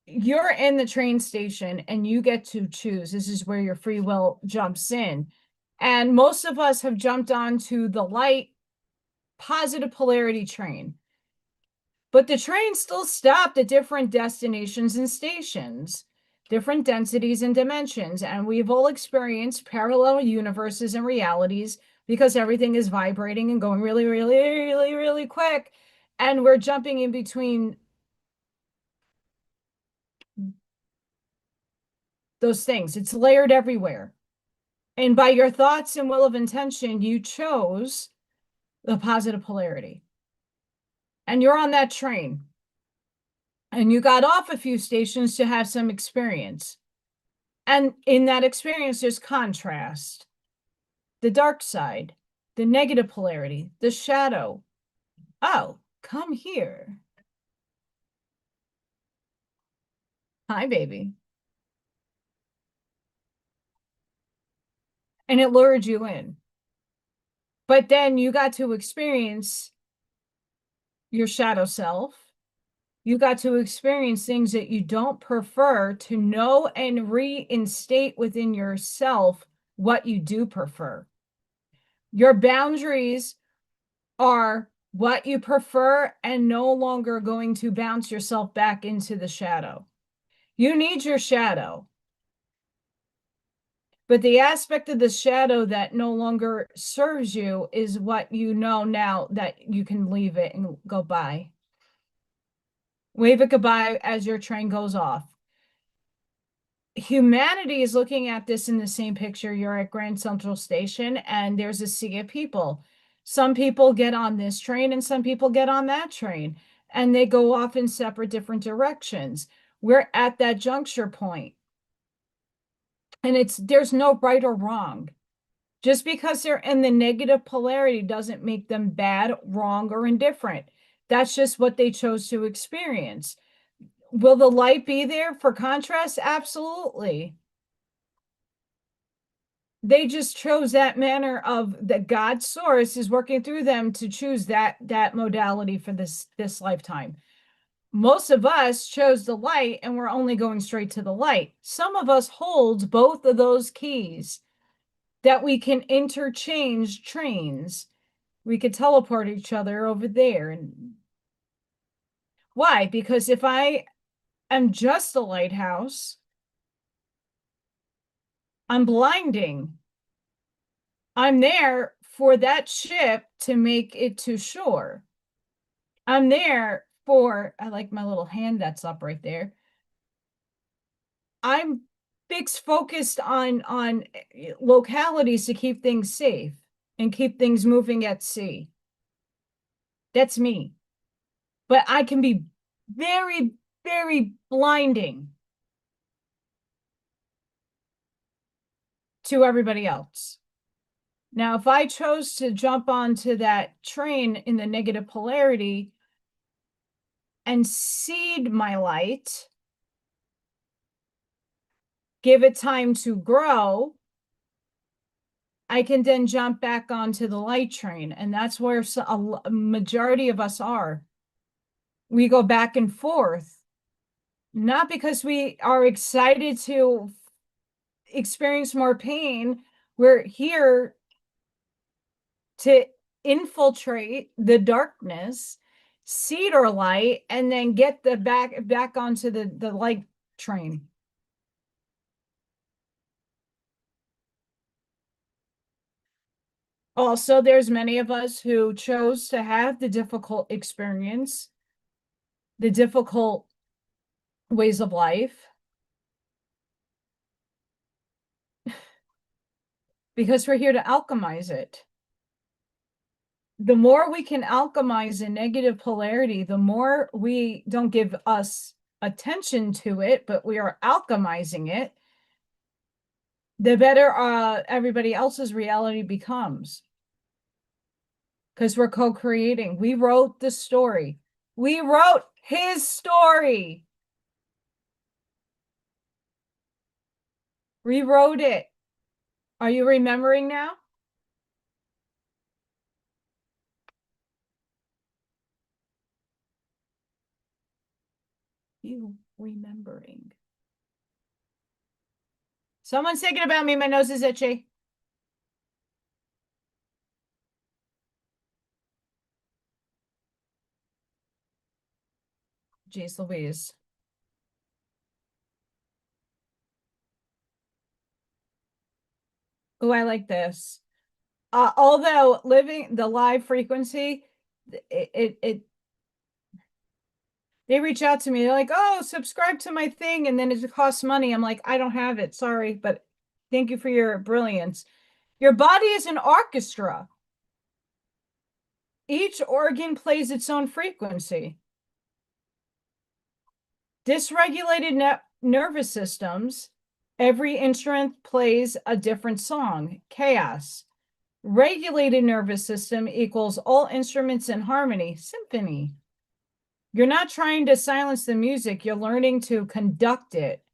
You're in the train station and you get to choose. This is where your free will jumps in. And most of us have jumped onto the light, positive polarity train. But the train still stopped at different destinations and stations, different densities and dimensions. And we've all experienced parallel universes and realities because everything is vibrating and going really, really, really, really quick. And we're jumping in between those things. It's layered everywhere. And by your thoughts and will of intention, you chose the positive polarity. And you're on that train. And you got off a few stations to have some experience. And in that experience, there's contrast, the dark side, the negative polarity, the shadow. Oh, come here. Hi, baby. And it lured you in. But then you got to experience your shadow self. You got to experience things that you don't prefer, to know and reinstate within yourself what you do prefer. Your boundaries are what you prefer and no longer going to bounce yourself back into the shadow. You need your shadow. But the aspect of the shadow that no longer serves you is what you know now that you can leave it and go by. Wave it goodbye as your train goes off. Humanity is looking at this in the same picture. You're at Grand Central Station and there's a sea of people. Some people get on this train and some people get on that train and they go off in separate different directions. We're at that juncture point. And there's no right or wrong. Just because they're in the negative polarity doesn't make them bad, wrong, or indifferent. That's just what they chose to experience. Will the light be there for contrast? Absolutely. They just chose that manner of the God source is working through them to choose that modality for this lifetime. Most of us chose the light and we're only going straight to the light. Some of us hold both of those keys that we can interchange trains. We could teleport each other over there. And why? Because if I am just a lighthouse, I'm blinding. I'm there for that ship to make it to shore. I'm there I like my little hand that's up right there. I'm focused on localities to keep things safe and keep things moving at sea. That's me. But I can be very, very blinding to everybody else. Now, if I chose to jump onto that train in the negative polarity and seed my light, give it time to grow, I can then jump back onto the light train. And that's where a majority of us are. We go back and forth, not because we are excited to experience more pain. We're here to infiltrate the darkness, seed our light, and then get the back onto the light train. Also, there's many of us who chose to have the difficult experience, the difficult ways of life, because we're here to alchemize it. The more we can alchemize a negative polarity, the more we don't give us attention to it, but we are alchemizing it, the better everybody else's reality becomes. Because we're co-creating. We wrote the story. We wrote his story. Rewrote it. Are you remembering now? You remembering. Someone's thinking about me. My nose is itchy. Jeez Louise. Oh, I like this. Although living the live frequency, it they reach out to me. They're like, "Oh, subscribe to my thing," and then it costs money. I'm like, "I don't have it. Sorry, but thank you for your brilliance." Your body is an orchestra. Each organ plays its own frequency. Dysregulated nervous systems, every instrument plays a different song, chaos. Regulated nervous system equals all instruments in harmony, symphony. You're not trying to silence the music, you're learning to conduct it.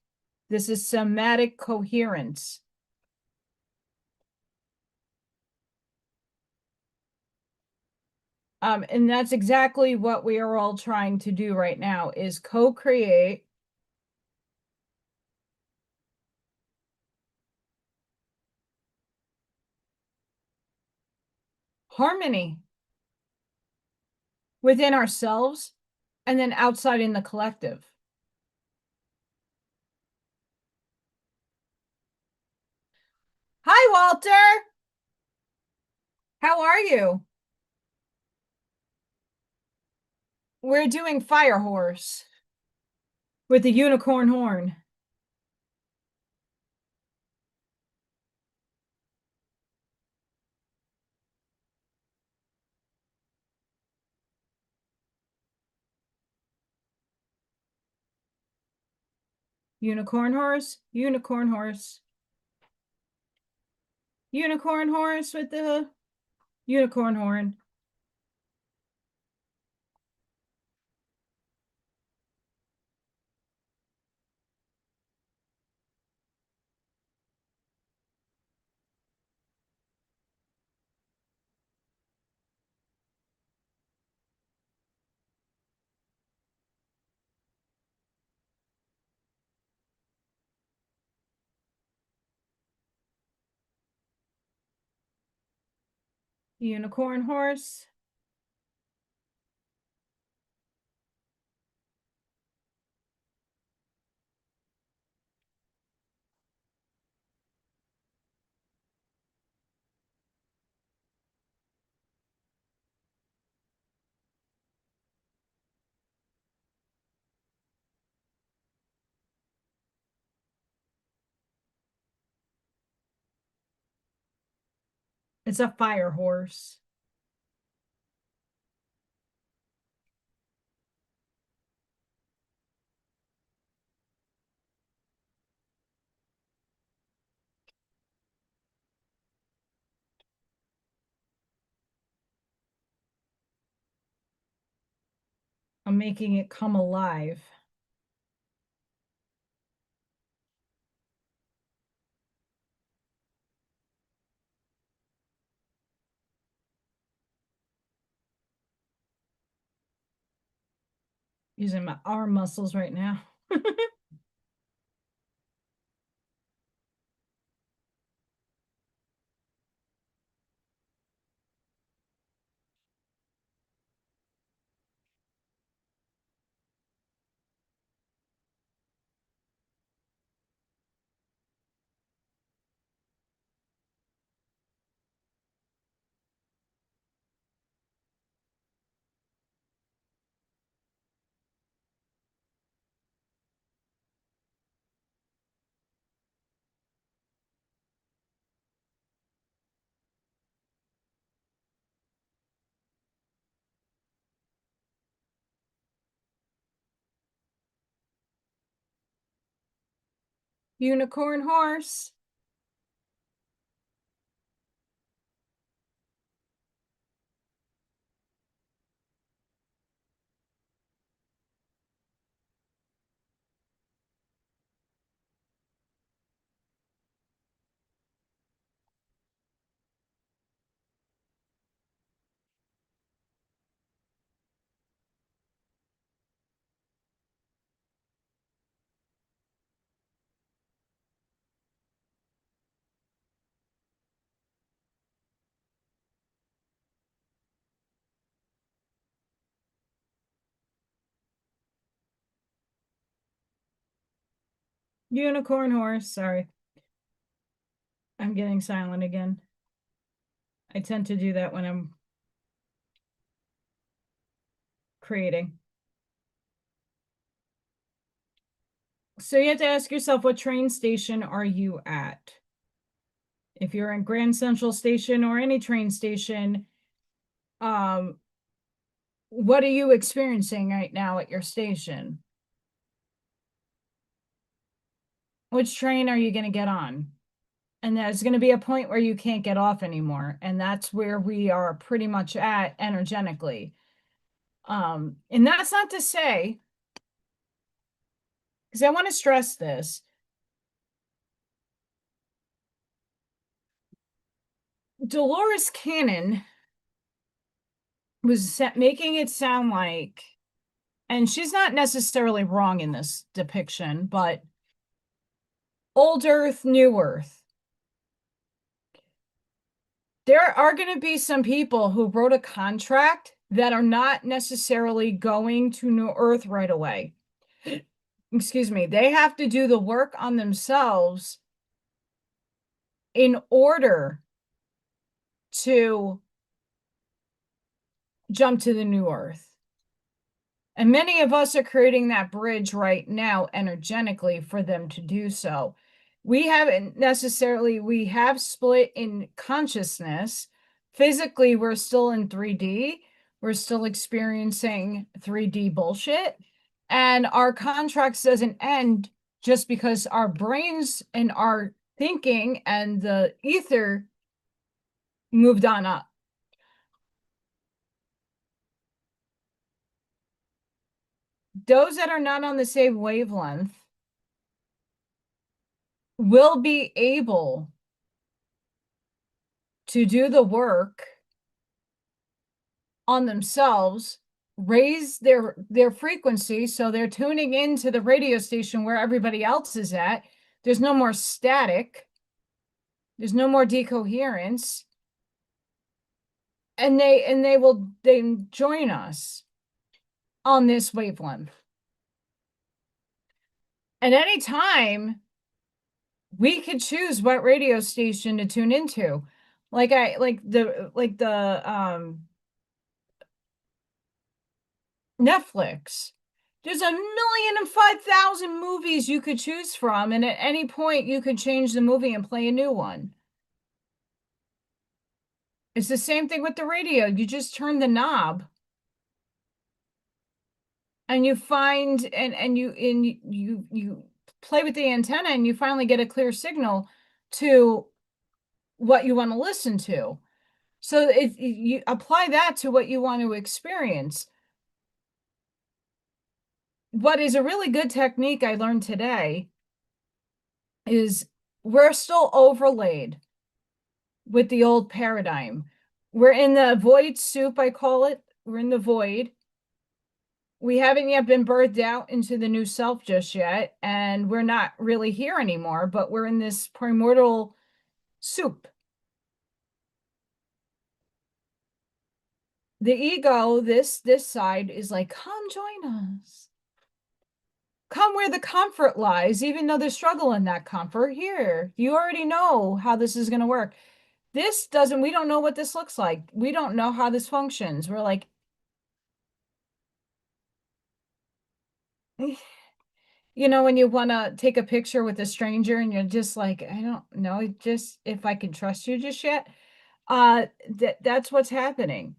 This is somatic coherence. And that's exactly what we are all trying to do right now is co-create harmony within ourselves and then outside in the collective. Hi, Walter. How are you? We're doing Fire Horse with the unicorn horn. Unicorn horse, unicorn horse. Unicorn horse with the unicorn horn. Unicorn horse. It's a fire horse. I'm making it come alive. Using my arm muscles right now. Unicorn horse. Unicorn horse. Sorry. I'm getting silent again. I tend to do that when I'm creating. So you have to ask yourself, what train station are you at? If you're in Grand Central Station or any train station, what are you experiencing right now at your station? Which train are you going to get on? And there's going to be a point where you can't get off anymore. And that's where we are pretty much at energetically. And that's not to say, because I want to stress this. Dolores Cannon was making it sound like, and she's not necessarily wrong in this depiction, but old Earth, new Earth. There are going to be some people who wrote a contract that are not necessarily going to New Earth right away. Excuse me. They have to do the work on themselves in order to jump to the New Earth. And many of us are creating that bridge right now energetically for them to do so. We haven't necessarily, we have split in consciousness. Physically, we're still in 3D. We're still experiencing 3D bullshit. And our contracts doesn't end just because our brains and our thinking and the ether moved on up. Those that are not on the same wavelength will be able to do the work on themselves, raise their frequency, so they're tuning into the radio station where everybody else is at. There's no more static. There's no more decoherence. And they will then join us on this wavelength. And anytime we could choose what radio station to tune into. Like the Netflix. There's 1,005,000 movies you could choose from, and at any point you could change the movie and play a new one. It's the same thing with the radio. You just turn the knob and you find and you play with the antenna and you finally get a clear signal to what you want to listen to. So if you apply that to what you want to experience. What is a really good technique I learned today is we're still overlaid with the old paradigm. We're in the void soup, I call it. We're in the void. We haven't yet been birthed out into the new self just yet, and we're not really here anymore, but we're in this primordial soup. The ego, this side, is like, come join us. Come where the comfort lies, even though there's struggle in that comfort. Here, you already know how this is going to work. This doesn't, we don't know what this looks like. We don't know how this functions. We're like, you know, when you want to take a picture with a stranger and you're just like, I don't know, just if I can trust you just yet. That's what's happening.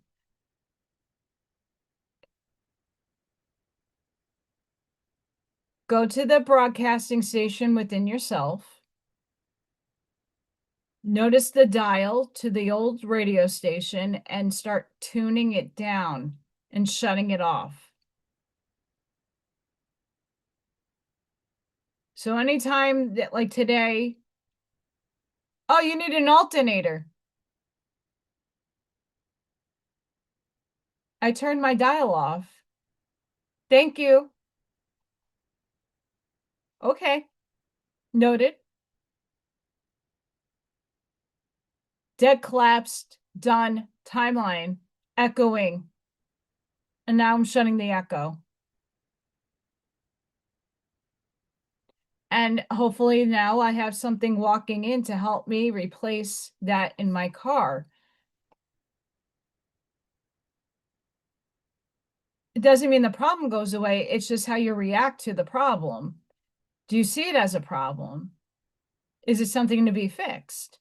Go to the broadcasting station within yourself. Notice the dial to the old radio station and start tuning it down and shutting it off. So anytime that, like today, oh, you need an alternator. I turned my dial off. Thank you. Okay. Noted. Dead collapsed. Done. Timeline. Echoing. And now I'm shutting the echo. And hopefully now I have something walking in to help me replace that in my car. It doesn't mean the problem goes away. It's just how you react to the problem. Do you see it as a problem? Is it something to be fixed?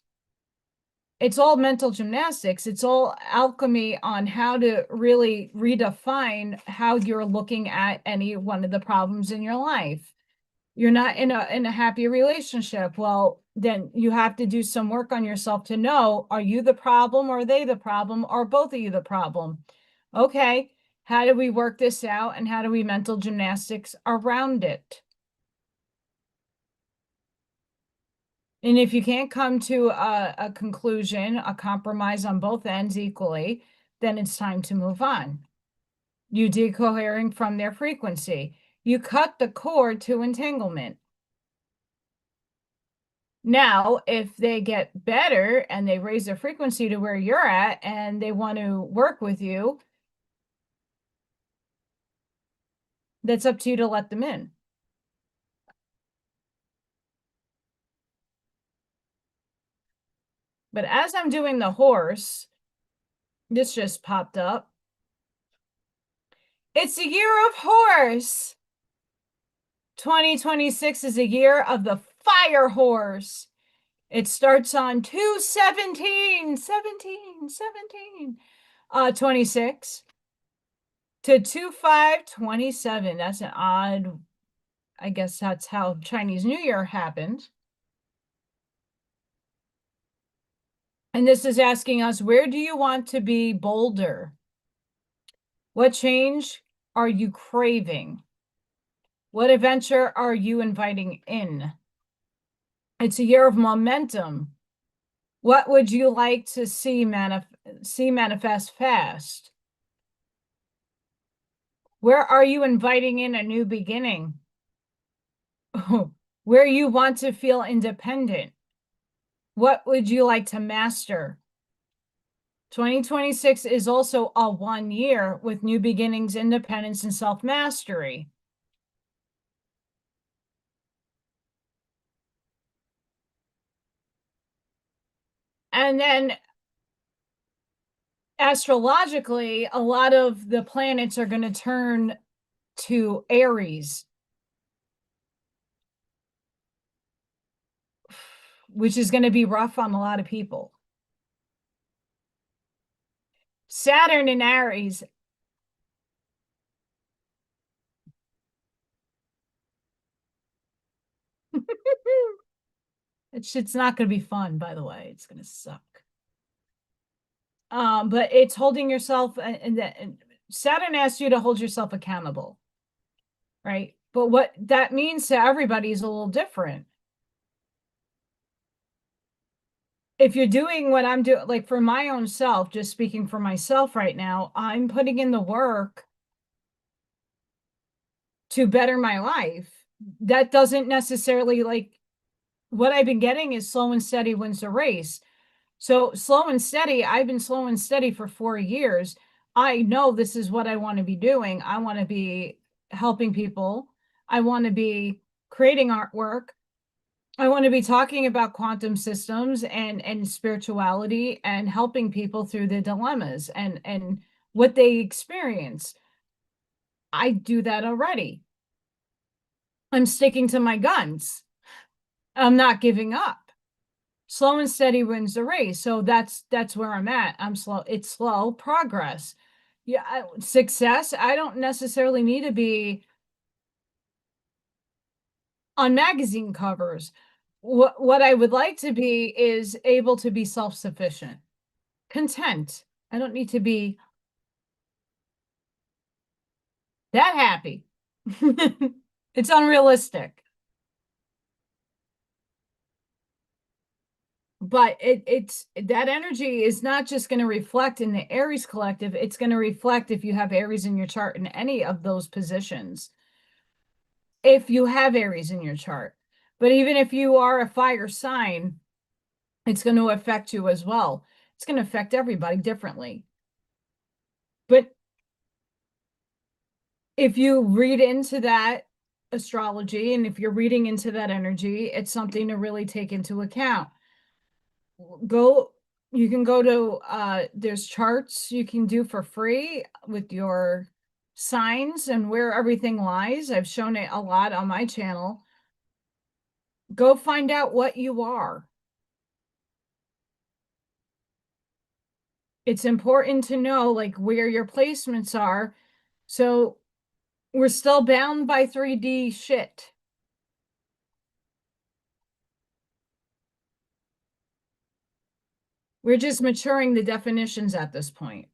It's all mental gymnastics. It's all alchemy on how to really redefine how you're looking at any one of the problems in your life. You're not in a happy relationship. Well, then you have to do some work on yourself to know, are you the problem? Or are they the problem? Or both of you the problem? Okay, how do we work this out? And how do we mental gymnastics around it? And if you can't come to a conclusion, a compromise on both ends equally, then it's time to move on. You decohering from their frequency. You cut the cord to entanglement. Now, if they get better and they raise their frequency to where you're at and they want to work with you, that's up to you to let them in. But as I'm doing the horse, this just popped up. It's a year of horse. 2026 is a year of the fire horse. It starts on 2/17, 26 to 2/5/27. That's an odd, I guess that's how Chinese New Year happened. And this is asking us, where do you want to be bolder? What change are you craving? What adventure are you inviting in? It's a year of momentum. What would you like to see manifest fast? Where are you inviting in a new beginning? Where you want to feel independent? What would you like to master? 2026 is also a 1 year with new beginnings, independence, and self-mastery. And then astrologically, a lot of the planets are going to turn to Aries, which is going to be rough on a lot of people. Saturn in Aries. That shit's not going to be fun, by the way. It's going to suck. But it's holding yourself, and Saturn asks you to hold yourself accountable, right? But what that means to everybody is a little different. If you're doing what I'm doing, like for my own self, just speaking for myself right now, I'm putting in the work to better my life. That doesn't necessarily, like, what I've been getting is slow and steady wins the race. So slow and steady, I've been slow and steady for 4 years. I know this is what I want to be doing. I want to be helping people. I want to be creating artwork. I want to be talking about quantum systems and spirituality and helping people through their dilemmas and what they experience. I do that already. I'm sticking to my guns. I'm not giving up. Slow and steady wins the race. So that's where I'm at. I'm slow. It's slow progress. Yeah, success. I don't necessarily need to be on magazine covers. What I would like to be is able to be self-sufficient, content. I don't need to be that happy. It's unrealistic. But it's that energy is not just going to reflect in the Aries collective. It's going to reflect if you have Aries in your chart in any of those positions. If you have Aries in your chart, but even if you are a fire sign, it's going to affect you as well. It's going to affect everybody differently. But if you read into that astrology and if you're reading into that energy, it's something to really take into account. You can go to there's charts you can do for free with your signs and where everything lies. I've shown it a lot on my channel. Go find out what you are. It's important to know like where your placements are. So we're still bound by 3D shit. We're just maturing the definitions at this point.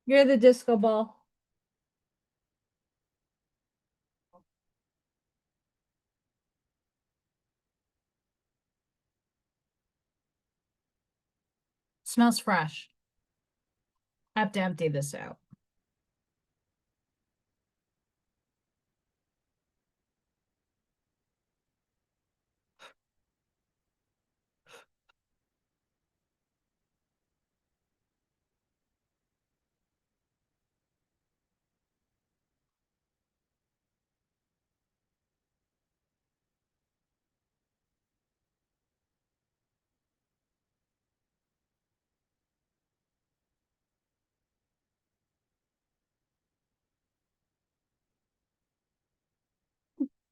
You're the disco ball. Smells fresh. I have to empty this out.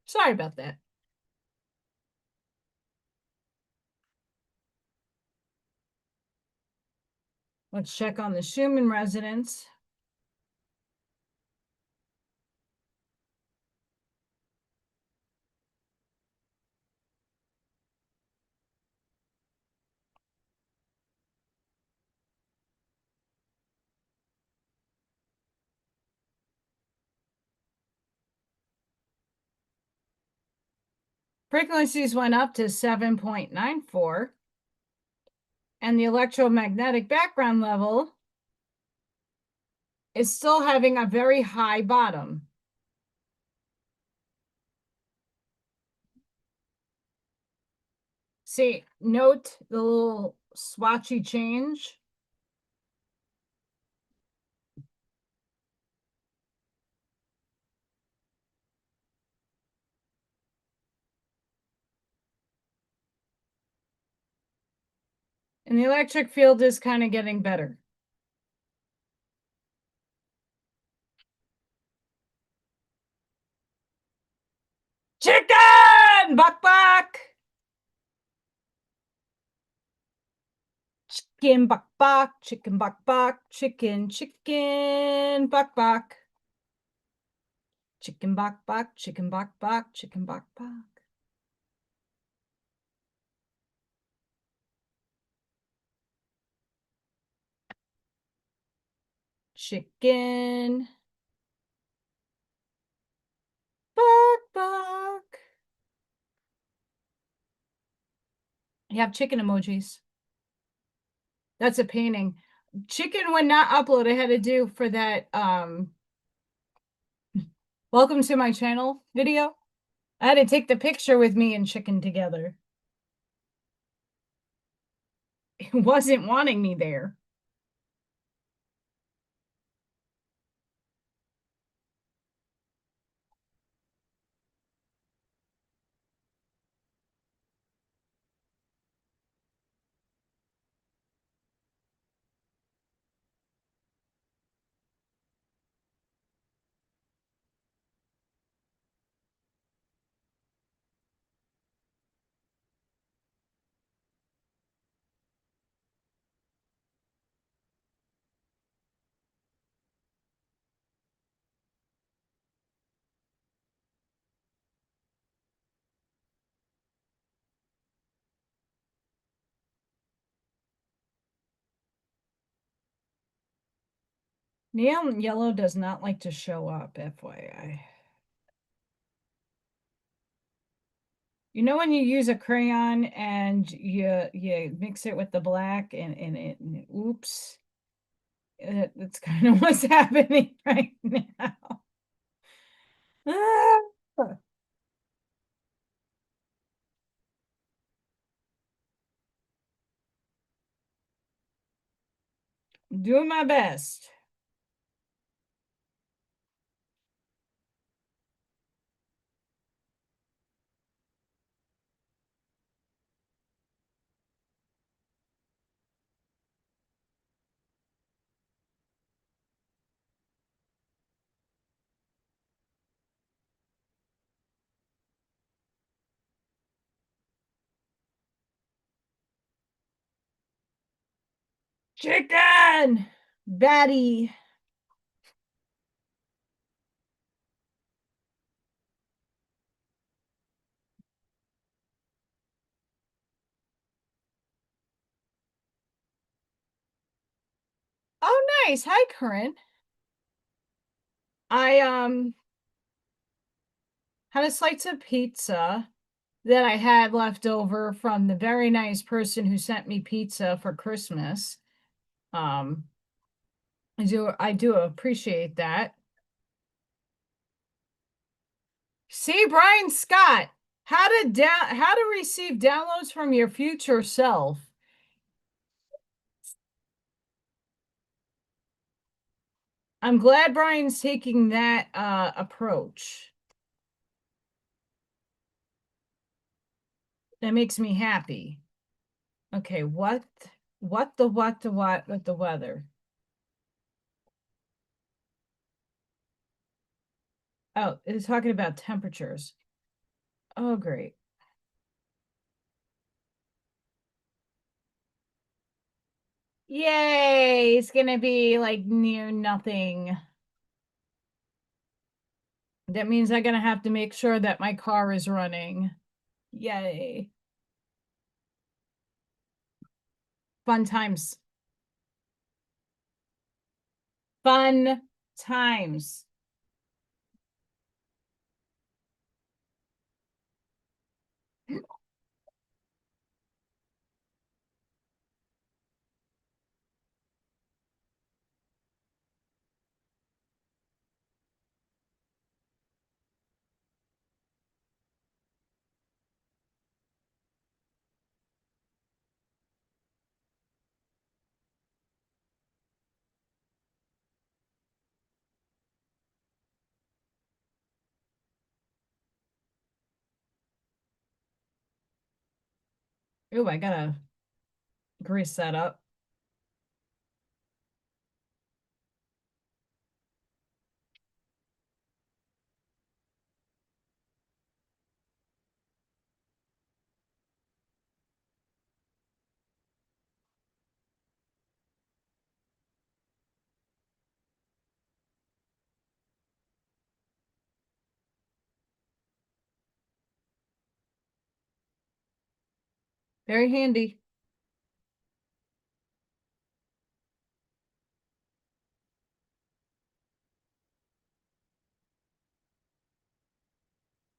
Sorry about that. Let's check on the Schumann resonance. Frequencies went up to 7.94, and the electromagnetic background level is still having a very high bottom. See, note the little swatchy change. And the electric field is kind of getting better. Chicken! Bak bak! Chicken bak bak, chicken bak bak, chicken bak bak. Chicken bak bak, chicken bak bak, chicken bak bak. Chicken bak bak. You have chicken emojis. That's a painting. Chicken when not upload, I had to do for that welcome to my channel video. I had to take the picture with me and chicken together. It wasn't wanting me there. Neon yellow does not like to show up, FYI. You know when you use a crayon and you mix it with the black and oops. That's kind of what's happening right now. Ah. Doing my best. Chicken! Batty. Oh, nice. Hi, Corinne. I had a slice of pizza that I had left over from the very nice person who sent me pizza for Christmas. Um, I do appreciate that. See, Brian Scott, how to receive downloads from your future self. I'm glad Brian's taking that approach. That makes me happy. Okay, what with the weather? Oh, it's talking about temperatures. Oh, great. Yay, it's gonna be like near nothing. That means I'm gonna have to make sure that my car is running. Yay. Fun times. Fun times. Oh, I gotta Grease that up. Very handy.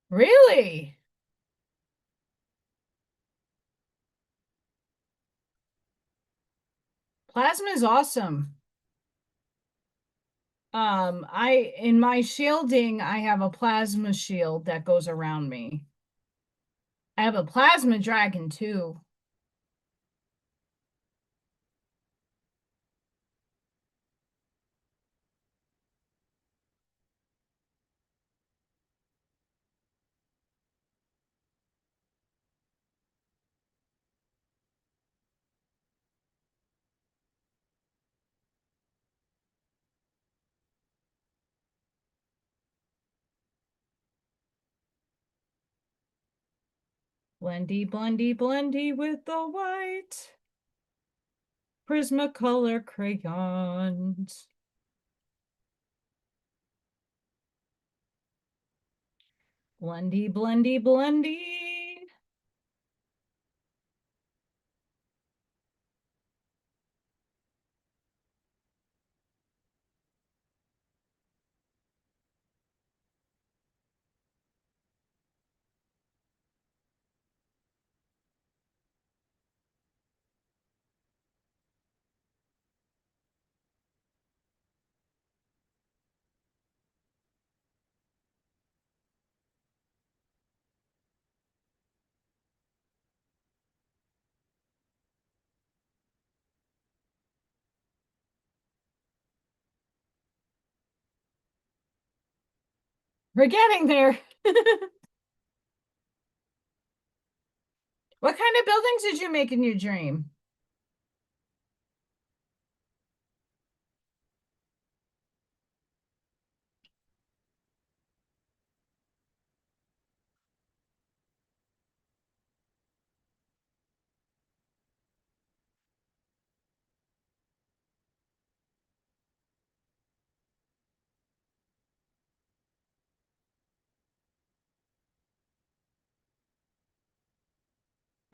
Really? Plasma is awesome. In my shielding, I have a plasma shield that goes around me. I have a plasma dragon too. Blendy, blendy, blendy with the white. Prismacolor crayons. Blendy, blendy, blendy. We're getting there. What kind of buildings did you make in your dream?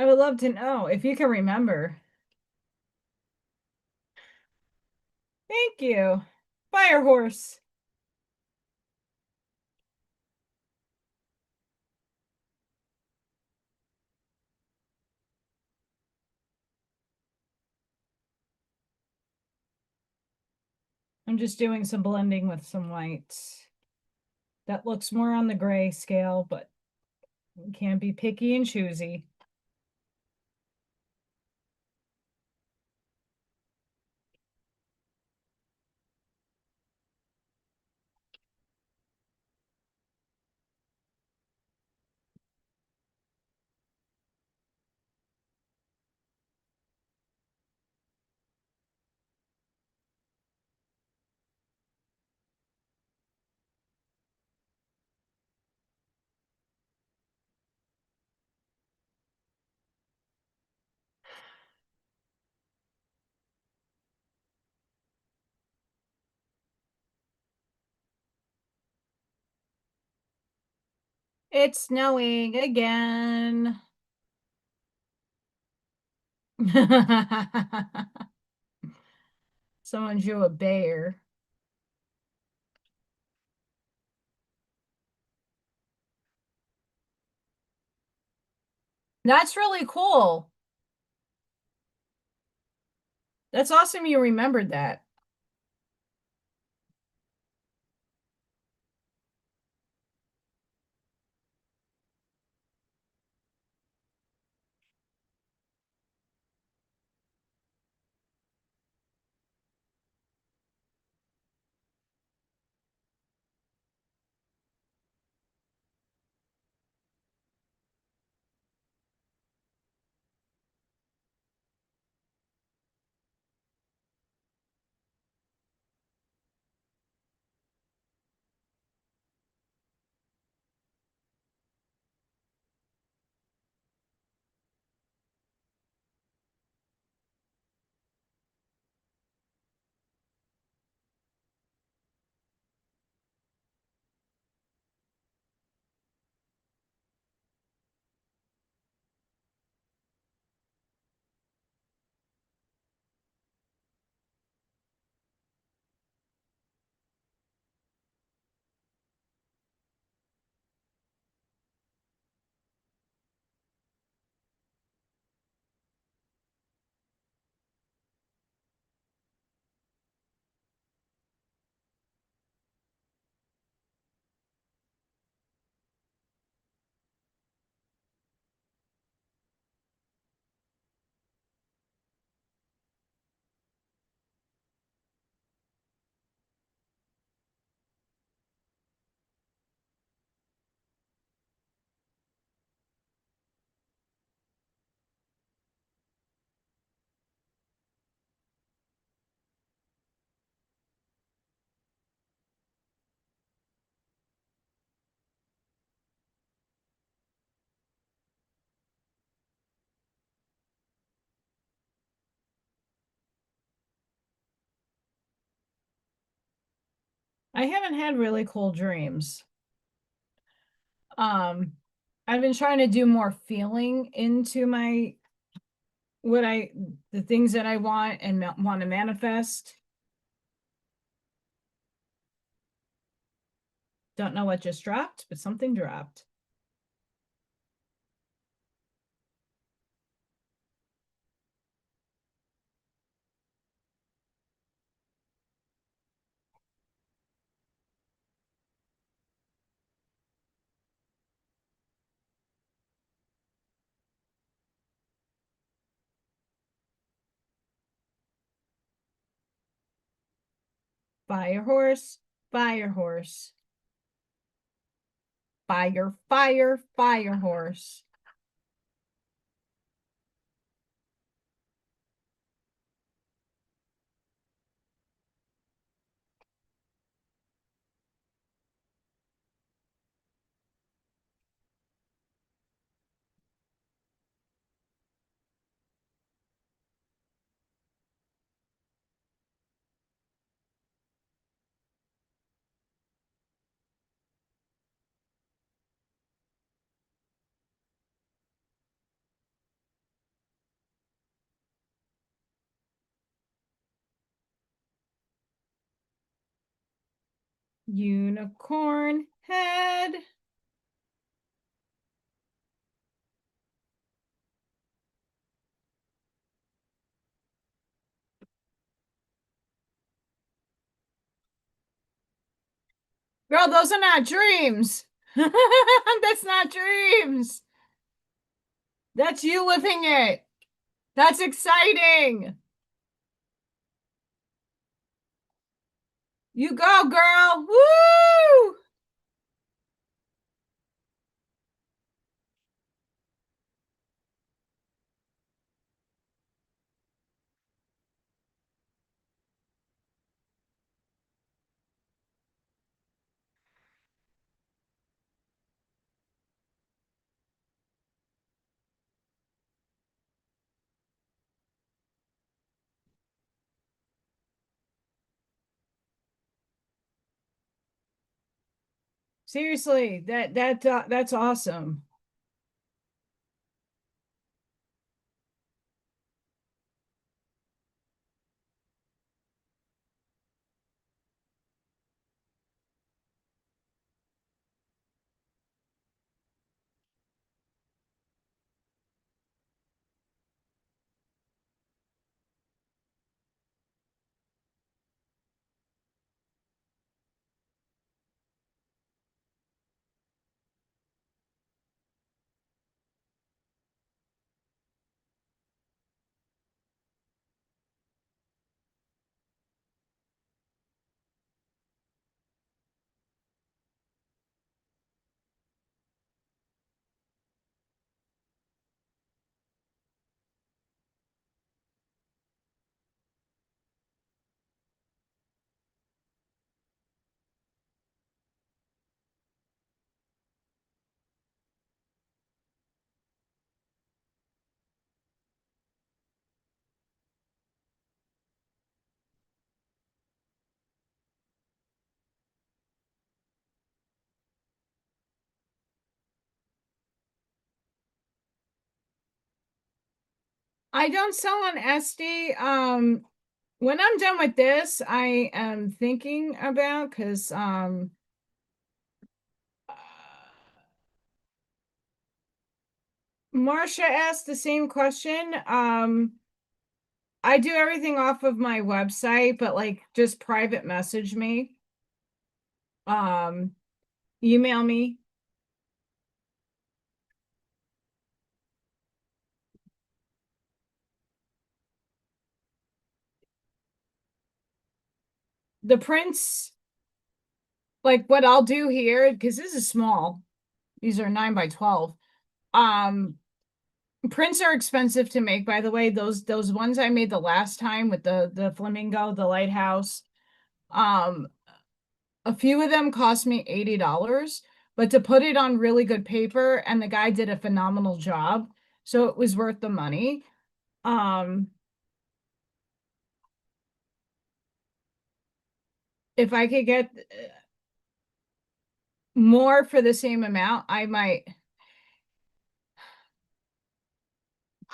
I would love to know if you can remember. Thank you. Fire horse. I'm just doing some blending with some whites. That looks more on the gray scale, but you can't be picky and choosy. It's snowing again. Someone drew a bear. That's really cool. That's awesome you remembered that. I haven't had really cool dreams. Um, I've been trying to do more feeling into my the things that I want and want to manifest. Don't know what just dropped, but something dropped. Fire horse, fire horse, fire horse. Unicorn head. Girl, those are not dreams. That's not dreams. That's you living it. That's exciting. You go, girl. Woo! Seriously, that's awesome. I don't sell on Etsy. When I'm done with this, I am thinking about because Marcia asked the same question. I do everything off of my website, but like just private message me. Um, email me. The prints, like what I'll do here, because this is small. These are 9 by 12. Um, prints are expensive to make, by the way. Those ones I made the last time with the flamingo, the lighthouse. Um, a few of them cost me $80, but to put it on really good paper, and the guy did a phenomenal job, so it was worth the money. Um, if I could get more for the same amount, I might.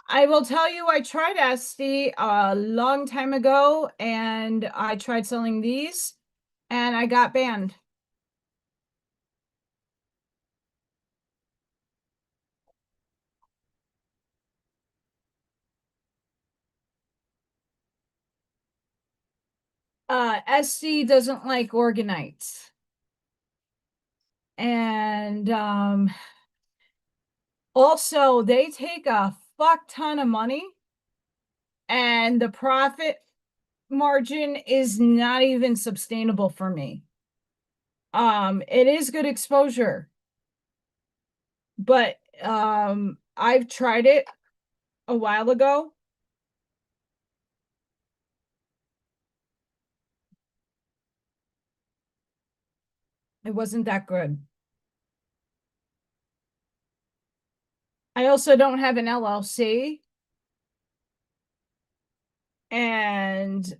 I will tell you, I tried Etsy a long time ago, and I tried selling these, and I got banned. Etsy doesn't like organites. And also they take a fuck ton of money, and the profit margin is not even sustainable for me. It is good exposure, but I've tried it a while ago. It wasn't that good. I also don't have an LLC, and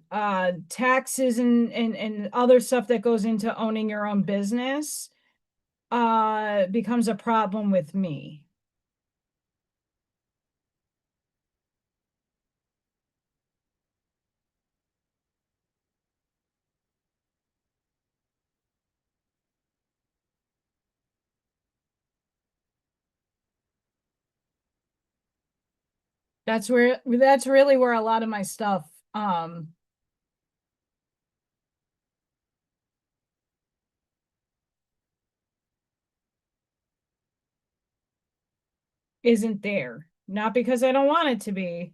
taxes and other stuff that goes into owning your own business becomes a problem with me. That's really where a lot of my stuff isn't there. Not because I don't want it to be.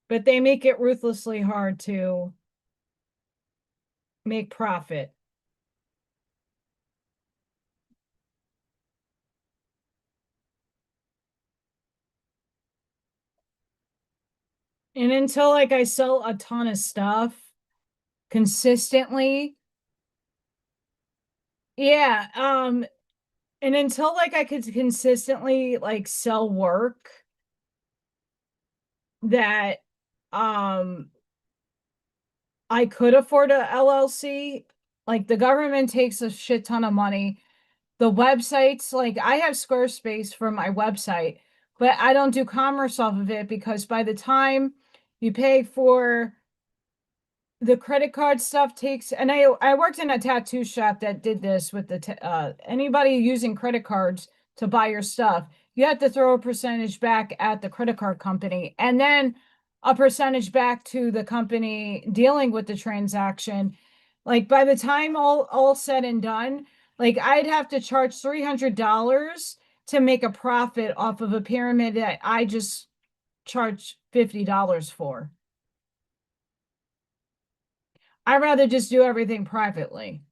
But they make it ruthlessly hard to make profit. And until like I sell a ton of stuff consistently, yeah, and until like I could consistently like sell work that um I could afford a LLC, like the government takes a shit ton of money. The websites, like I have Squarespace for my website, but I don't do commerce off of it because by the time you pay for the credit card stuff takes, and I worked in a tattoo shop that did this with the anybody using credit cards to buy your stuff, you have to throw a percentage back at the credit card company, and then a percentage back to the company dealing with the transaction. Like by the time all said and done, like I'd have to charge $300 to make a profit off of a pyramid that I just charge $50 for. I'd rather just do everything privately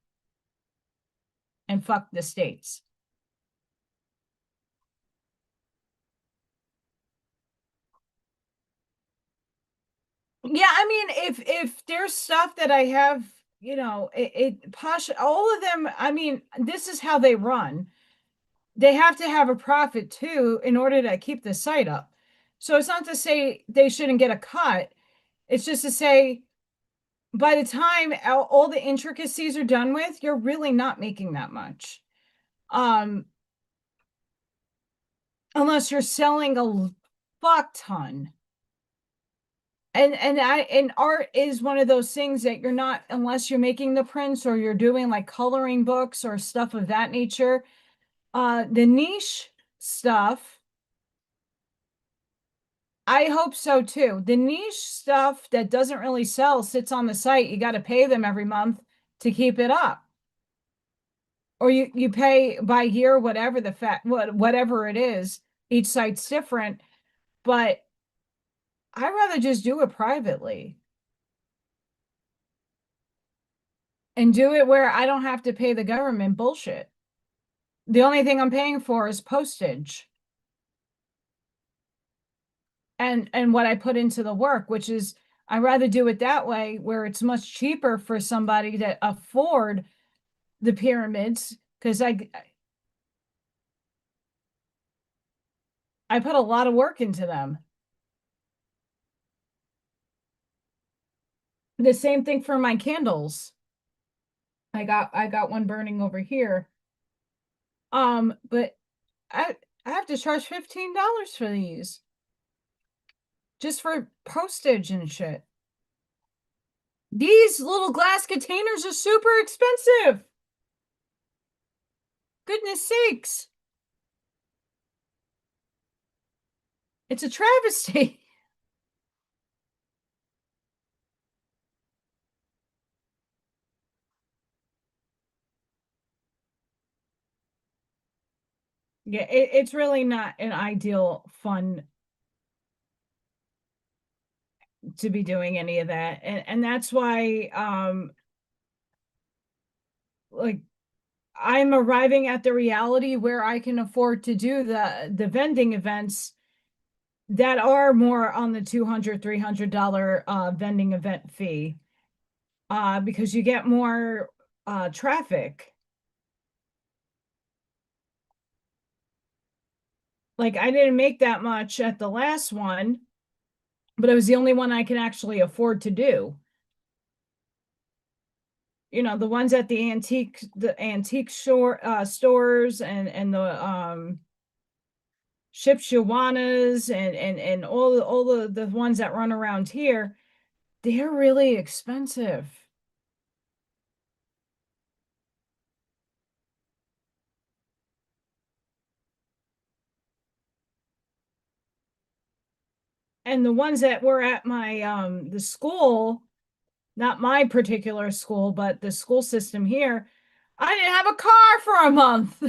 and fuck the states. Yeah, I mean, if there's stuff that I have, you know, Posh, all of them, I mean, this is how they run. They have to have a profit too in order to keep the site up. So it's not to say they shouldn't get a cut. It's just to say by the time all the intricacies are done with, you're really not making that much. Unless you're selling a fuck ton. And art is one of those things that you're not, unless you're making the prints or you're doing like coloring books or stuff of that nature. The niche stuff, I hope so too. The niche stuff that doesn't really sell sits on the site. You got to pay them every month to keep it up. Or you pay by year, whatever the whatever it is. Each site's different, but I'd rather just do it privately and do it where I don't have to pay the government bullshit. The only thing I'm paying for is postage and what I put into the work, which is I'd rather do it that way where it's much cheaper for somebody to afford the pyramids because I put a lot of work into them. The same thing for my candles. I got one burning over here. But I have to charge $15 for these just for postage and shit. These little glass containers are super expensive. Goodness sakes. It's a travesty. Yeah, it's really not an ideal fun to be doing any of that. And that's why like I'm arriving at the reality where I can afford to do the vending events that are more on the $200-300 vending event fee because you get more traffic. Like I didn't make that much at the last one, but it was the only one I can actually afford to do. You know, the ones at the antique stores and the Shipshawanas and all the ones that run around here, they're really expensive. And the ones that were at my the school, not my particular school, but the school system here, I didn't have a car for a month.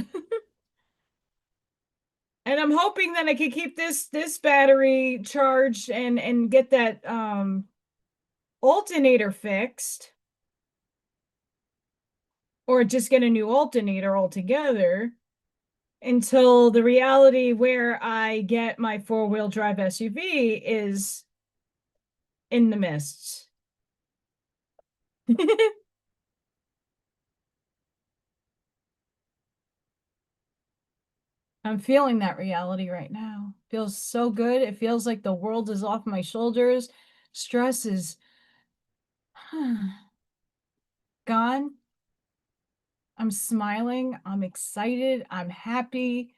And I'm hoping that I can keep this battery charged and get that alternator fixed or just get a new alternator altogether until the reality where I get my four-wheel drive SUV is in the mists. I'm feeling that reality right now. Feels so good. It feels like the world is off my shoulders. Stress is gone. I'm smiling. I'm excited. I'm happy.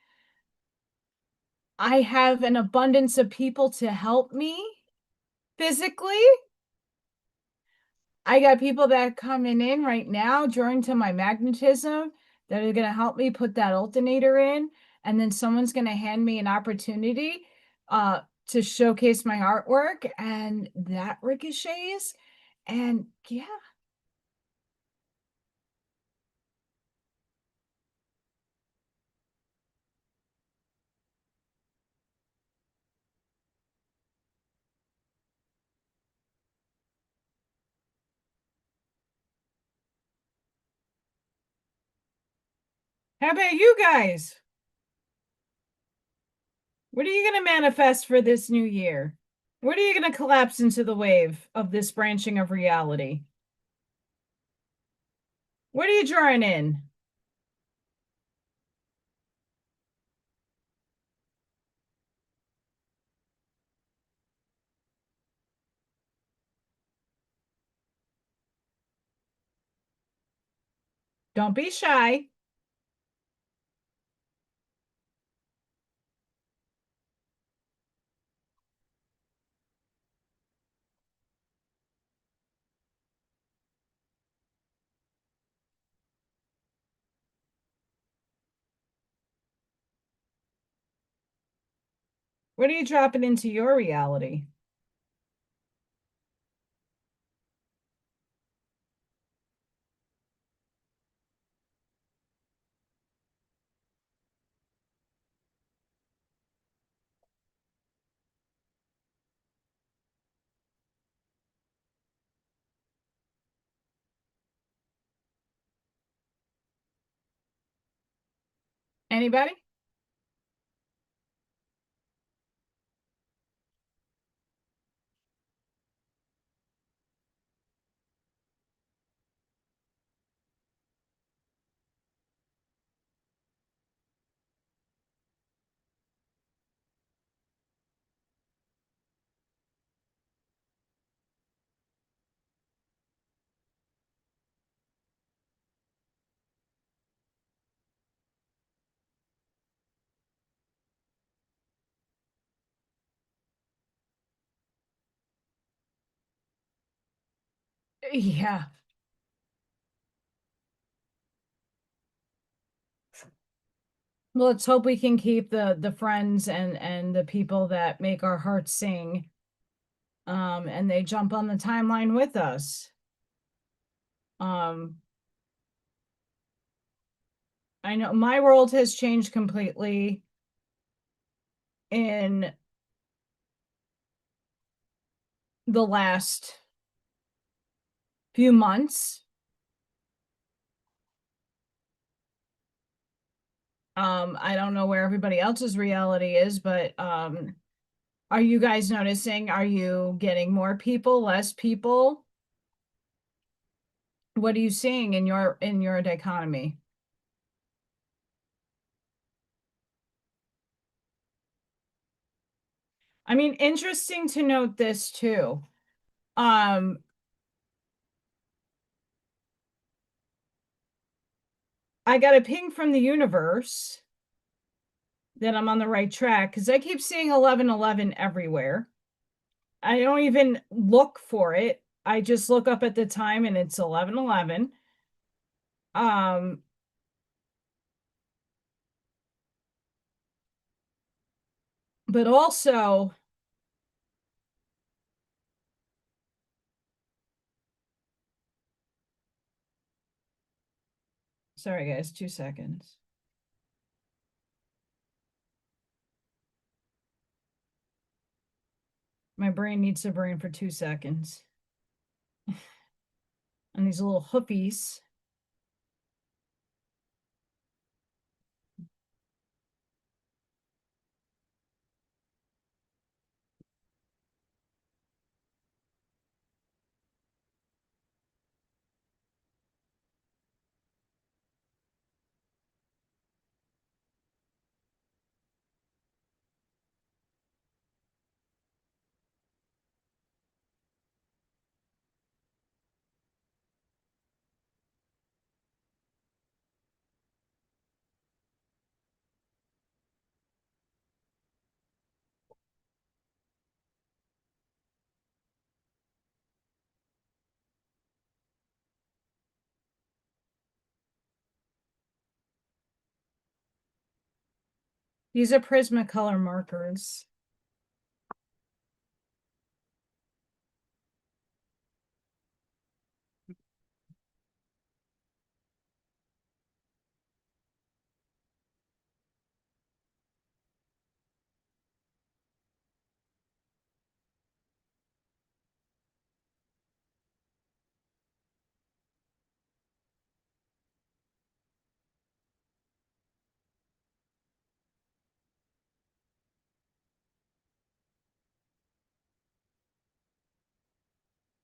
I have an abundance of people to help me physically. I got people that are coming in right now during to my magnetism that are going to help me put that alternator in. And then someone's going to hand me an opportunity to showcase my artwork, and that ricochets. And yeah. How about you guys? What are you going to manifest for this new year? What are you going to collapse into the wave of this branching of reality? What are you drawing in? Don't be shy. What are you dropping into your reality? Anybody? Yeah. Well, let's hope we can keep the friends and the people that make our hearts sing. And they jump on the timeline with us. Um, I know my world has changed completely in the last few months. I don't know where everybody else's reality is, but are you guys noticing? Are you getting more people, less people? What are you seeing in your dichotomy? I mean, interesting to note this too. Um, I got a ping from the universe that I'm on the right track because I keep seeing 1111 everywhere. I don't even look for it. I just look up at the time and it's 1111. Um, but also, sorry guys, 2 seconds. My brain needs to brain for 2 seconds. And these little hoopies. These are Prismacolor markers.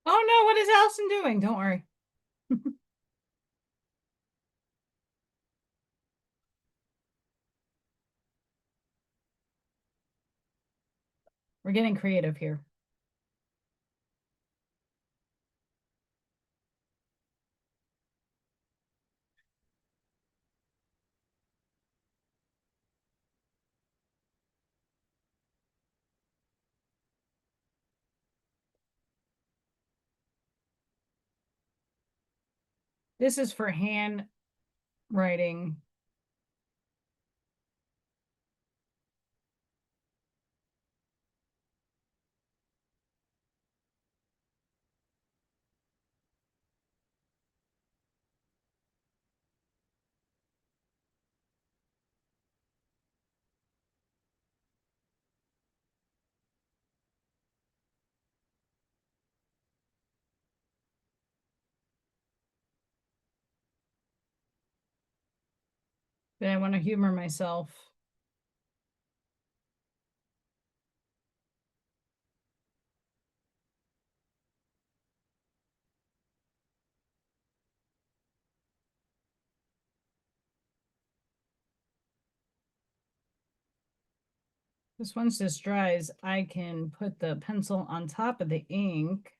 Oh no, what is Allison doing? Don't worry. We're getting creative here. This is for hand writing. But I want to humor myself. This once this dries, I can put the pencil on top of the ink.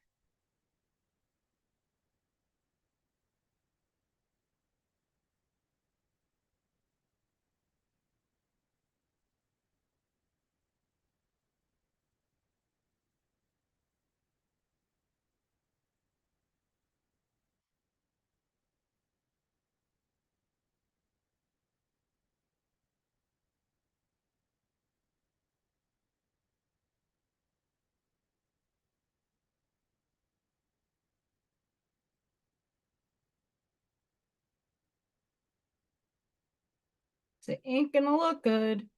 So it ain't gonna look good.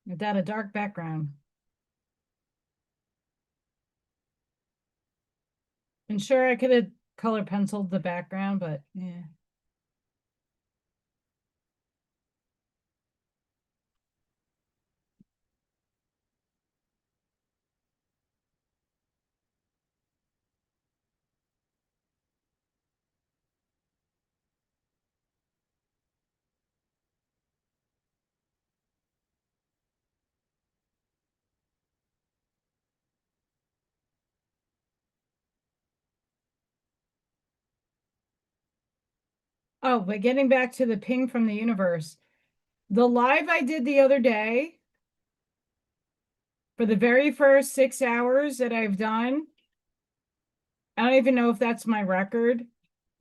Without a dark background. And sure, I could have color penciled the background, but yeah. Oh, but getting back to the ping from the universe, the live I did the other day, for the very first 6 hours that I've done, I don't even know if that's my record.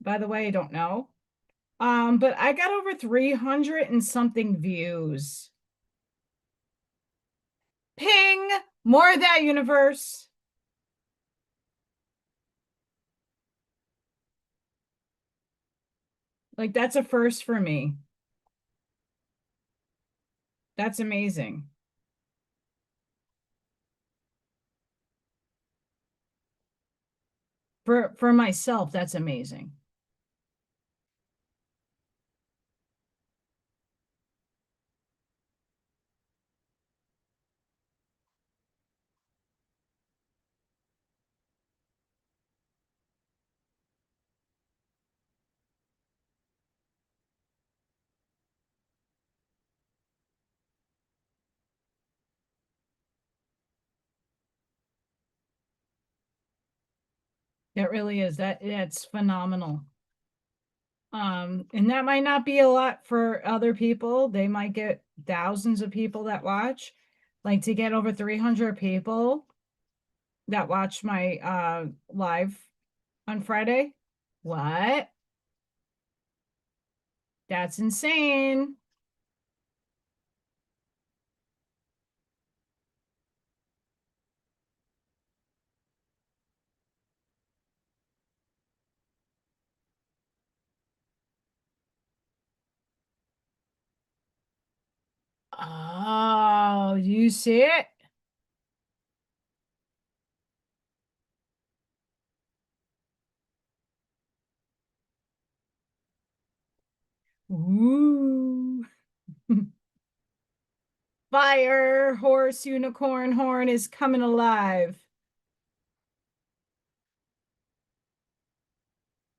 By the way, I don't know. But I got over 300 and something views. Ping! More of that, universe. Like, that's a first for me. That's amazing. For myself, that's amazing. That really is. That's phenomenal. And that might not be a lot for other people. They might get thousands of people that watch. Like, to get over 300 people that watch my live on Friday. What? That's insane. Oh, you see it? Ooh. Fire horse unicorn horn is coming alive.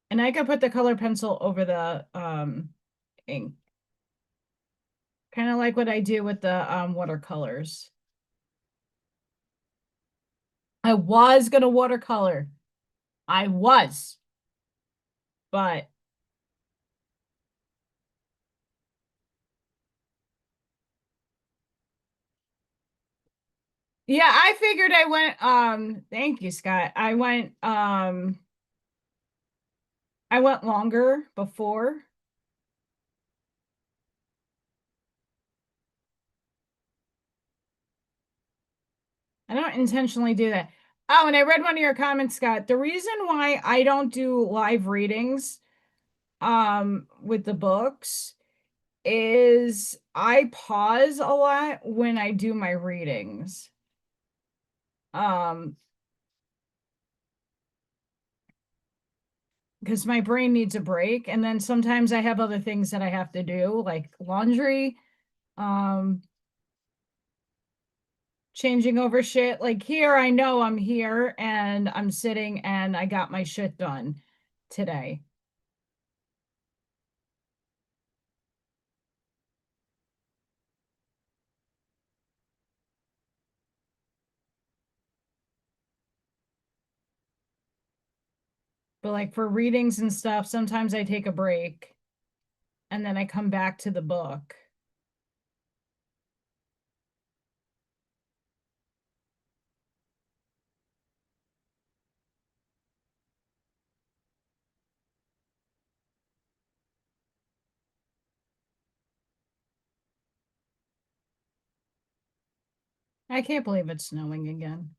And I could put the color pencil over the ink. Kind of like what I do with the watercolors. I was gonna watercolor. I was, but yeah, I figured I went thank you, Scott. I went longer before. I don't intentionally do that. Oh, and I read one of your comments, Scott. The reason why I don't do live readings with the books is I pause a lot when I do my readings. Um because my brain needs a break, and then sometimes I have other things that I have to do, like laundry, um changing over shit. Like, here I know I'm here and I'm sitting and I got my shit done today. But like for readings and stuff, sometimes I take a break and then I come back to the book. I can't believe it's snowing again.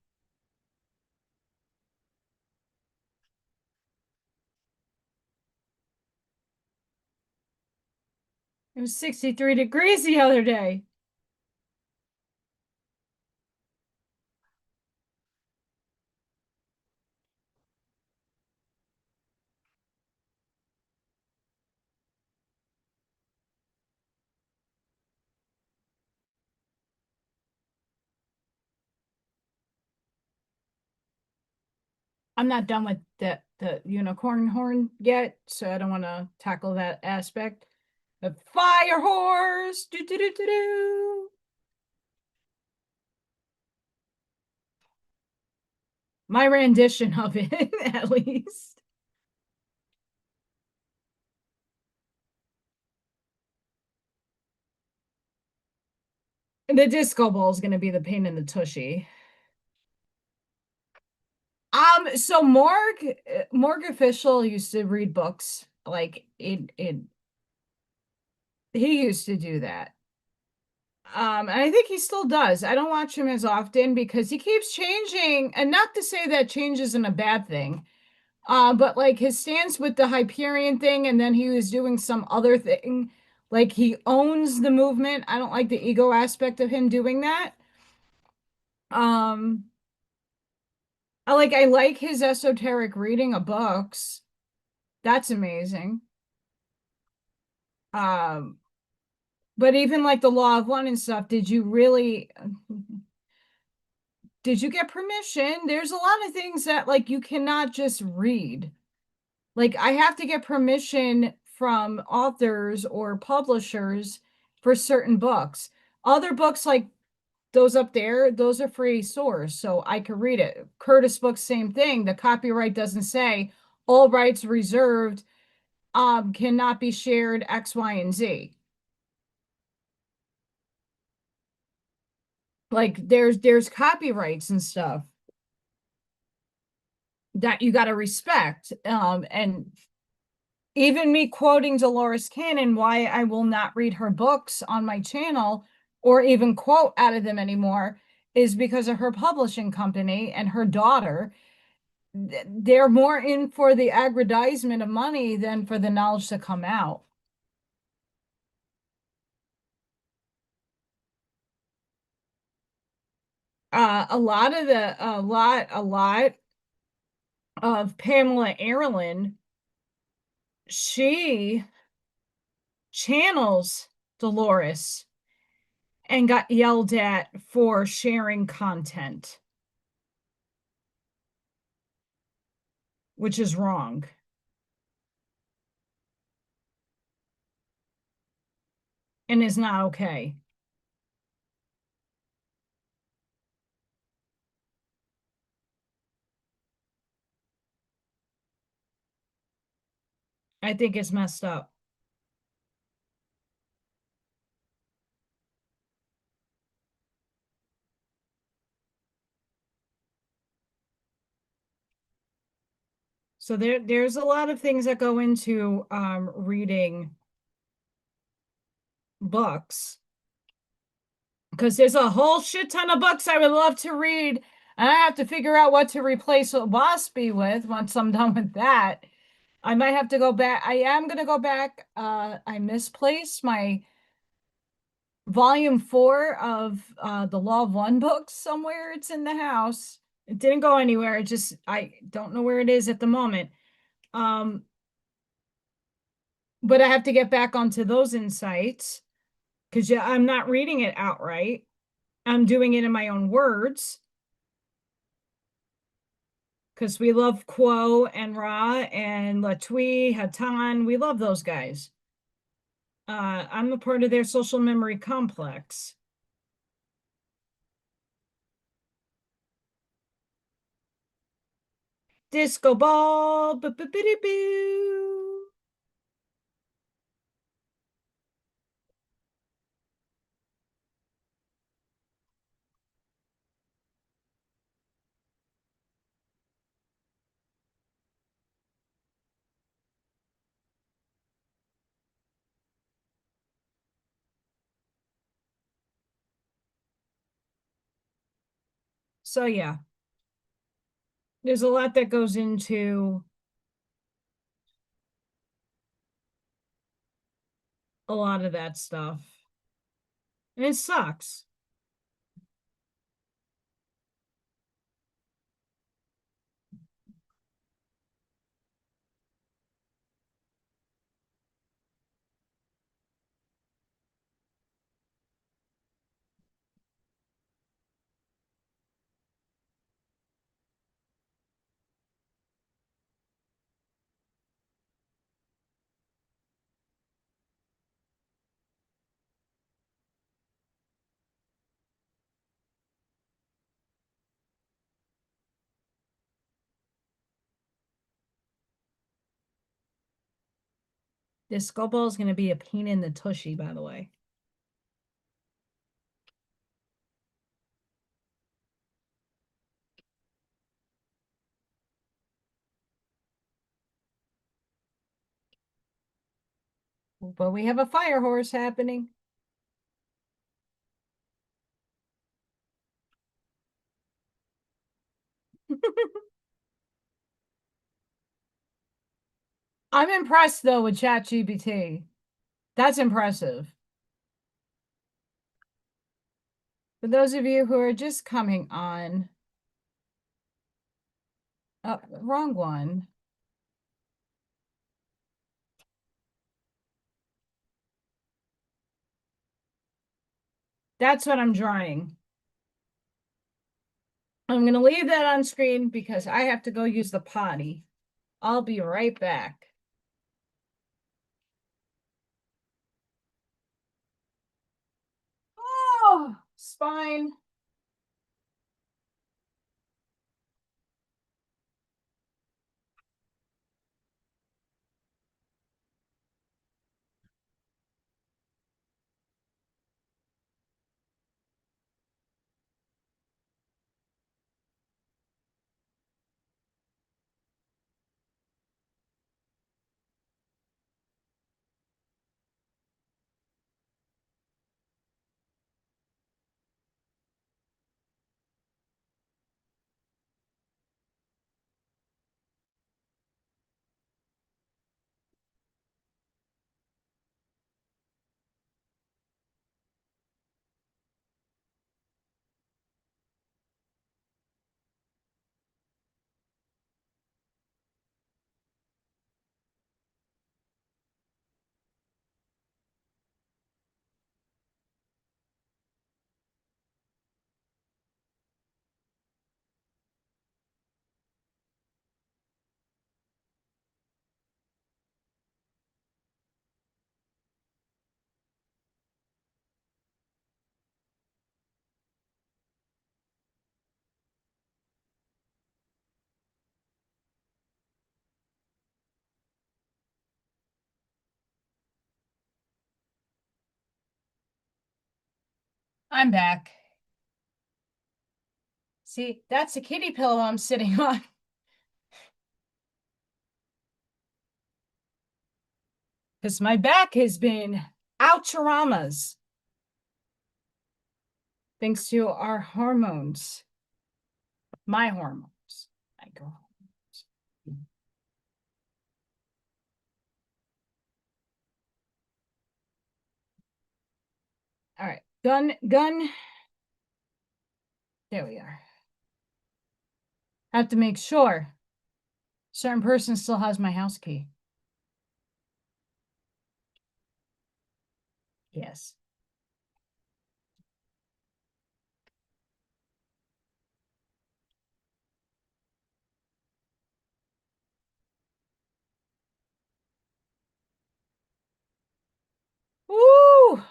It was 63 degrees the other day. I'm not done with the unicorn horn yet, so I don't want to tackle that aspect. The fire horse. Do, do, do, do, do. My rendition of it, at least. The disco ball is going to be the pain in the tushy. So Morg Official used to read books. Like he used to do that. And I think he still does. I don't watch him as often because he keeps changing, and not to say that change isn't a bad thing. But like his stance with the Hyperion thing, and then he was doing some other thing. Like he owns the movement. I don't like the ego aspect of him doing that. Um, I like his esoteric reading of books. That's amazing. Um, but even like the Law of One and stuff, did you get permission? There's a lot of things that like you cannot just read. Like I have to get permission from authors or publishers for certain books. Other books like those up there, those are free source, so I could read it. Curtis books, same thing. The copyright doesn't say all rights reserved, cannot be shared X, Y, and Z. Like there's copyrights and stuff that you got to respect. And even me quoting Dolores Cannon, why I will not read her books on my channel or even quote out of them anymore is because of her publishing company and her daughter. They're more in for the aggrandizement of money than for the knowledge to come out. A lot of Pamela Erlin, she channels Dolores and got yelled at for sharing content, which is wrong and is not okay. I think it's messed up. So there's a lot of things that go into reading books because there's a whole shit ton of books I would love to read, and I have to figure out what to replace Waspy with once I'm done with that. I might have to go back. I am gonna go back. I misplaced my volume 4 of the Law of One books somewhere. It's in the house. It didn't go anywhere. It just I don't know where it is at the moment. Um, but I have to get back onto those insights because yeah, I'm not reading it outright. I'm doing it in my own words because we love Quo and Ra and Latwii, Hatan. We love those guys. I'm a part of their social memory complex. Disco ball, boo boo boo boo. So yeah, there's a lot that goes into a lot of that stuff. And it sucks. This skull ball is going to be a pain in the tushy, by the way. But we have a fire horse happening. I'm impressed though with ChatGPT. That's impressive. For those of you who are just coming on, wrong one. That's what I'm drawing. I'm going to leave that on screen because I have to go use the potty. I'll be right back. Oh, spine. I'm back. See, that's a kitty pillow I'm sitting on. Because my back has been oucharamas. Thanks to our hormones. My hormones. My girl. All right. Gun. There we are. I have to make sure certain person still has my house key. Yes. Woo!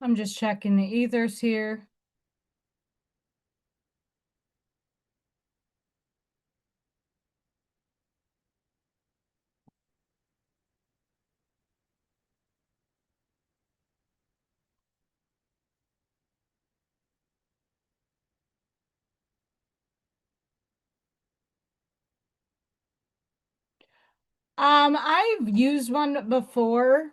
I'm just checking the ethers here. I've used one before.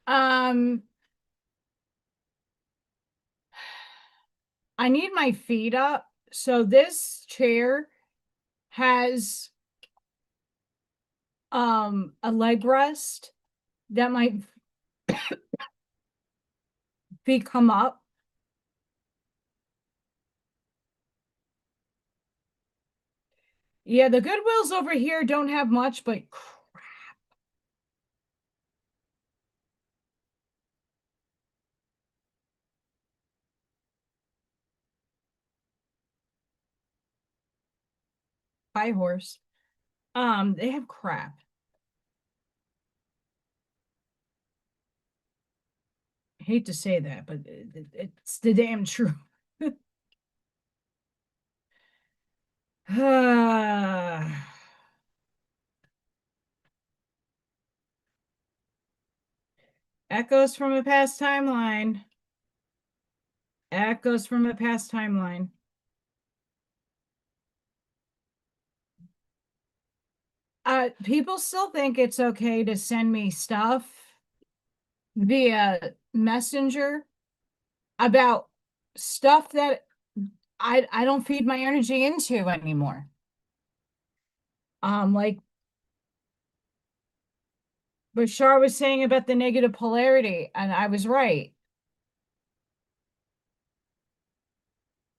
Um, I need my feet up. So this chair has a leg rest that my feet come up. Yeah, the Goodwills over here don't have much, but 5 horse. They have crap. I hate to say that, but it's the damn truth. Echoes from a past timeline. Echoes from a past timeline. People still think it's okay to send me stuff via messenger about stuff that I don't feed my energy into anymore. Like Bashar was saying about the negative polarity, and I was right.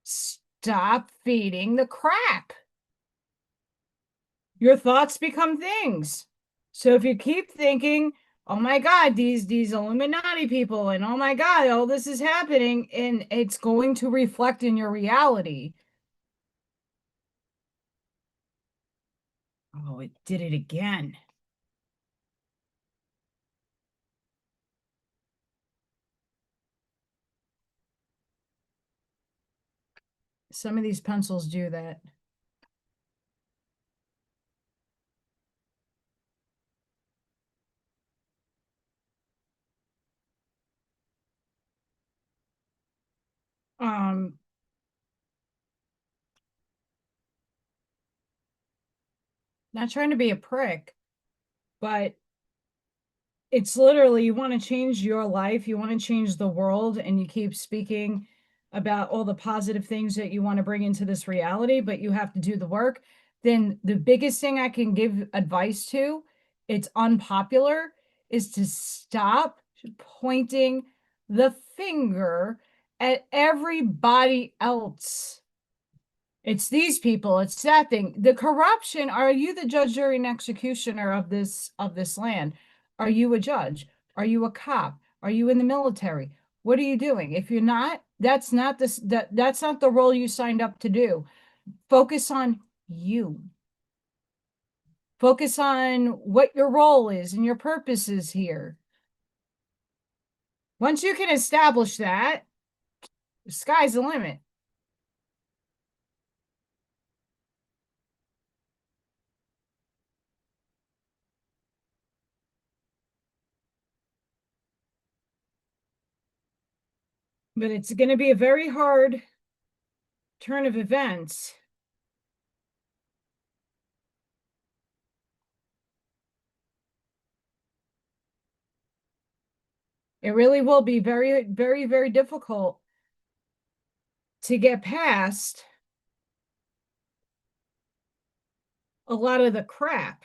Stop feeding the crap. Your thoughts become things. So if you keep thinking, oh my God, these Illuminati people, and oh my God, all this is happening, and it's going to reflect in your reality. Oh, it did it again. Some of these pencils do that. Um, Not trying to be a prick, but it's literally you want to change your life, you want to change the world, and you keep speaking about all the positive things that you want to bring into this reality, but you have to do the work. Then the biggest thing I can give advice to, it's unpopular, is to stop pointing the finger at everybody else. It's these people, it's that thing. The corruption, are you the judge, jury, and executioner of this land? Are you a judge? Are you a cop? Are you in the military? What are you doing? If you're not, that's not the role you signed up to do. Focus on you. Focus on what your role is and your purpose is here. Once you can establish that, the sky's the limit. But it's going to be a very hard turn of events. It really will be very, very, very difficult to get past a lot of the crap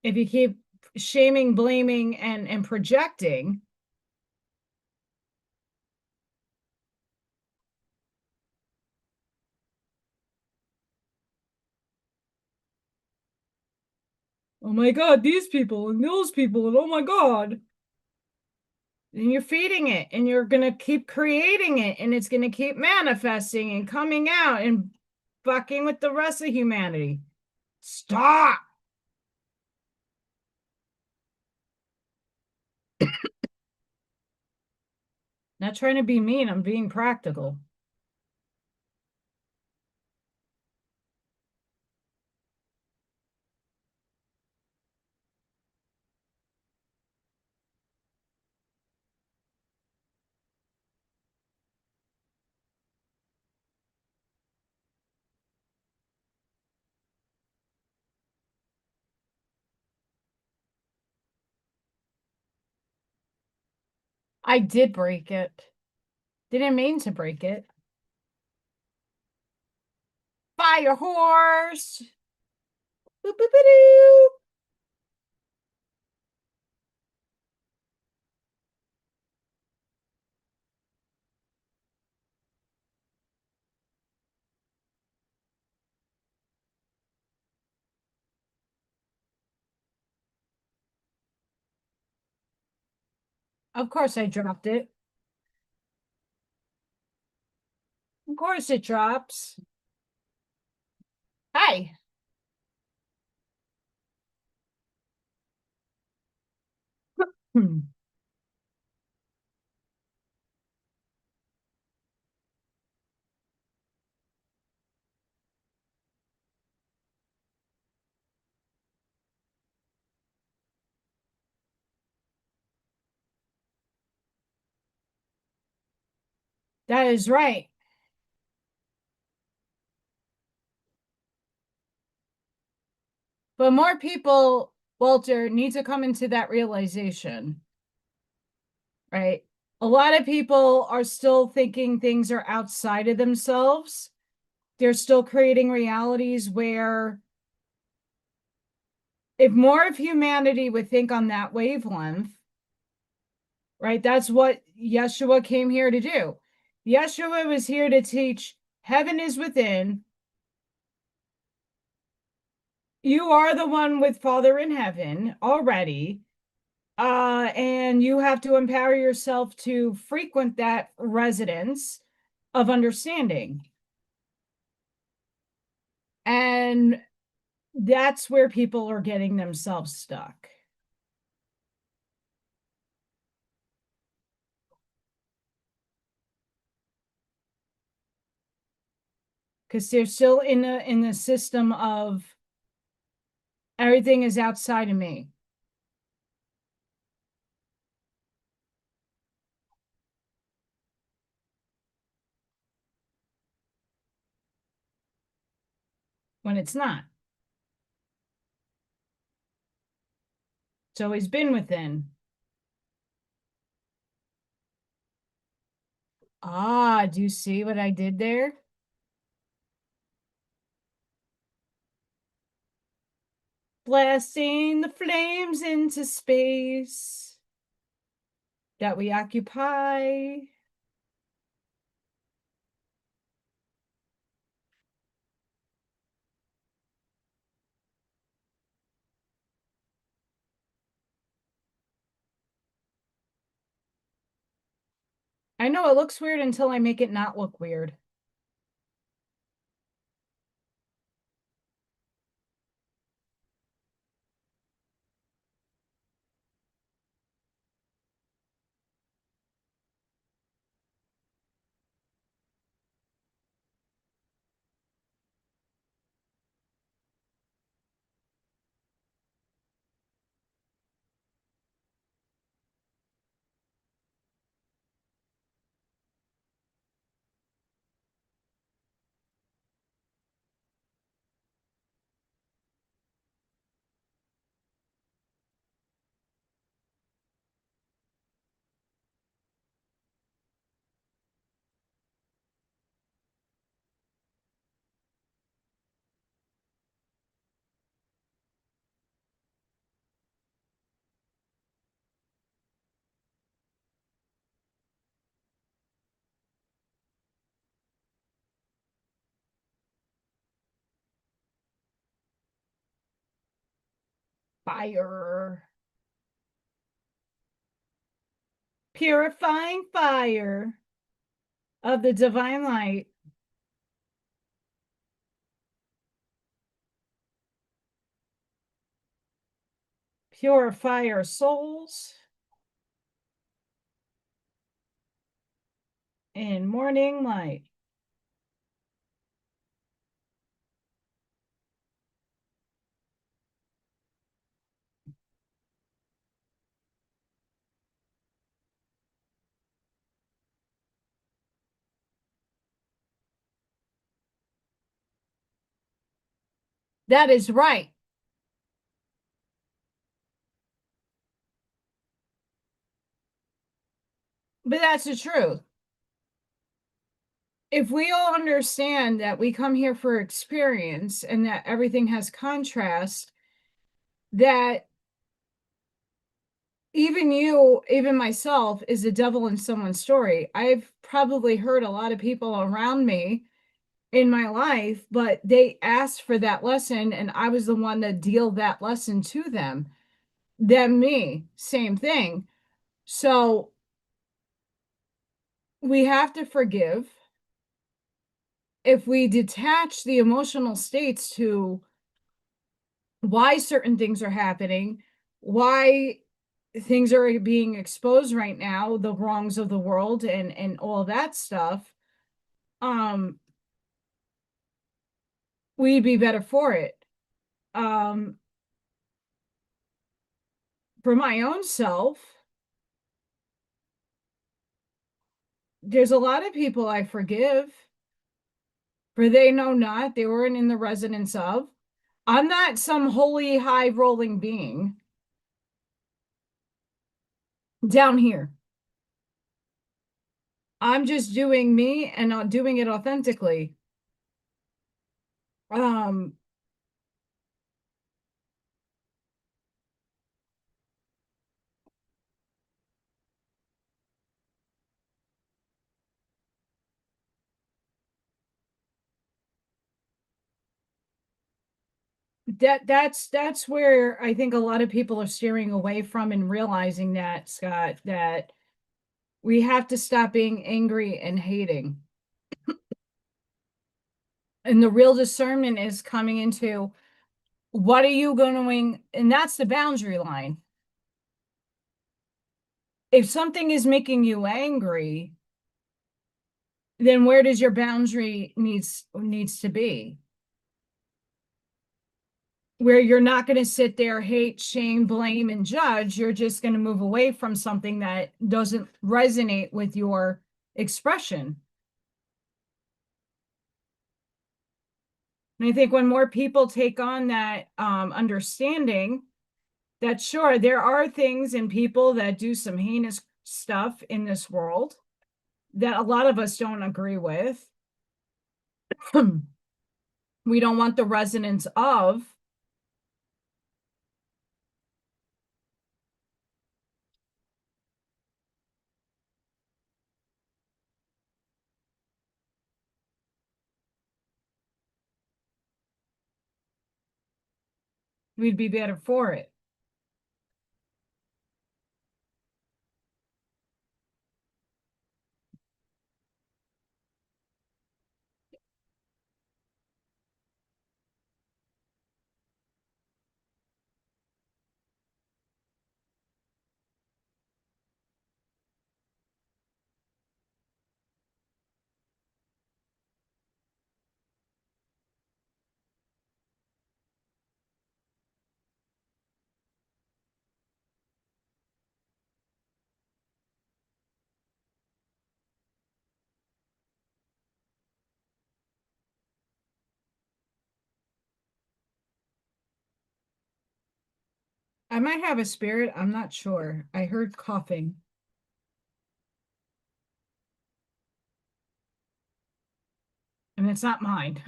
if you keep shaming, blaming, and projecting. Oh my God, these people and those people, and oh my God. And you're feeding it, and you're going to keep creating it, and it's going to keep manifesting and coming out and fucking with the rest of humanity. Stop. Not trying to be mean, I'm being practical. I did break it. Didn't mean to break it. Fire horse. Boop, boop, boop, Of course I dropped it. Of course it drops. Hi. Hmm. That is right. But more people, Walter, need to come into that realization, right? A lot of people are still thinking things are outside of themselves. They're still creating realities where if more of humanity would think on that wavelength, right? That's what Yeshua came here to do. Yeshua was here to teach heaven is within. You are the one with Father in heaven already. And you have to empower yourself to frequent that residence of understanding. And that's where people are getting themselves stuck. Because they're still in the system of everything is outside of me. When it's not. It's always been within. Ah, do you see what I did there? Blasting the flames into space that we occupy. I know it looks weird until I make it not look weird. Fire. Purifying fire of the divine light. Purify our souls in morning light. That is right. That's the truth. If we all understand that we come here for experience and that everything has contrast, that even you, even myself, is the devil in someone's story. I've probably heard a lot of people around me in my life, but they asked for that lesson, and I was the one that dealt that lesson to them. Them, me, same thing. So we have to forgive. If we detach the emotional states to why certain things are happening, why things are being exposed right now, the wrongs of the world and all that stuff, um we'd be better for it. um for my own self, there's a lot of people I forgive, for they know not, they weren't in the residence of. I'm not some holy high rolling being down here. I'm just doing me and not doing it authentically. um that's where I think a lot of people are steering away from and realizing that, Scott, that we have to stop being angry and hating. And the real discernment is coming into what are you going, and that's the boundary line. If something is making you angry, then where does your boundary needs to be? Where you're not going to sit there, hate, shame, blame, and judge. You're just going to move away from something that doesn't resonate with your expression. And I think when more people take on that understanding that, sure, there are things and people that do some heinous stuff in this world that a lot of us don't agree with. We don't want the resonance of. We'd be better for it. I might have a spirit. I'm not sure. I heard coughing. And it's not mine.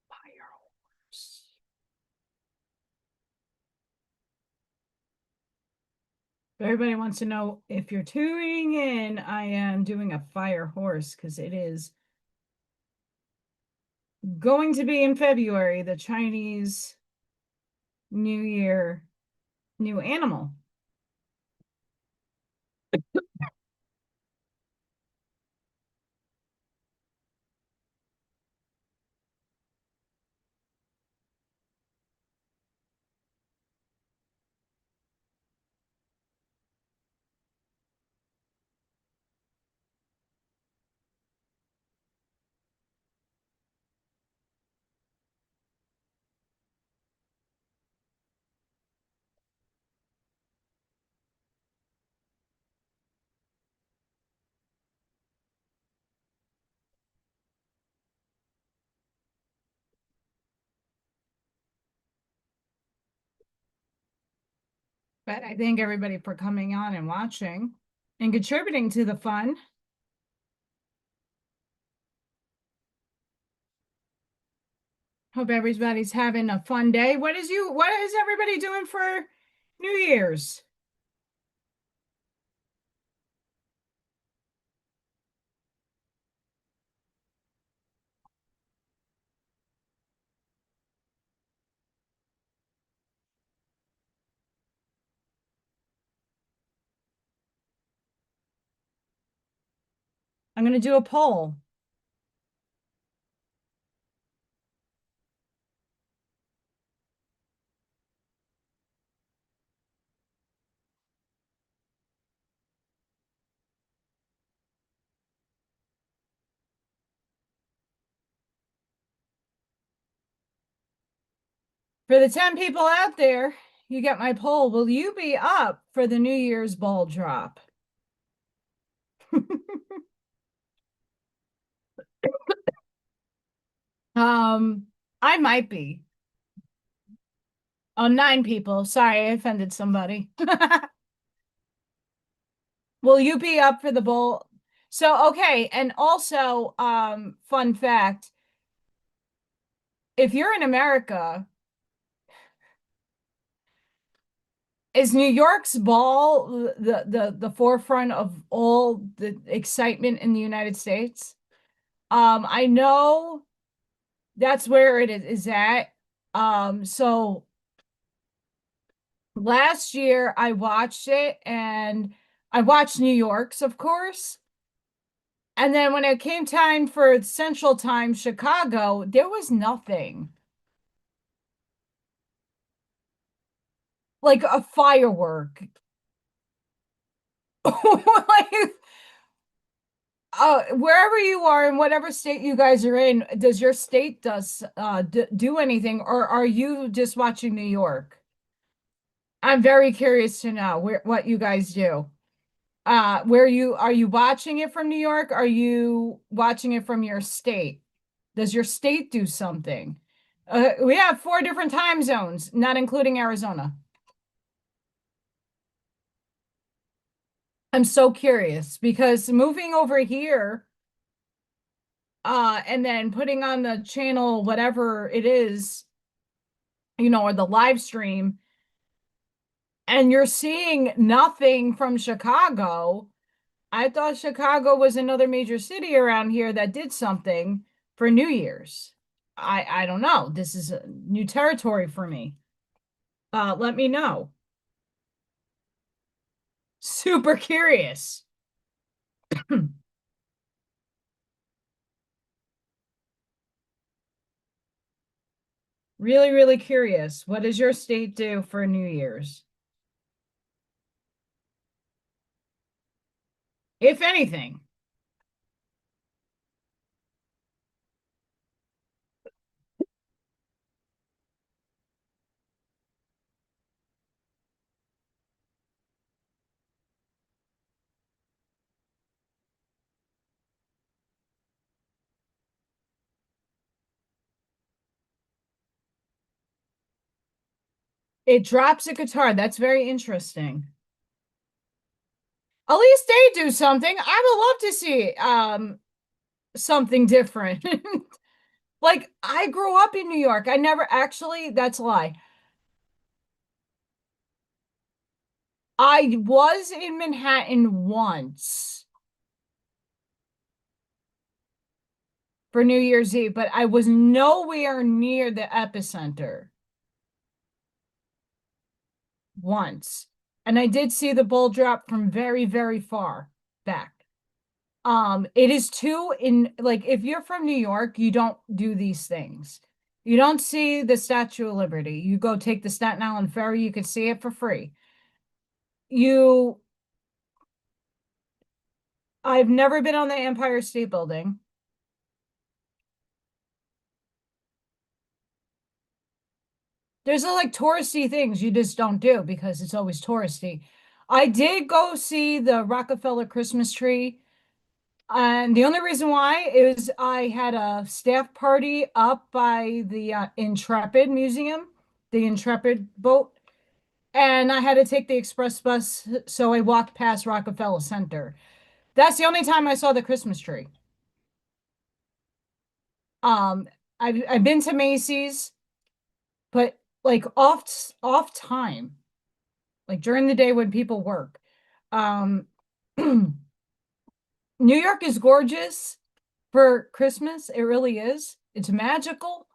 Fireworks. Everybody wants to know if you're tuning in. I am doing a fire horse because it is going to be in February, the Chinese New Year new animal. But I thank everybody for coming on and watching and contributing to the fun. Hope everybody's having a fun day. What is everybody doing for New Year's? I'm going to do a poll. For the 10 people out there, you get my poll. Will you be up for the New Year's ball drop? um, I might be. Oh, 9 people. Sorry, I offended somebody. Will you be up for the bowl? So, okay, and also, fun fact, if you're in America, is New York's ball the forefront of all the excitement in the United States? I know that's where it is at. So last year I watched it and I watched New York's, of course. And then when it came time for Central Time, Chicago, there was nothing. Like a firework. Like, wherever you are in whatever state you guys are in, does your state do anything, or are you just watching New York? I'm very curious to know what you guys do. Where you are you watching it from New York? Are you watching it from your state? Does your state do something? We have 4 different time zones, not including Arizona. I'm so curious because moving over here, and then putting on the channel, whatever it is, or the live stream, and you're seeing nothing from Chicago. I thought Chicago was another major city around here that did something for New Year's. I don't know. This is a new territory for me. Let me know. Super curious. Really, really curious. What does your state do for New Year's? If anything. It drops a guitar. That's very interesting. At least they do something. I would love to see something different. Like, I grew up in New York. I never actually, that's a lie. I was in Manhattan once for New Year's Eve, but I was nowhere near the epicenter once. And I did see the ball drop from very, very far back. It is too in like if you're from New York, you don't do these things. You don't see the Statue of Liberty. You go take the Staten Island Ferry, you can see it for free. I've never been on the Empire State Building. There's like touristy things you just don't do because it's always touristy. I did go see the Rockefeller Christmas tree. And the only reason why is I had a staff party up by the Intrepid Museum, the Intrepid boat. and I had to take the express bus, so I walked past Rockefeller Center. That's the only time I saw the Christmas tree. Um, I've been to Macy's, but like off time, like during the day when people work. Um, New York is gorgeous for Christmas. It really is. It's magical.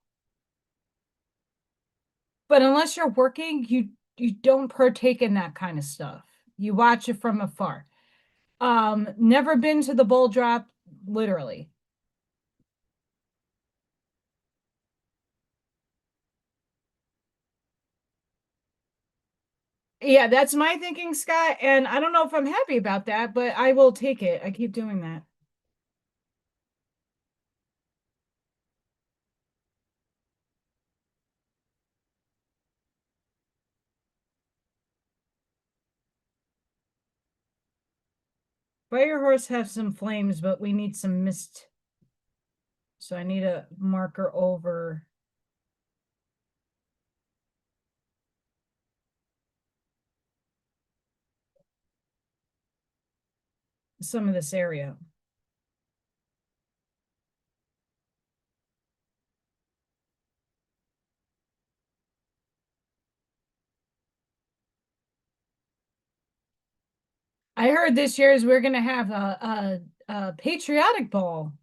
But unless you're working, you don't partake in that kind of stuff. You watch it from afar. Never been to the bowl drop, literally. Yeah, that's my thinking, Scott, and I don't know if I'm happy about that, but I will take it. I keep doing that. Fire horse has some flames, but we need some mist. So I need a marker over some of this area. I heard this year is we're gonna have a patriotic ball.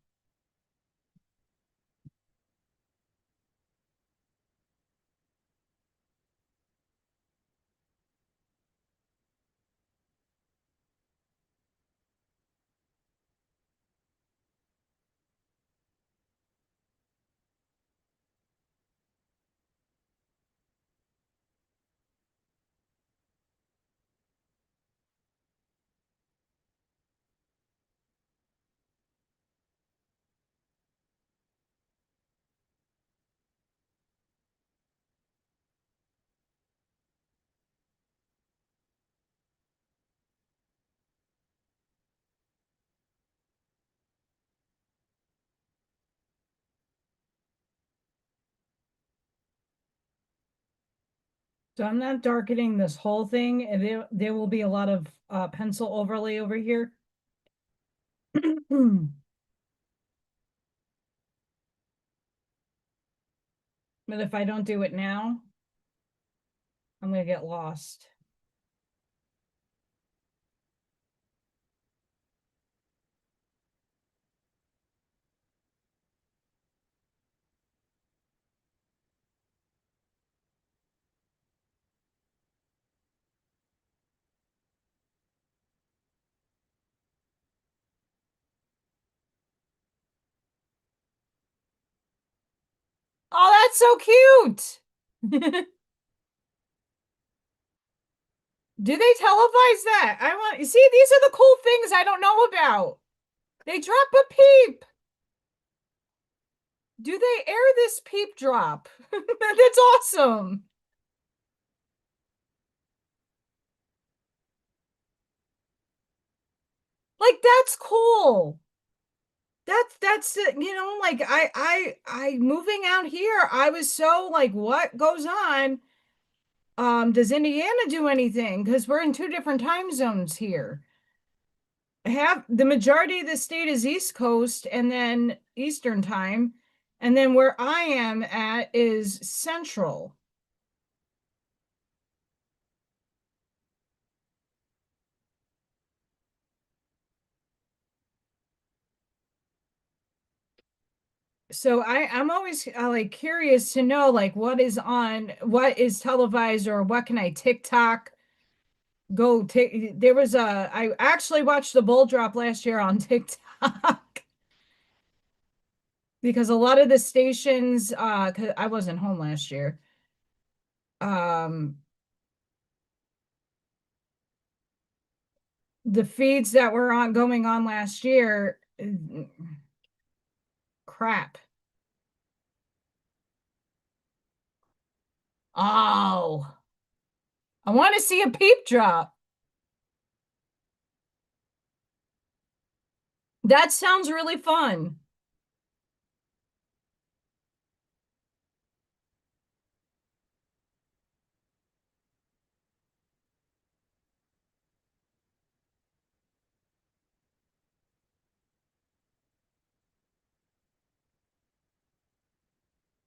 So I'm not darkening this whole thing, and there will be a lot of pencil overlay over here. But if I don't do it now, I'm gonna get lost. Oh, that's so cute. Do they televise that? I want you see, these are the cool things I don't know about. They drop a peep. Do they air this peep drop? That's awesome. Like that's cool. That's like I moving out here, I was so like, what goes on? Does Indiana do anything? Because we're in two different time zones here. Have the majority of the state is East Coast and then Eastern time, and then where I am at is Central. So I'm always like curious to know like what is televised, or what can I TikTok go take. There was I actually watched the bull drop last year on TikTok because a lot of the stations 'cause I wasn't home last year. Um the feeds that were on going on last year, crap. Oh, I want to see a peep drop. That sounds really fun.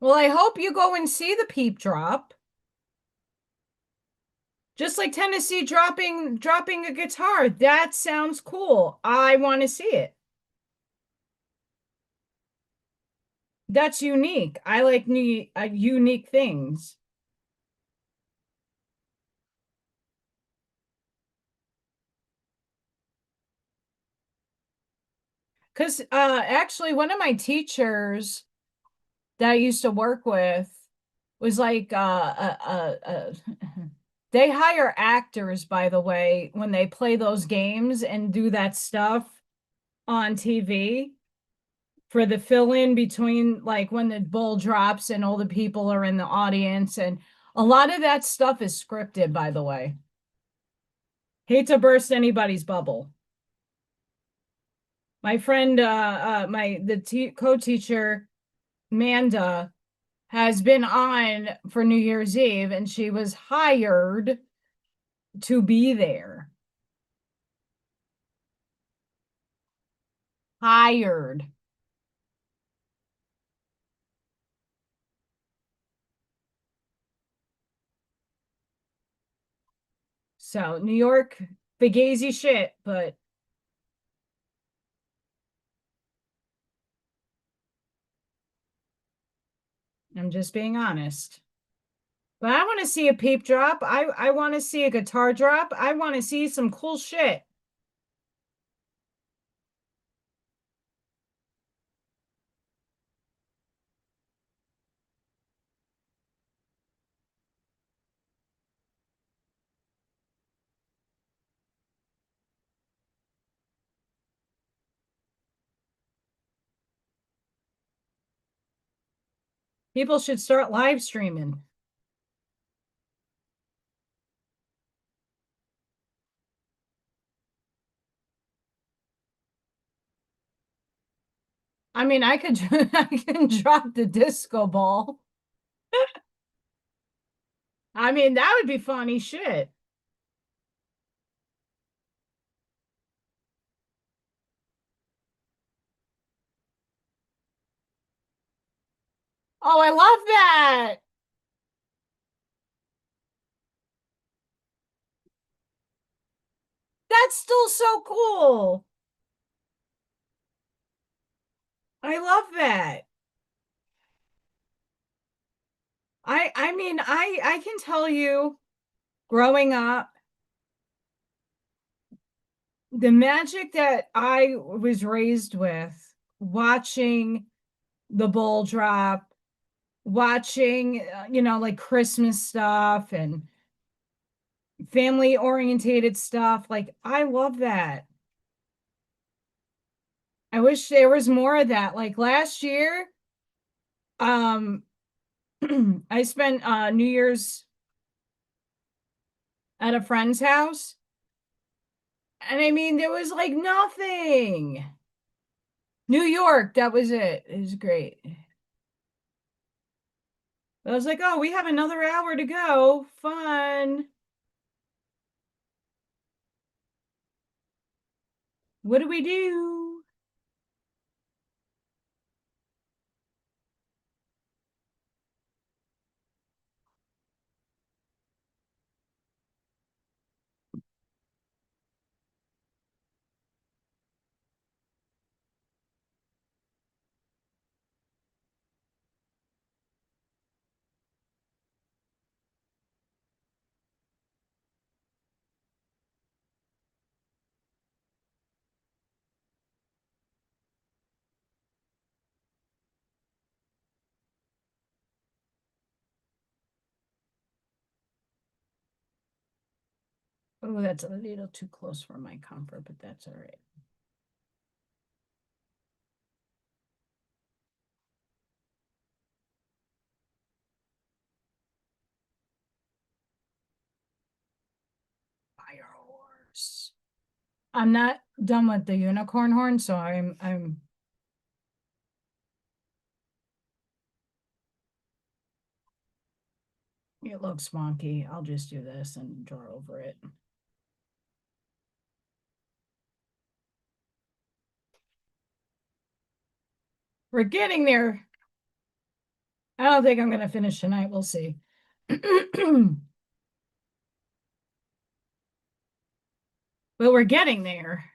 Well, I hope you go and see the peep drop. Just like Tennessee dropping a guitar. That sounds cool. I want to see it. That's unique. I like unique things. Because actually, one of my teachers that I used to work with was like they hire actors, by the way, when they play those games and do that stuff on TV for the fill in between like when the bull drops and all the people are in the audience. And a lot of that stuff is scripted, by the way. Hate to burst anybody's bubble. My friend, the co-teacher, Manda, has been on for New Year's Eve and she was hired to be there. Hired. So New York, fugazi shit, but I'm just being honest. But I want to see a peep drop. I want to see a guitar drop. I want to see some cool shit. People should start live streaming. I mean, I could I can drop the disco ball. I mean, that would be funny shit. Oh, I love that. That's still so cool. I love that. I mean, I can tell you growing up, the magic that I was raised with, watching the ball drop, watching like Christmas stuff and family orientated stuff. Like I love that. I wish there was more of that. Like last year, um I spent New Year's at a friend's house. And I mean, there was like nothing. New York, that was it. It was great. I was like, oh, we have another hour to go. Fun. What do we do? Oh, that's a little too close for my comfort, but that's all right. Fireworks. I'm not done with the unicorn horn, so I'm it looks wonky. I'll just do this and draw over it. We're getting there. I don't think I'm going to finish tonight. We'll see. But we're getting there.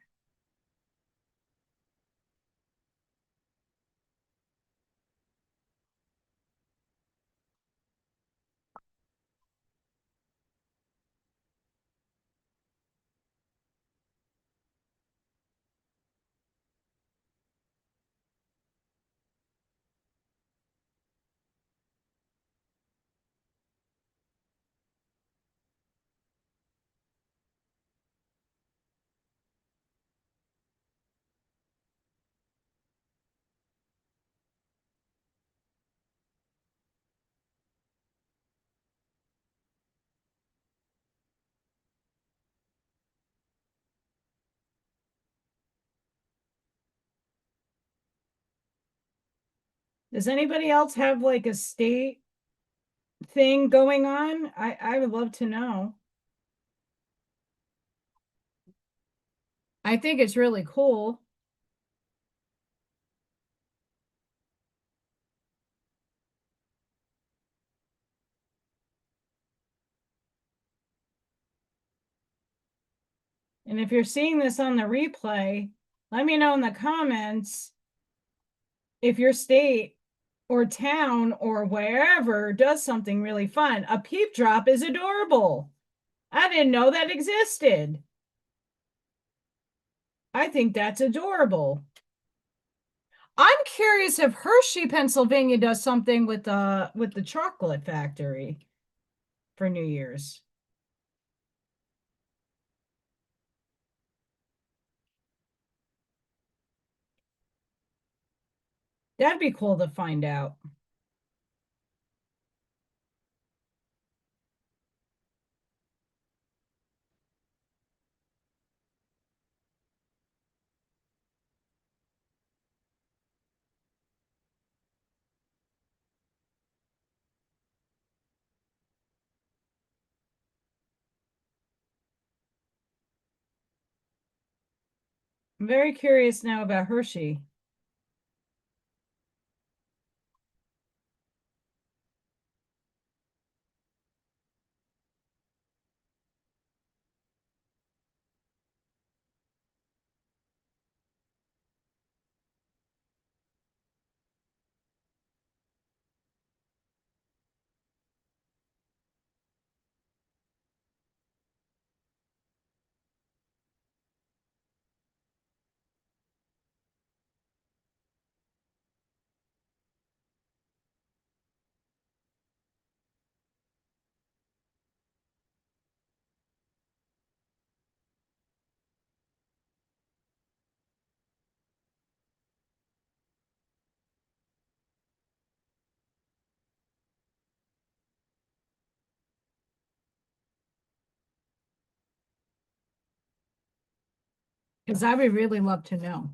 Does anybody else have like a state thing going on? I would love to know. I think it's really cool. And if you're seeing this on the replay, let me know in the comments if your state or town or wherever does something really fun. A peep drop is adorable. I didn't know that existed. I think that's adorable. I'm curious if Hershey, Pennsylvania does something with the chocolate factory for New Year's. That'd be cool to find out. I'm very curious now about Hershey. Because I would really love to know.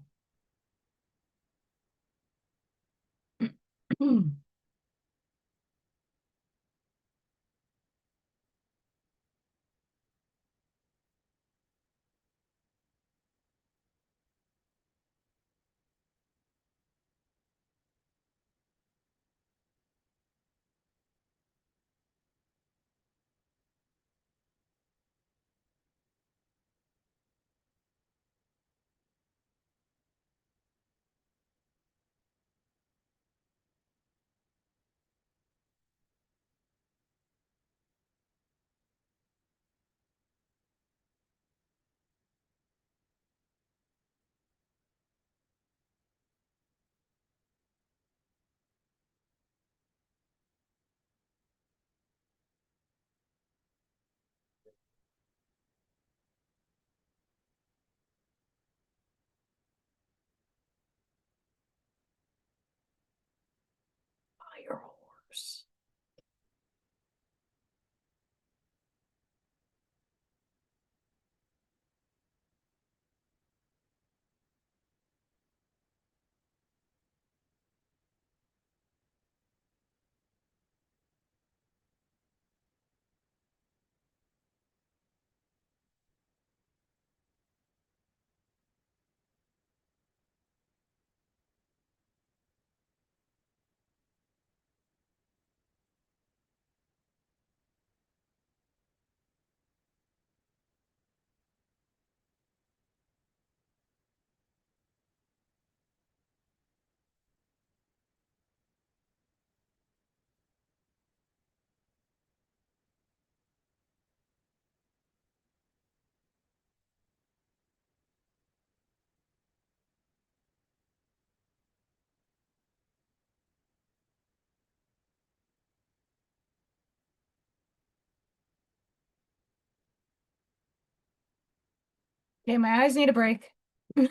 Okay, my eyes need a break. We're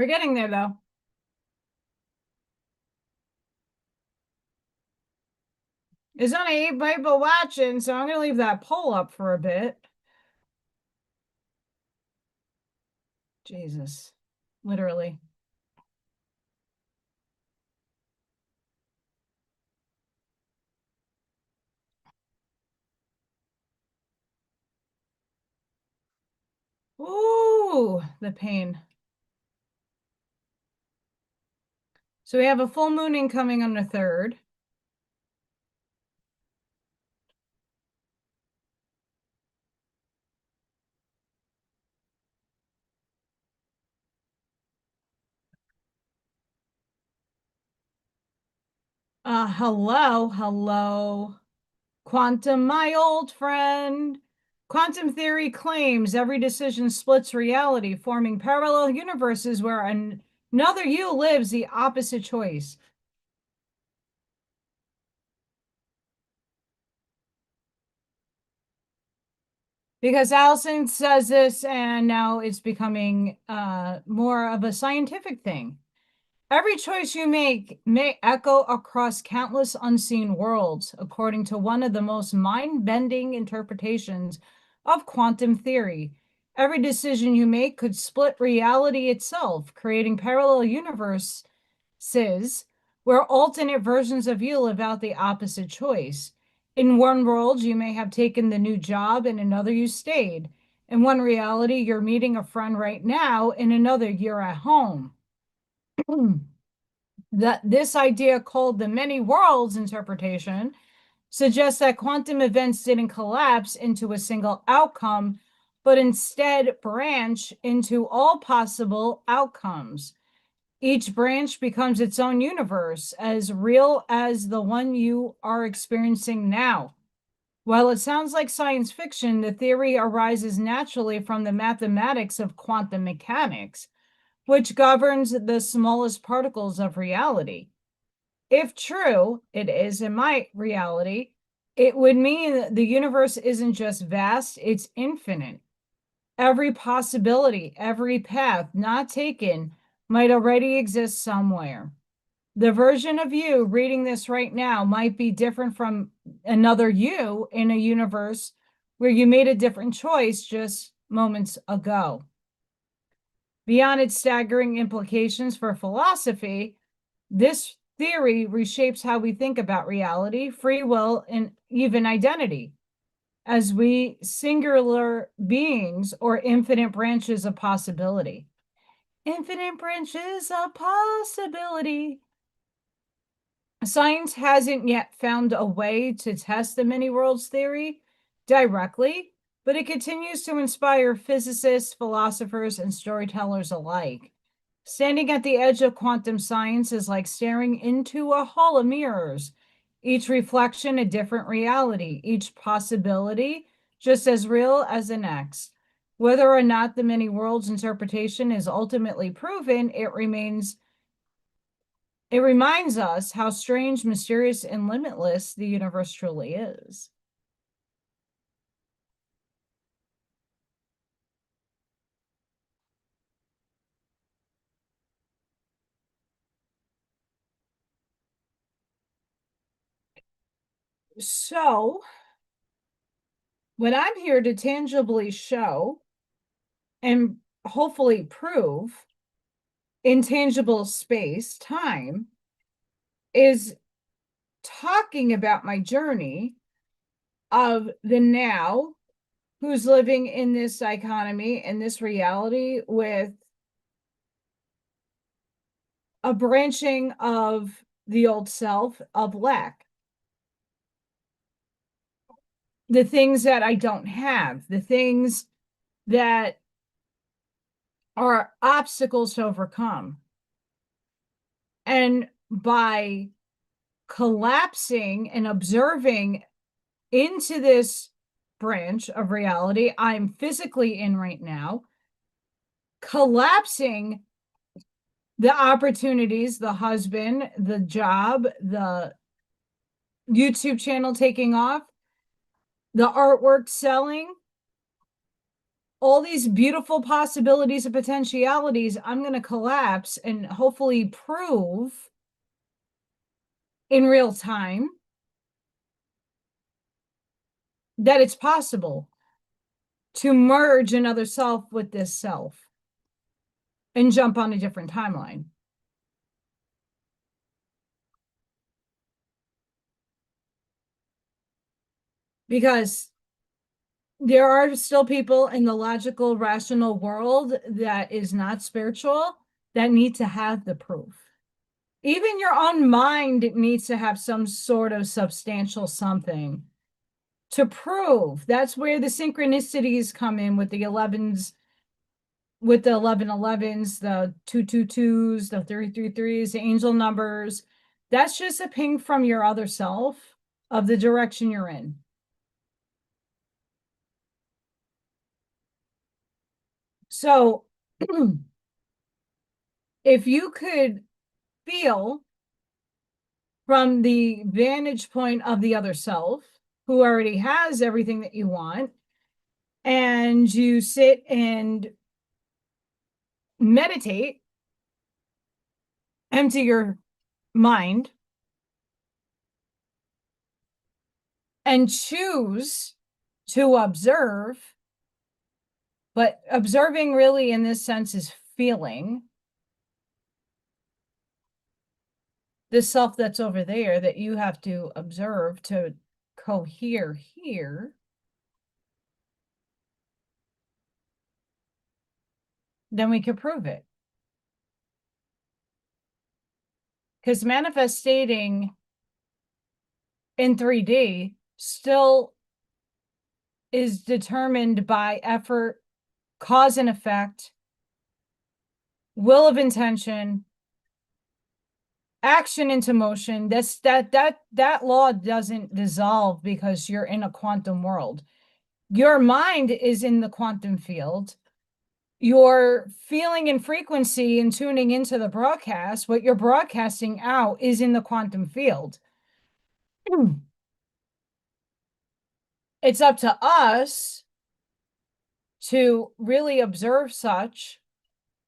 getting there though. There's only 8 people watching, so I'm gonna leave that poll up for a bit. Jesus. Literally. Ooh, the pain. So we have a full moon incoming on the 3rd. Hello. Quantum, my old friend. Quantum theory claims every decision splits reality, forming parallel universes where another you lives the opposite choice. Because Allison says this, and now it's becoming more of a scientific thing. Every choice you make may echo across countless unseen worlds, according to one of the most mind-bending interpretations of quantum theory. Every decision you make could split reality itself, creating parallel universes where alternate versions of you live out the opposite choice. In one world, you may have taken the new job, in another, you stayed. In one reality, you're meeting a friend right now, in another, you're at home. This idea, called the many worlds interpretation, suggests that quantum events didn't collapse into a single outcome, but instead branch into all possible outcomes. Each branch becomes its own universe, as real as the one you are experiencing now. While it sounds like science fiction, the theory arises naturally from the mathematics of quantum mechanics, which governs the smallest particles of reality. If true, it is in my reality, it would mean that the universe isn't just vast, it's infinite. Every possibility, every path not taken might already exist somewhere. The version of you reading this right now might be different from another you in a universe where you made a different choice just moments ago. Beyond its staggering implications for philosophy, this theory reshapes how we think about reality, free will, and even identity. As we singular beings or infinite branches of possibility. Infinite branches of possibility. Science hasn't yet found a way to test the many worlds theory directly, but it continues to inspire physicists, philosophers, and storytellers alike. Standing at the edge of quantum science is like staring into a hall of mirrors, each reflection a different reality, each possibility just as real as the next. Whether or not the many worlds interpretation is ultimately proven, it reminds us how strange, mysterious, and limitless the universe truly is. So, what I'm here to tangibly show and hopefully prove intangible space, time, is talking about my journey of the now, who's living in this dichotomy, in this reality, with a branching of the old self of lack. The things that I don't have, the things that are obstacles to overcome. And by collapsing and observing into this branch of reality I'm physically in right now, collapsing the opportunities, the husband, the job, the YouTube channel taking off, the artwork selling, all these beautiful possibilities and potentialities, I'm going to collapse and hopefully prove in real time that it's possible to merge another self with this self and jump on a different timeline. Because there are still people in the logical, rational world that is not spiritual that need to have the proof. Even your own mind needs to have some sort of substantial something to prove. That's where the synchronicities come in with the 11s, with the 1111s, the 222s, the 333s, the angel numbers. That's just a ping from your other self of the direction you're in. So if you could feel from the vantage point of the other self who already has everything that you want, and you sit and meditate, empty your mind, and choose to observe, but observing really in this sense is feeling the self that's over there that you have to observe to cohere here. Then we can prove it. Because manifesting in 3D still is determined by effort, cause and effect, will of intention, action into motion. That law doesn't dissolve because you're in a quantum world. Your mind is in the quantum field. Your feeling and frequency and tuning into the broadcast, what you're broadcasting out is in the quantum field. It's up to us to really observe such,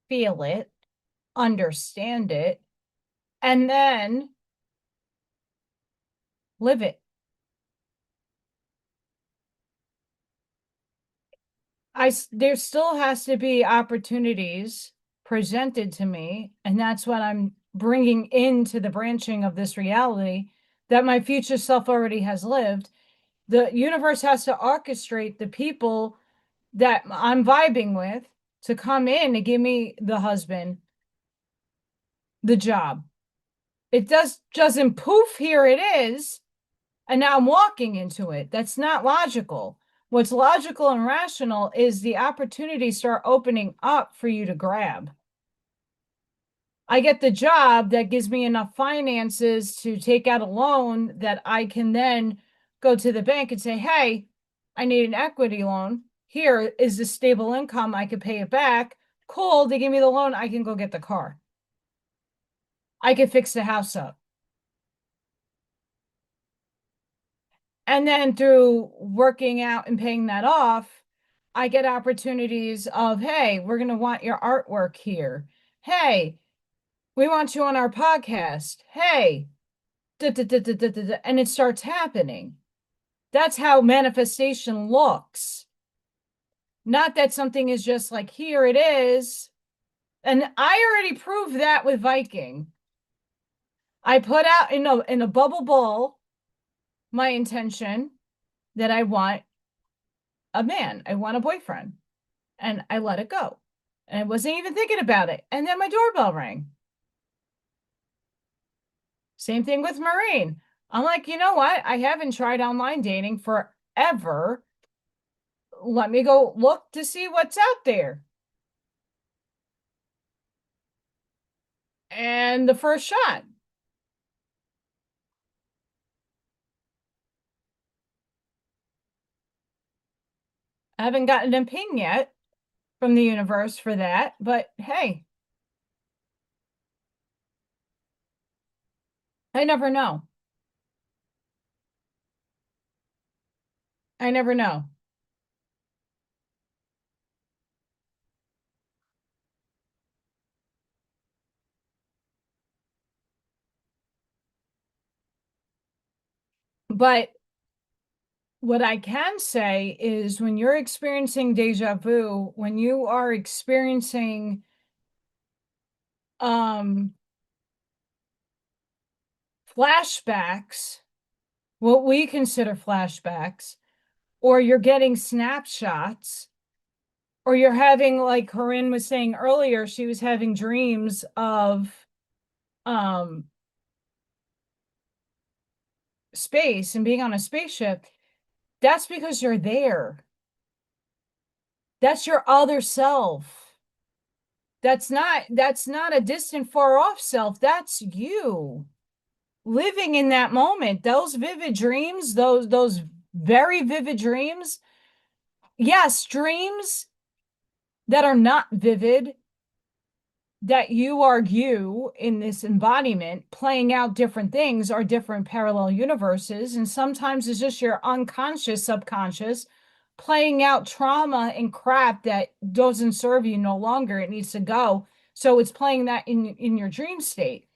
feel it, understand it, and then live it. There still has to be opportunities presented to me, and that's what I'm bringing into the branching of this reality that my future self already has lived. The universe has to orchestrate the people that I'm vibing with to come in and give me the husband, the job. It doesn't poof, here it is, and now I'm walking into it. That's not logical. What's logical and rational is the opportunities start opening up for you to grab. I get the job that gives me enough finances to take out a loan that I can then go to the bank and say, hey, I need an equity loan. Here is the stable income. I could pay it back. Cool. They give me the loan. I can go get the car. I could fix the house up. And then through working out and paying that off, I get opportunities of, hey, we're going to want your artwork here. Hey, we want you on our podcast. Hey, and it starts happening. That's how manifestation looks. Not that something is just like, here it is. And I already proved that with Viking. I put out in a bubble ball my intention that I want a man. I want a boyfriend. And I let it go. And I wasn't even thinking about it. And then my doorbell rang. Same thing with Maureen. I'm like, you know what? I haven't tried online dating forever. Let me go look to see what's out there. And the first shot. I haven't gotten a ping yet from the universe for that, but hey, I never know. I never know. But what I can say is when you're experiencing deja vu, when you are experiencing flashbacks, what we consider flashbacks, or you're getting snapshots, or you're having, like Corinne was saying earlier, she was having dreams of space and being on a spaceship. That's because you're there. That's your other self. That's not a distant, far off self. That's you living in that moment. Those vivid dreams, those very vivid dreams. Yes, dreams that are not vivid, that you are you in this embodiment playing out different things, are different parallel universes. And sometimes it's just your unconscious, subconscious playing out trauma and crap that doesn't serve you no longer. It needs to go. So it's playing that in your dream state.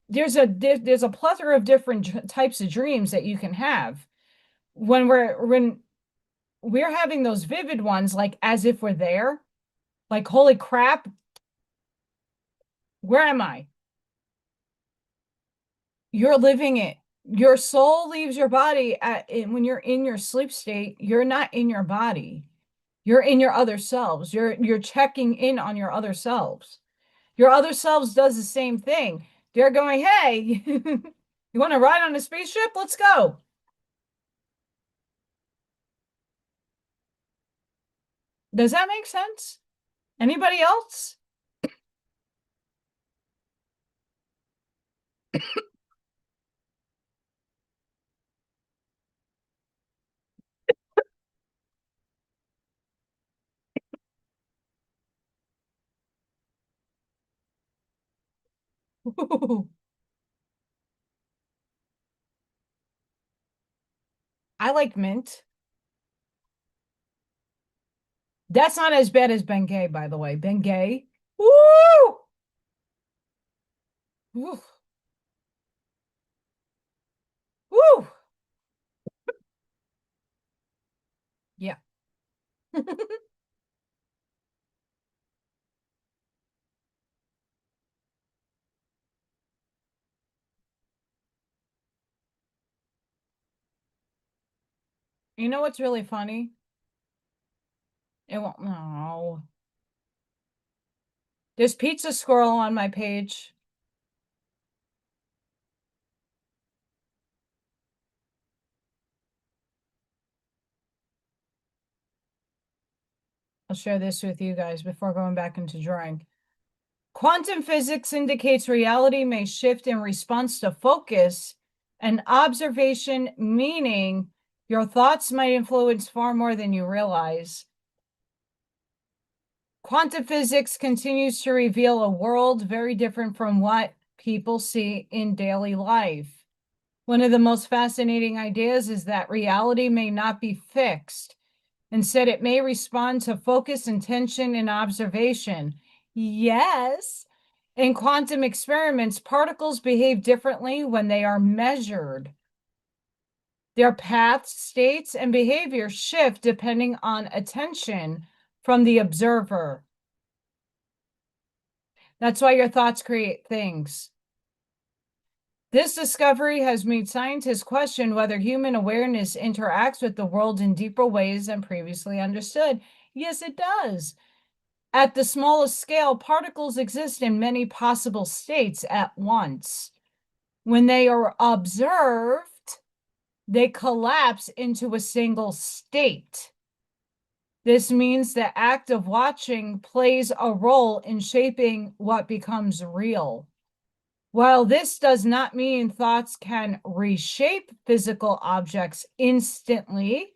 There's a plethora of different types of dreams that you can have. When we're having those vivid ones, like as if we're there, like, holy crap, where am I? You're living it. Your soul leaves your body when you're in your sleep state. You're not in your body. You're in your other selves. You're checking in on your other selves. Your other selves does the same thing. They're going, hey, you want to ride on a spaceship? Let's go. Does that make sense? Anybody else? Ooh, I like mint. That's not as bad as Bengay, by the way. Bengay. Woo! Woo! Woo! Yeah. You know what's really funny? It won't. No. There's Pizza Squirrel on my page. I'll share this with you guys before going back into drawing. Quantum physics indicates reality may shift in response to focus and observation, meaning your thoughts might influence far more than you realize. Quantum physics continues to reveal a world very different from what people see in daily life. One of the most fascinating ideas is that reality may not be fixed. Instead, it may respond to focus, intention, and observation. Yes. In quantum experiments, particles behave differently when they are measured. Their paths, states, and behavior shift depending on attention from the observer. That's why your thoughts create things. This discovery has made scientists question whether human awareness interacts with the world in deeper ways than previously understood. Yes, it does. At the smallest scale, particles exist in many possible states at once. When they are observed, they collapse into a single state. This means the act of watching plays a role in shaping what becomes real. While this does not mean thoughts can reshape physical objects instantly,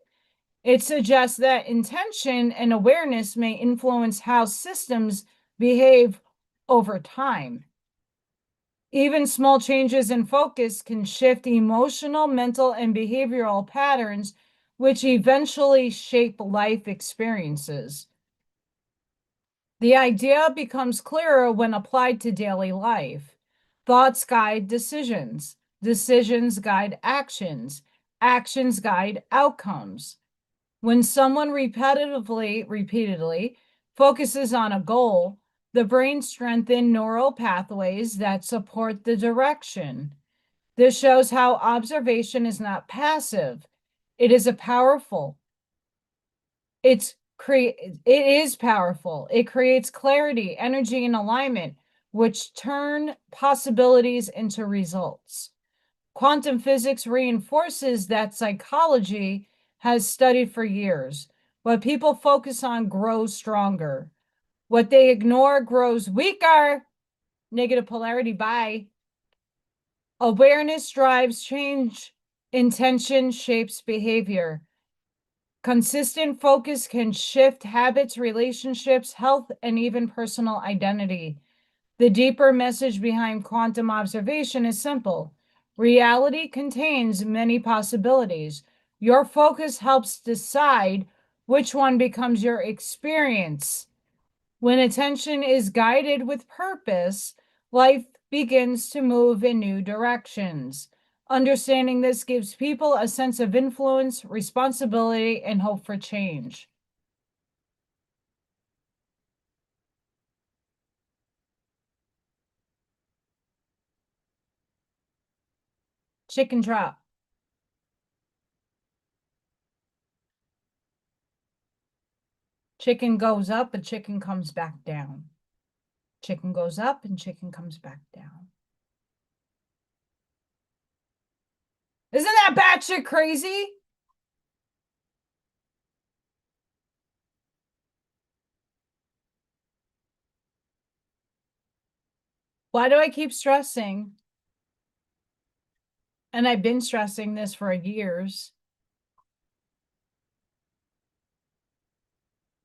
it suggests that intention and awareness may influence how systems behave over time. Even small changes in focus can shift emotional, mental, and behavioral patterns, which eventually shape life experiences. The idea becomes clearer when applied to daily life. Thoughts guide decisions. Decisions guide actions. actions guide outcomes. When someone repeatedly focuses on a goal, the brain strengthens neural pathways that support the direction. This shows how observation is not passive. It is it is powerful. It creates clarity, energy, and alignment, which turn possibilities into results. Quantum physics reinforces that psychology has studied for years. What people focus on grows stronger. What they ignore grows weaker. Negative polarity, bye. Awareness drives change. Intention shapes behavior. Consistent focus can shift habits, relationships, health, and even personal identity. The deeper message behind quantum observation is simple. Reality contains many possibilities. Your focus helps decide which one becomes your experience. When attention is guided with purpose, life begins to move in new directions. Understanding this gives people a sense of influence, responsibility, and hope for change. Chicken drop. Chicken goes up, and chicken comes back down. Chicken goes up, and chicken comes back down. Isn't that batshit crazy? Why do I keep stressing? And I've been stressing this for years.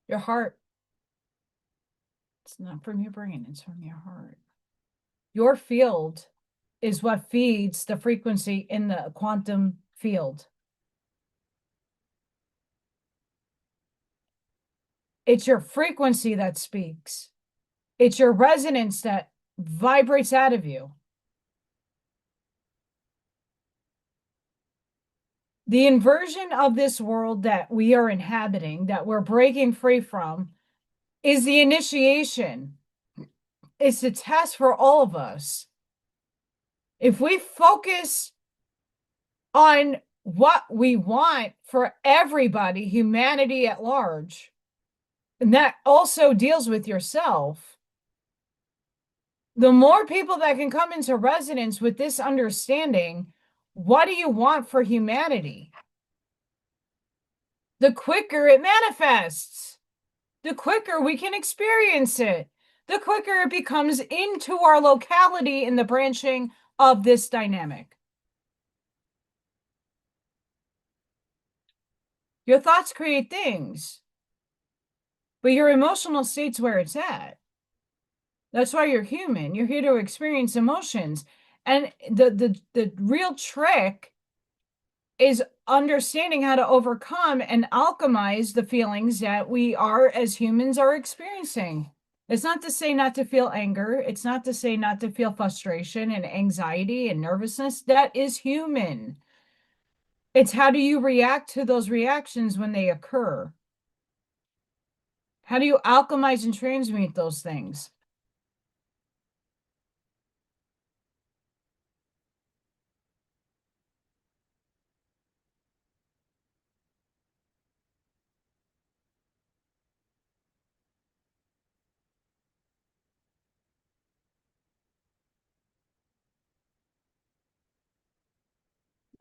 Your heart. It's not from your brain, it's from your heart. Your field is what feeds the frequency in the quantum field. It's your frequency that speaks. It's your resonance that vibrates out of you. The inversion of this world that we are inhabiting, that we're breaking free from, is the initiation. It's the test for all of us. If we focus on what we want for everybody, humanity at large, and that also deals with yourself, the more people that can come into resonance with this understanding, what do you want for humanity? The quicker it manifests, the quicker we can experience it, the quicker it becomes into our locality in the branching of this dynamic. Your thoughts create things, but your emotional state's where it's at. That's why you're human. You're here to experience emotions. And the real trick is understanding how to overcome and alchemize the feelings that we are as humans are experiencing. It's not to say not to feel anger. It's not to say not to feel frustration and anxiety and nervousness. That is human. It's how do you react to those reactions when they occur? How do you alchemize and transmute those things?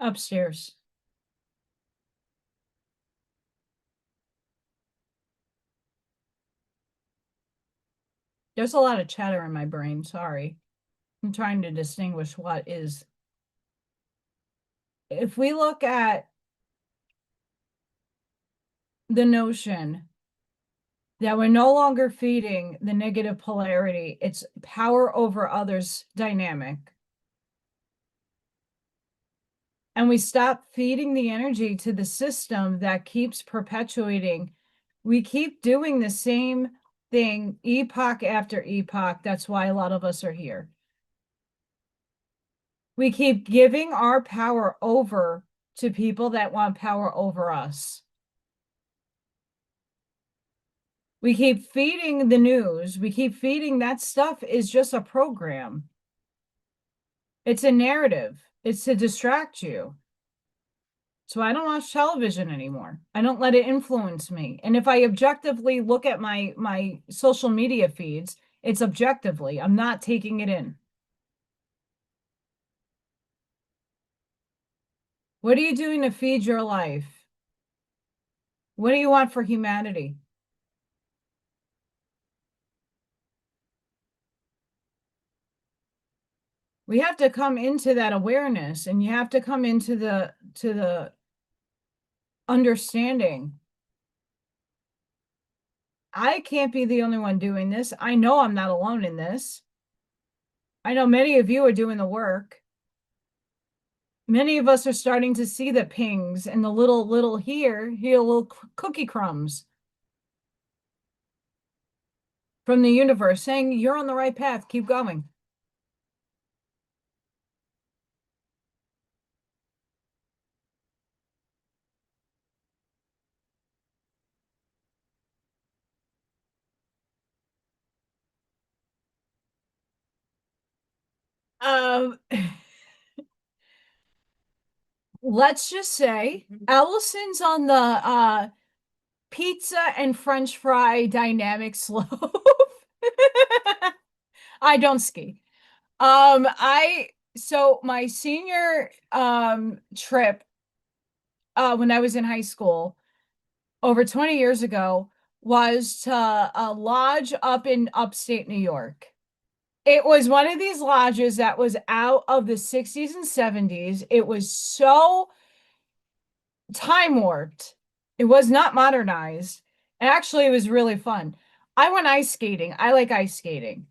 Upstairs. There's a lot of chatter in my brain. Sorry. I'm trying to distinguish what is. If we look at the notion that we're no longer feeding the negative polarity, it's power over others dynamic. And we stop feeding the energy to the system that keeps perpetuating. We keep doing the same thing epoch after epoch. That's why a lot of us are here. We keep giving our power over to people that want power over us. We keep feeding the news. We keep feeding that stuff is just a program. It's a narrative. It's to distract you. So I don't watch television anymore. I don't let it influence me. And if I objectively look at my social media feeds, it's objectively. I'm not taking it in. What are you doing to feed your life? What do you want for humanity? We have to come into that awareness, and you have to come into the understanding. I can't be the only one doing this. I know I'm not alone in this. I know many of you are doing the work. Many of us are starting to see the pings and the little here, little cookie crumbs from the universe saying you're on the right path. Keep going. Um, let's just say Allison's on the pizza and French fry dynamic slope. I don't ski. So my senior trip when I was in high school over 20 years ago was to a lodge up in upstate New York. It was one of these lodges that was out of the 60s and 70s. It was so time warped. It was not modernized. And actually, it was really fun. I went ice skating. I like ice skating.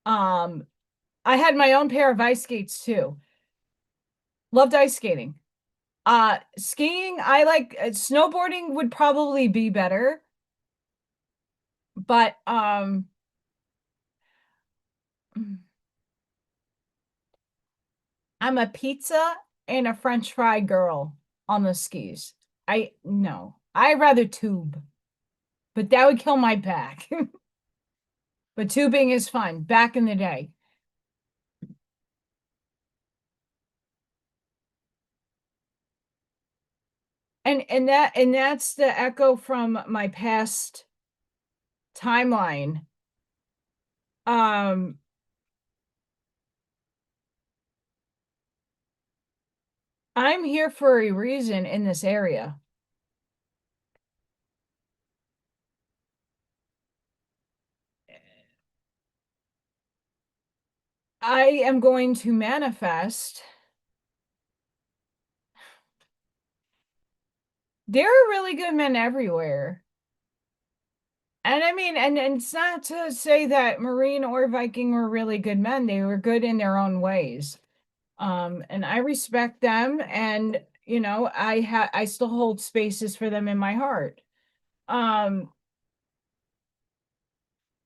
Um, I had my own pair of ice skates too. Loved ice skating. Skiing, I like snowboarding would probably be better, but I'm a pizza and a French fry girl on the skis. No, I'd rather tube, but that would kill my back. But tubing is fun back in the day. And that's the echo from my past timeline. Um I'm here for a reason in this area. I am going to manifest. There are really good men everywhere. And I mean, and it's not to say that Marine or Viking were really good men. They were good in their own ways. And I respect them, and I still hold spaces for them in my heart. Um,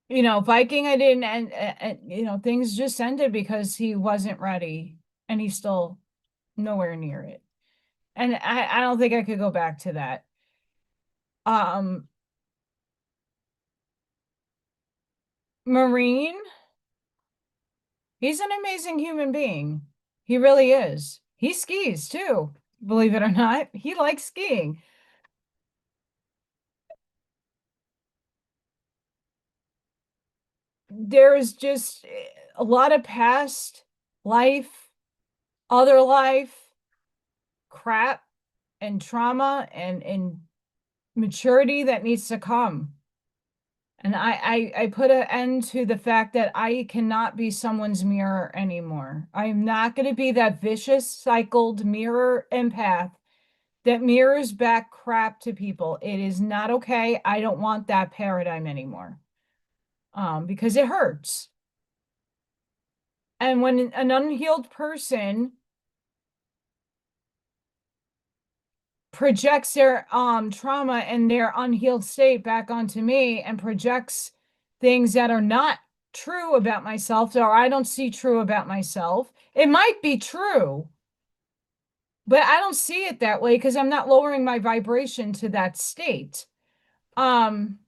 Viking, I didn't, and things just ended because he wasn't ready, and he's still nowhere near it. And I don't think I could go back to that. Um, Marine, he's an amazing human being. He really is. He skis too, believe it or not. He likes skiing. There's just a lot of past life, other life, crap, and trauma and maturity that needs to come. And I put an end to the fact that I cannot be someone's mirror anymore. I'm not going to be that vicious, cycled mirror empath that mirrors back crap to people. It is not okay. I don't want that paradigm anymore. Because it hurts. And when an unhealed person projects their trauma and their unhealed state back onto me and projects things that are not true about myself or I don't see true about myself. It might be true, but I don't see it that way because I'm not lowering my vibration to that state. Um,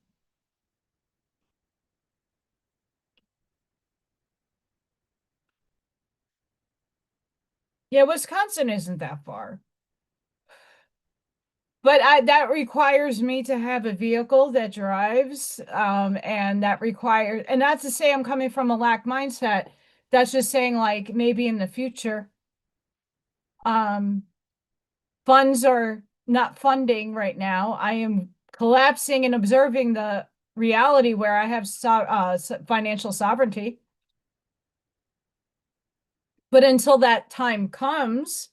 yeah, Wisconsin isn't that far. But that requires me to have a vehicle that drives, and that requires, and not to say I'm coming from a lack mindset. That's just saying like maybe in the future, um, funds are not funding right now. I am collapsing and observing the reality where I have financial sovereignty. But until that time comes,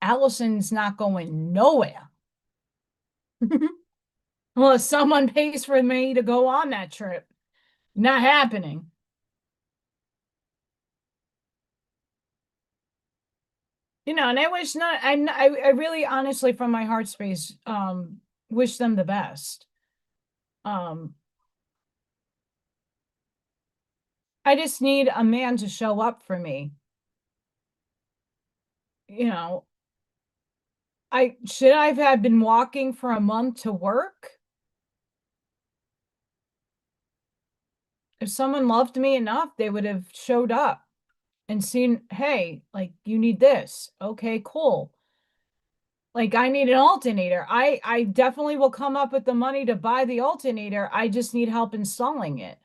Allison's not going nowhere. Unless someone pays for me to go on that trip. Not happening. And I wish not, I really honestly from my heart space, wish them the best. Um, I just need a man to show up for me. You know, I have been walking for a month to work? If someone loved me enough, they would have showed up and seen, hey, like you need this. Okay, cool. Like I need an alternator. I definitely will come up with the money to buy the alternator. I just need help installing it.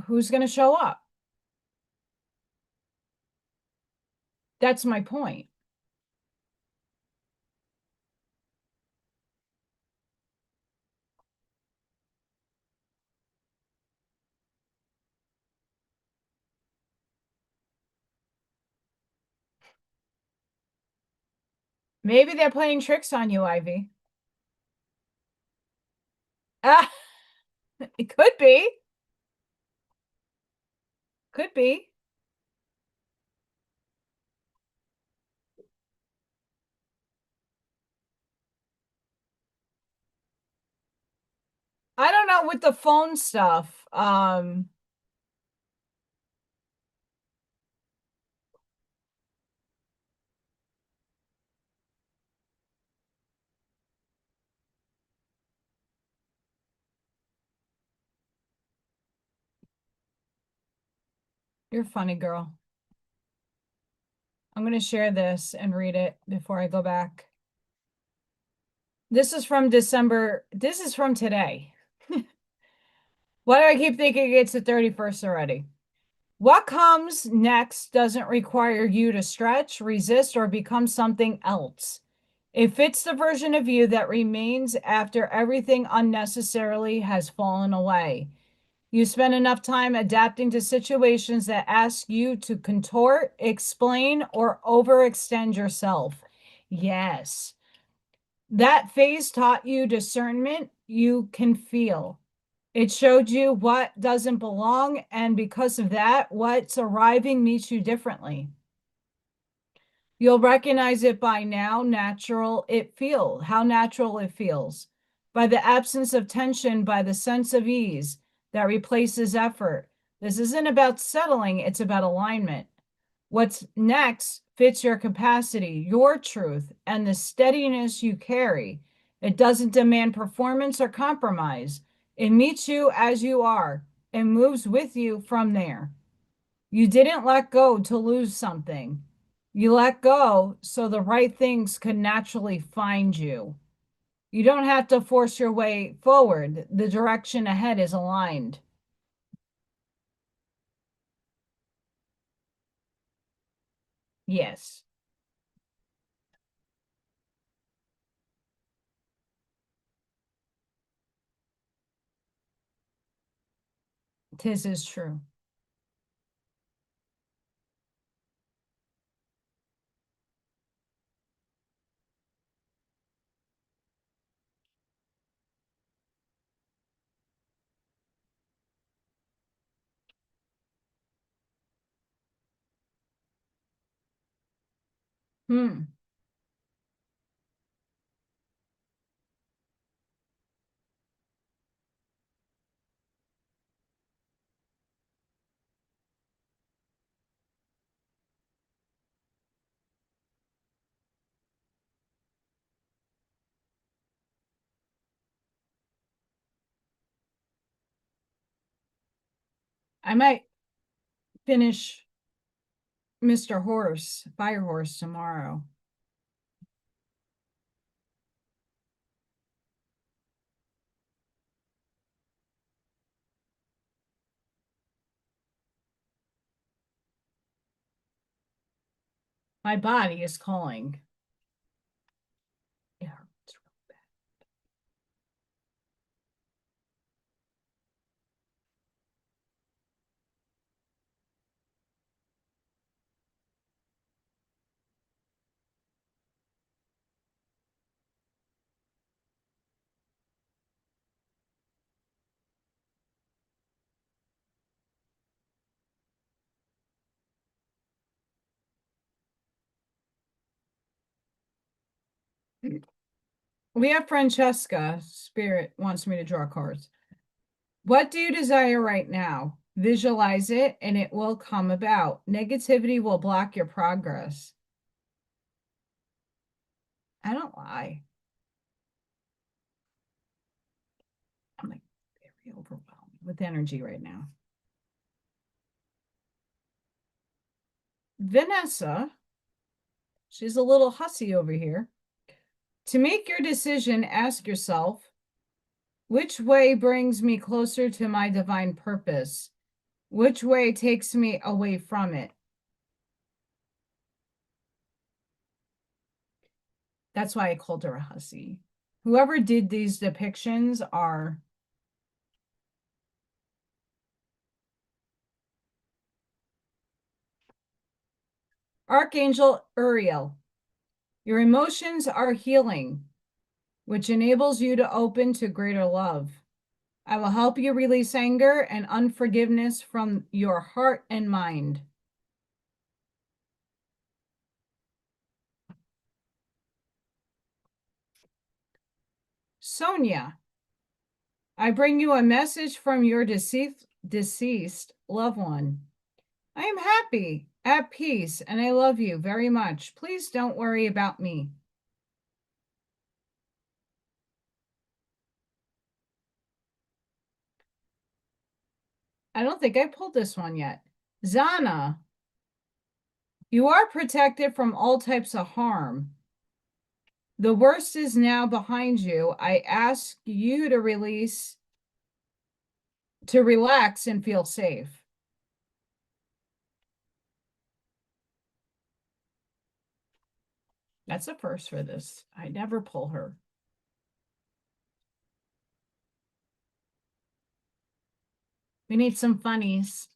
Who's going to show up? That's my point. Maybe they're playing tricks on you, Ivy. Ah, it could be. Could be. I don't know with the phone stuff. You're a funny girl. I'm going to share this and read it before I go back. This is from December. This is from today. Why do I keep thinking it's the 31st already? What comes next doesn't require you to stretch, resist, or become something else. It fits the version of you that remains after everything unnecessarily has fallen away. You spend enough time adapting to situations that ask you to contort, explain, or overextend yourself. Yes. That phase taught you discernment you can feel. It showed you what doesn't belong, and because of that, what's arriving meets you differently. You'll recognize it by now, how natural it feels, by the absence of tension, by the sense of ease that replaces effort. This isn't about settling, it's about alignment. What's next fits your capacity, your truth, and the steadiness you carry. It doesn't demand performance or compromise. It meets you as you are and moves with you from there. You didn't let go to lose something. You let go so the right things could naturally find you. You don't have to force your way forward. The direction ahead is aligned. Yes, this is true. Hmm. I might finish Mr. Fire Horse tomorrow. My body is calling. It hurts real bad. We have Francesca. Spirit wants me to draw cards. What do you desire right now? Visualize it and it will come about. Negativity will block your progress. I don't lie. I'm like very overwhelmed with energy right now. Vanessa, she's a little hussy over here. To make your decision, ask yourself, which way brings me closer to my divine purpose? Which way takes me away from it? That's why I called her a hussy. Whoever did these depictions are Archangel Uriel. Your emotions are healing, which enables you to open to greater love. I will help you release anger and unforgiveness from your heart and mind. Sonia, I bring you a message from your deceased loved one. I am happy, at peace, and I love you very much. Please don't worry about me. I don't think I pulled this one yet. Zana, you are protected from all types of harm. The worst is now behind you. I ask you to relax and feel safe. That's a first for this. I never pull her. We need some funnies.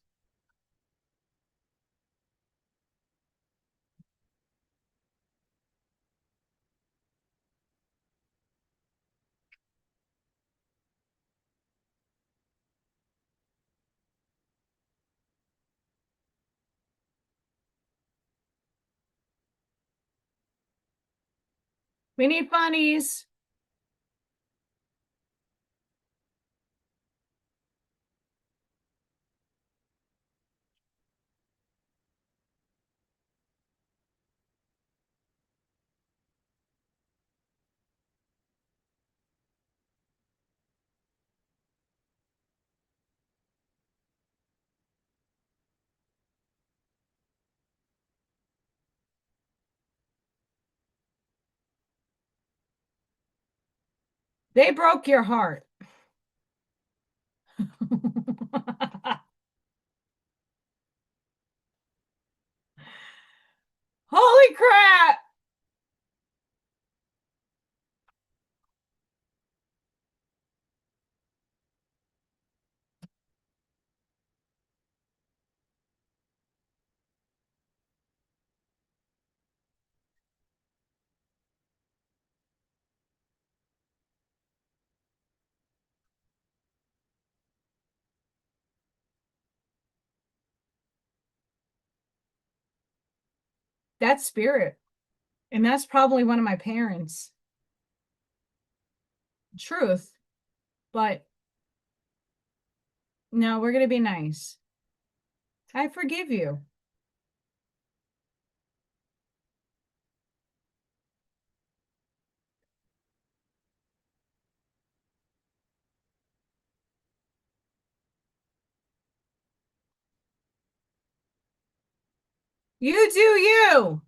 We need funnies. They broke your heart. Holy crap! That's spirit. And that's probably one of my parents. Truth. But no, we're going to be nice. I forgive you. You do you.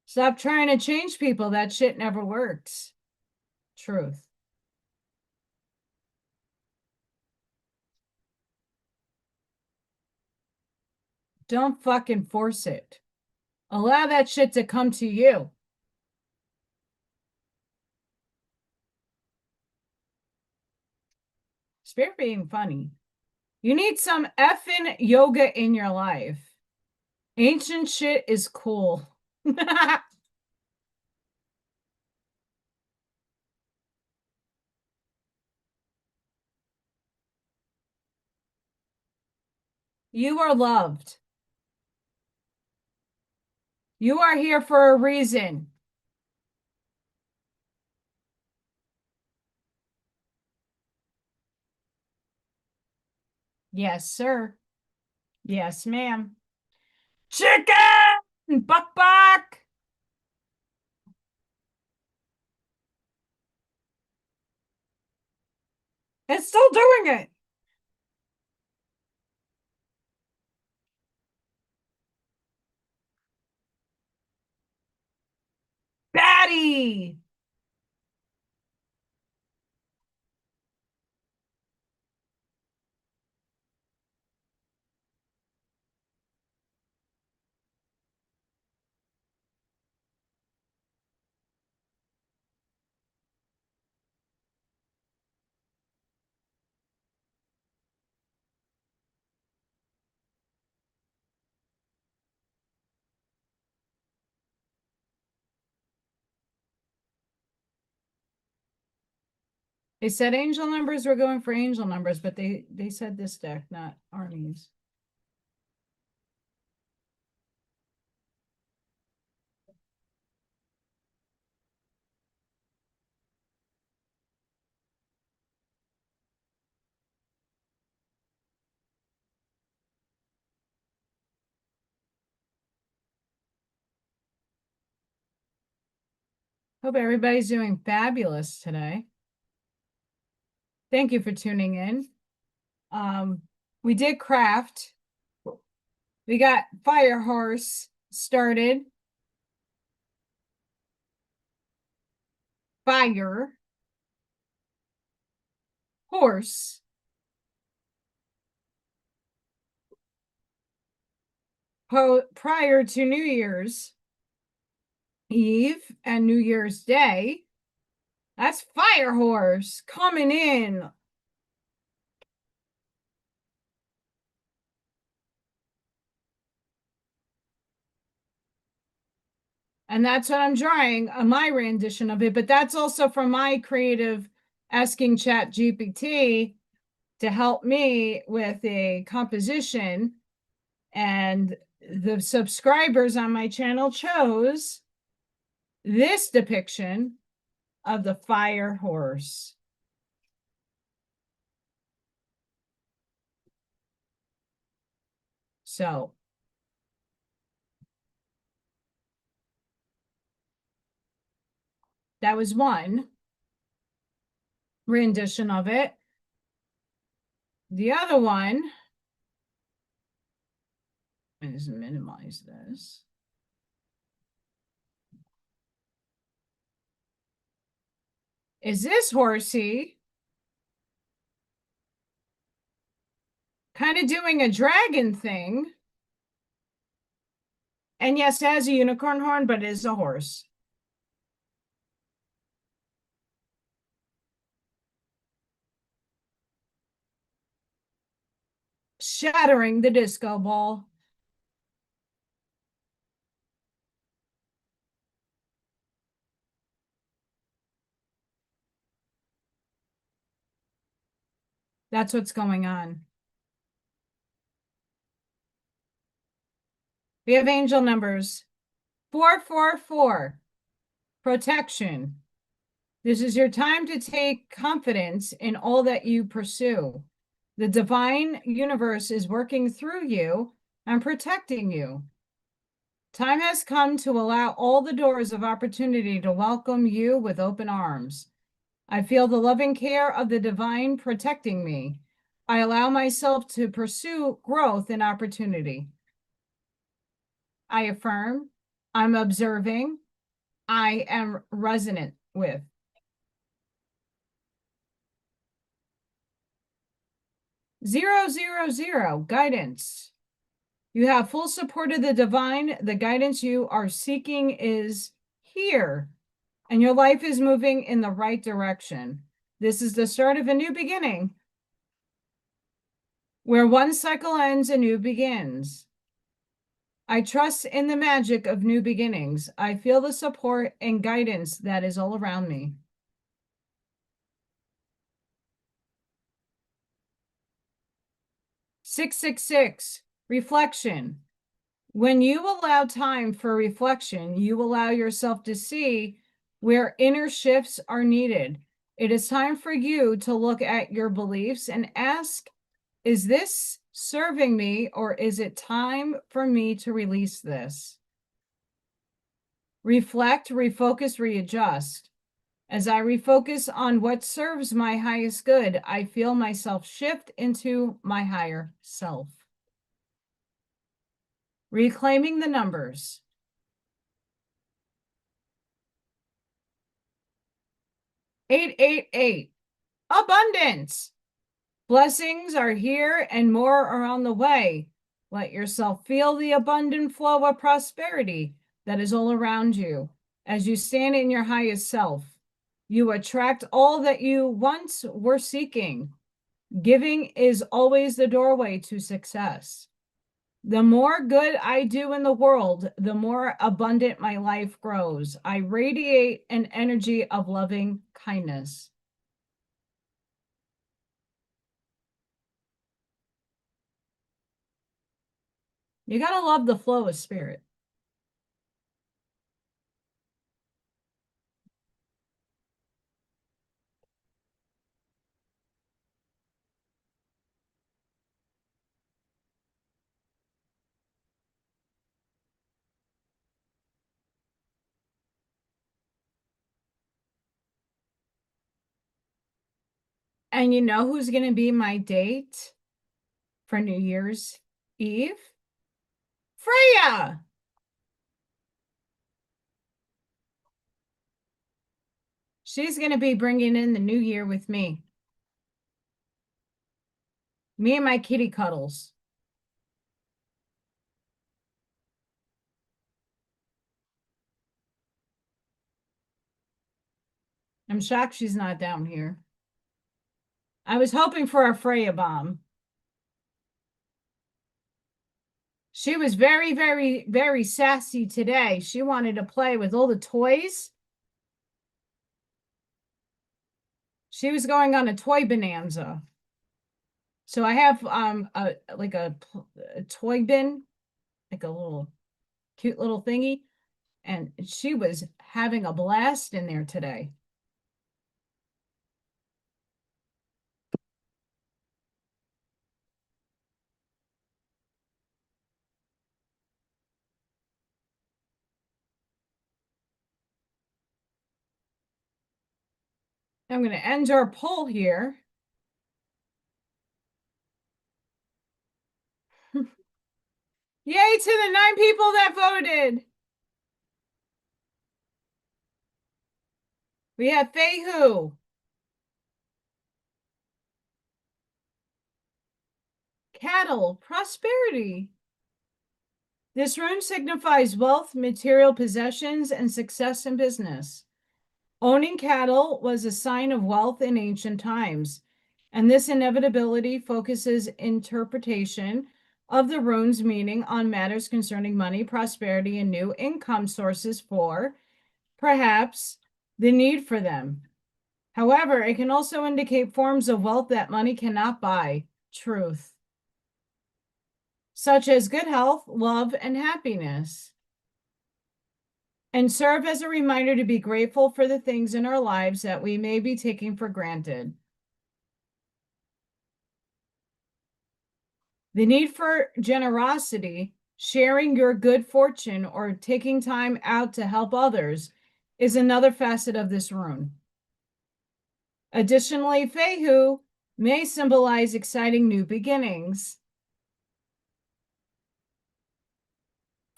Stop trying to change people. That shit never works. Truth. Don't fucking force it. Allow that shit to come to you. Spirit being funny. You need some effing yoga in your life. Ancient shit is cool. You are loved. You are here for a reason. Yes, sir. Yes, ma'am. Chicken! Buck buck! It's still doing it. Batty! They said angel numbers were going for angel numbers, but they said this deck, not Arnie's. Hope everybody's doing fabulous today. Thank you for tuning in. We did craft. We got Fire Horse started. Fire. Horse. Prior to New Year's Eve and New Year's Day. That's Fire Horse coming in. And that's what I'm drawing, my rendition of it. But that's also from my creative asking Chat GPT to help me with a composition. And the subscribers on my channel chose this depiction of the Fire Horse. So that was one rendition of it. The other one, let me just minimize this. Is this horsey kind of doing a dragon thing? And yes, it has a unicorn horn, but it is a horse. Shattering the disco ball. That's what's going on. We have angel numbers 444, protection. This is your time to take confidence in all that you pursue. The divine universe is working through you and protecting you. Time has come to allow all the doors of opportunity to welcome you with open arms. I feel the loving care of the divine protecting me. I allow myself to pursue growth and opportunity. I affirm, I'm observing, I am resonant with. Zero, zero, zero, guidance. You have full support of the divine. The guidance you are seeking is here, and your life is moving in the right direction. This is the start of a new beginning. Where one cycle ends, a new begins. I trust in the magic of new beginnings. I feel the support and guidance that is all around me. Six, six, six. Reflection. When you allow time for reflection, you allow yourself to see where inner shifts are needed. It is time for you to look at your beliefs and ask, is this serving me, or is it time for me to release this? Reflect, refocus, readjust. As I refocus on what serves my highest good, I feel myself shift into my higher self. Reclaiming the numbers. 888. Abundance. Blessings are here and more are on the way. Let yourself feel the abundant flow of prosperity that is all around you. As you stand in your highest self, you attract all that you once were seeking. Giving is always the doorway to success. The more good I do in the world, the more abundant my life grows. I radiate an energy of loving kindness. You got to love the flow of spirit. And you know who's going to be my date for New Year's Eve? Freya! She's going to be bringing in the new year with me. Me and my kitty cuddles. I'm shocked she's not down here. I was hoping for a Freya bomb. She was very, very, very sassy today. She wanted to play with all the toys. She was going on a toy bonanza. So I have a toy bin, like a little cute little thingy, and she was having a blast in there today. I'm going to end our poll here. Yay to the 9 people that voted. We have Feihu, cattle, prosperity. This rune signifies wealth, material possessions, and success in business. Owning cattle was a sign of wealth in ancient times, and this inevitability focuses interpretation of the rune's meaning on matters concerning money, prosperity, and new income sources for, perhaps, the need for them. However, it can also indicate forms of wealth that money cannot buy, truth, such as good health, love, and happiness, and serve as a reminder to be grateful for the things in our lives that we may be taking for granted. The need for generosity, sharing your good fortune, or taking time out to help others is another facet of this rune. Additionally, Feihu may symbolize exciting new beginnings.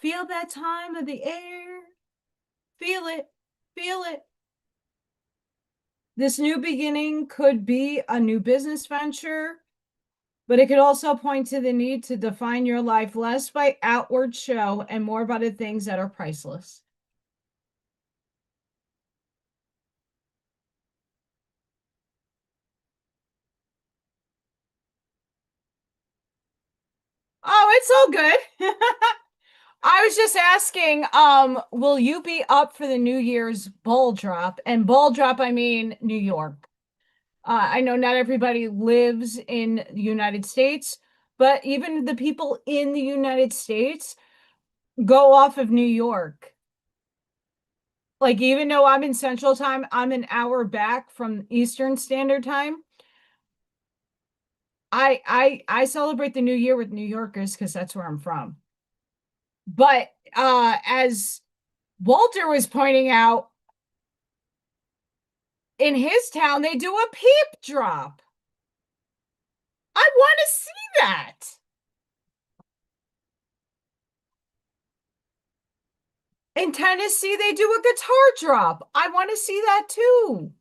Feel that time of the air. Feel it. Feel it. This new beginning could be a new business venture, but it could also point to the need to define your life less by outward show and more by the things that are priceless. Oh, it's all good. I was just asking, will you be up for the New Year's ball drop? And ball drop, I mean New York. I know not everybody lives in the United States, but even the people in the United States go off of New York. Like, even though I'm in Central Time, I'm an hour back from Eastern Standard Time. I celebrate the New Year with New Yorkers because that's where I'm from. But as Walter was pointing out, in his town, they do a peep drop. I want to see that. In Tennessee, they do a guitar drop. I want to see that too.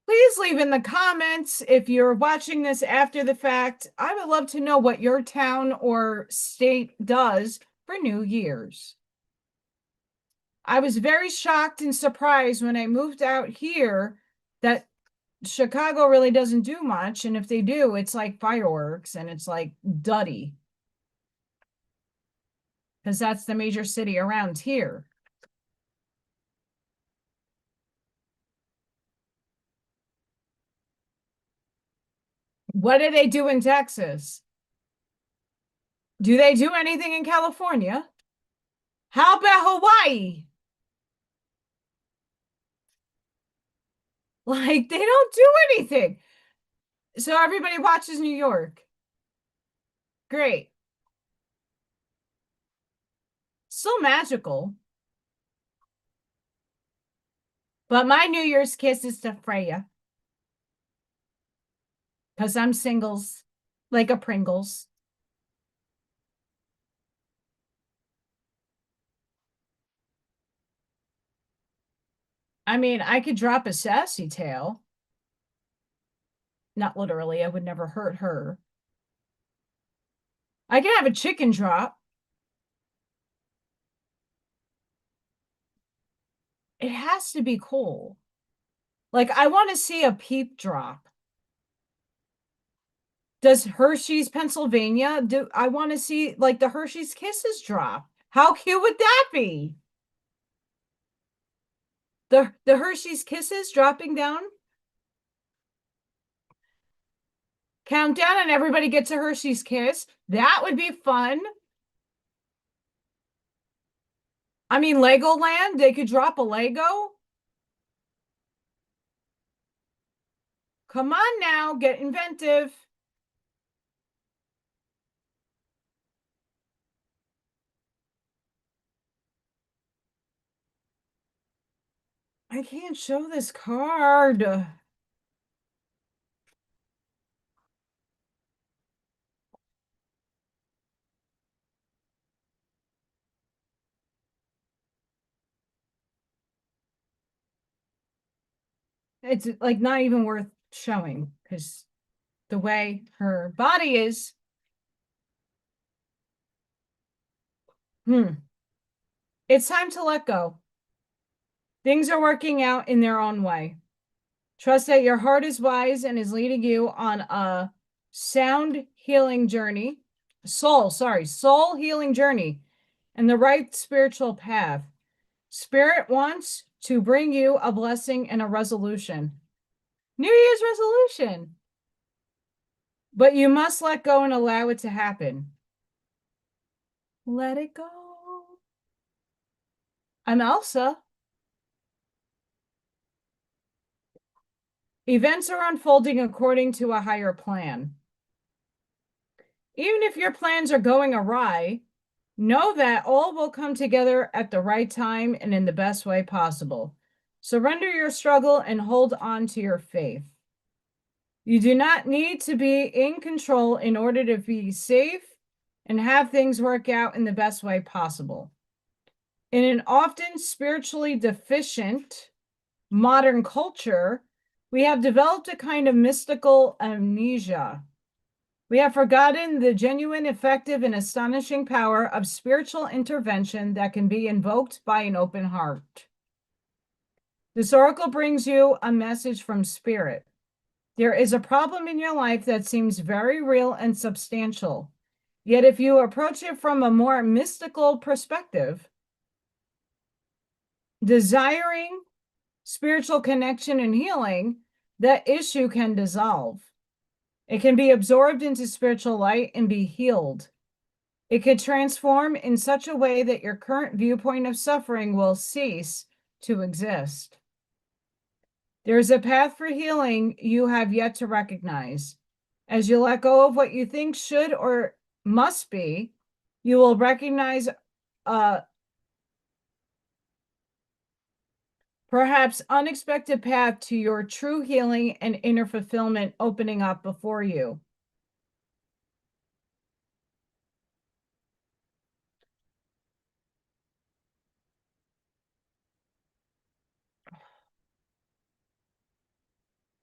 Please leave in the comments if you're watching this after the fact. I would love to know what your town or state does for New Year's. I was very shocked and surprised when I moved out here that Chicago really doesn't do much. And if they do, it's like fireworks and it's like duddy. Because that's the major city around here. What do they do in Texas? Do they do anything in California? How about Hawaii? Like, they don't do anything. So everybody watches New York. Great. Still magical. But my New Year's kiss is to Freya. Because I'm singles, like a Pringles. I mean, I could drop a sassy tail. Not literally, I would never hurt her. I can have a chicken drop. It has to be cool. Like, I want to see a peep drop. Does Hershey's, Pennsylvania, do I want to see like the Hershey's Kisses drop? How cute would that be? The Hershey's Kisses dropping down? Countdown and everybody gets a Hershey's Kiss. That would be fun. I mean, Legoland, they could drop a Lego. Come on now, get inventive. I can't show this card. It's like not even worth showing because the way her body is. It's time to let go. Things are working out in their own way. Trust that your heart is wise and is leading you on a soul healing journey, and the right spiritual path. Spirit wants to bring you a blessing and a resolution. New Year's resolution. But you must let go and allow it to happen. Let it go. I'm Elsa. Events are unfolding according to a higher plan. Even if your plans are going awry, know that all will come together at the right time and in the best way possible. Surrender your struggle and hold on to your faith. You do not need to be in control in order to be safe and have things work out in the best way possible. In an often spiritually deficient modern culture, we have developed a kind of mystical amnesia. We have forgotten the genuine, effective, and astonishing power of spiritual intervention that can be invoked by an open heart. This oracle brings you a message from Spirit. There is a problem in your life that seems very real and substantial. Yet if you approach it from a more mystical perspective, desiring spiritual connection and healing, that issue can dissolve. It can be absorbed into spiritual light and be healed. It could transform in such a way that your current viewpoint of suffering will cease to exist. There is a path for healing you have yet to recognize. As you let go of what you think should or must be, you will recognize perhaps unexpected path to your true healing and inner fulfillment opening up before you.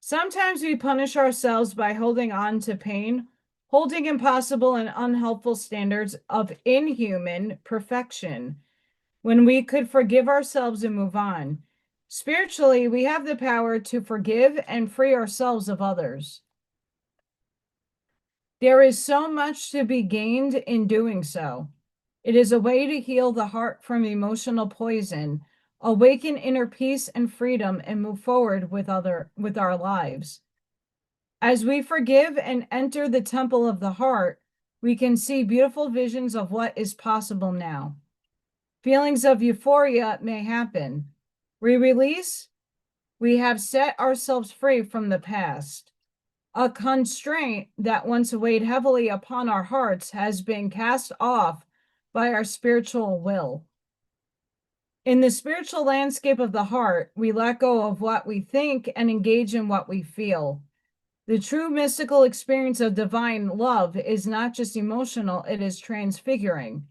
Sometimes we punish ourselves by holding on to pain, holding impossible and unhelpful standards of inhuman perfection, when we could forgive ourselves and move on. Spiritually, we have the power to forgive and free ourselves of others. There is so much to be gained in doing so. It is a way to heal the heart from emotional poison, awaken inner peace and freedom, and move forward with our lives. As we forgive and enter the temple of the heart, we can see beautiful visions of what is possible now. Feelings of euphoria may happen. We release. We have set ourselves free from the past. A constraint that once weighed heavily upon our hearts has been cast off by our spiritual will. In the spiritual landscape of the heart, we let go of what we think and engage in what we feel. The true mystical experience of divine love is not just emotional, it is transfiguring.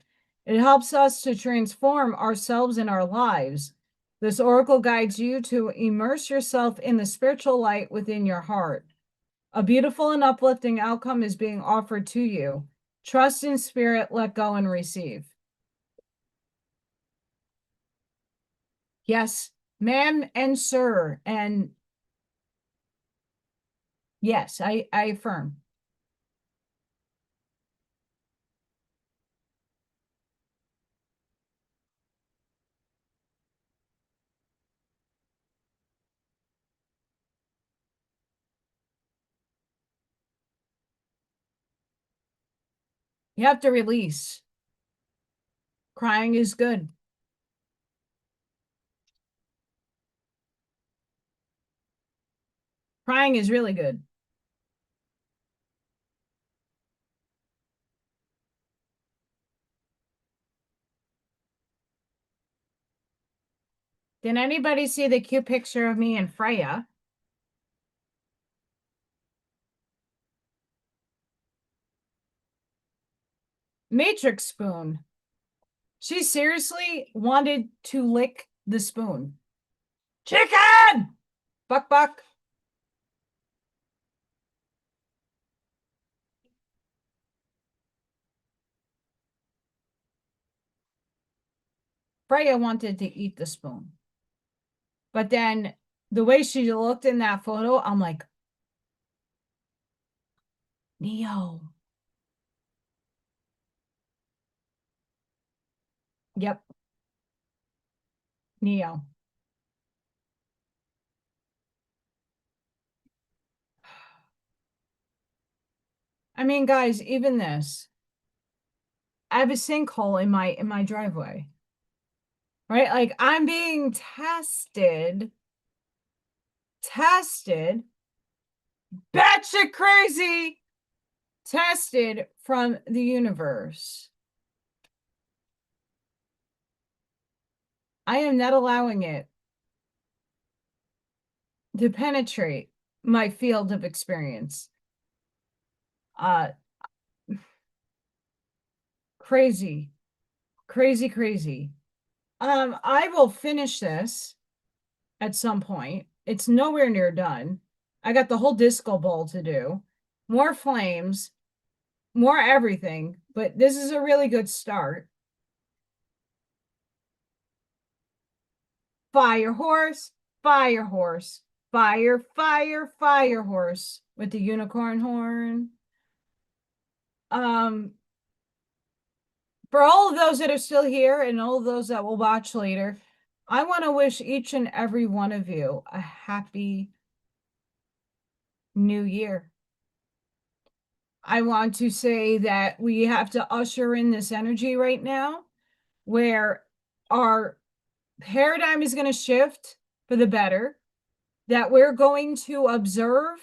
It helps us to transform ourselves and our lives. This oracle guides you to immerse yourself in the spiritual light within your heart. A beautiful and uplifting outcome is being offered to you. Trust in Spirit, let go and receive. Yes, ma'am and sir, and yes, I affirm. You have to release. Crying is good. Crying is really good. Did anybody see the cute picture of me and Freya? Matrix spoon. She seriously wanted to lick the spoon. Chicken! Buck, buck. Freya wanted to eat the spoon. But then the way she looked in that photo, I'm like, Neo. Yep. Neo. I mean, guys, even this. I have a sinkhole in my driveway. Right? Like I'm being tested, batshit crazy, tested from the universe. I am not allowing it to penetrate my field of experience. Crazy, crazy, crazy. I will finish this at some point. It's nowhere near done. I got the whole disco ball to do, more flames, more everything, but this is a really good start. Fire horse, fire horse, fire, fire, fire horse with the unicorn horn. For all of those that are still here and all of those that will watch later, I want to wish each and every one of you a happy new year. I want to say that we have to usher in this energy right now where our paradigm is going to shift for the better, that we're going to observe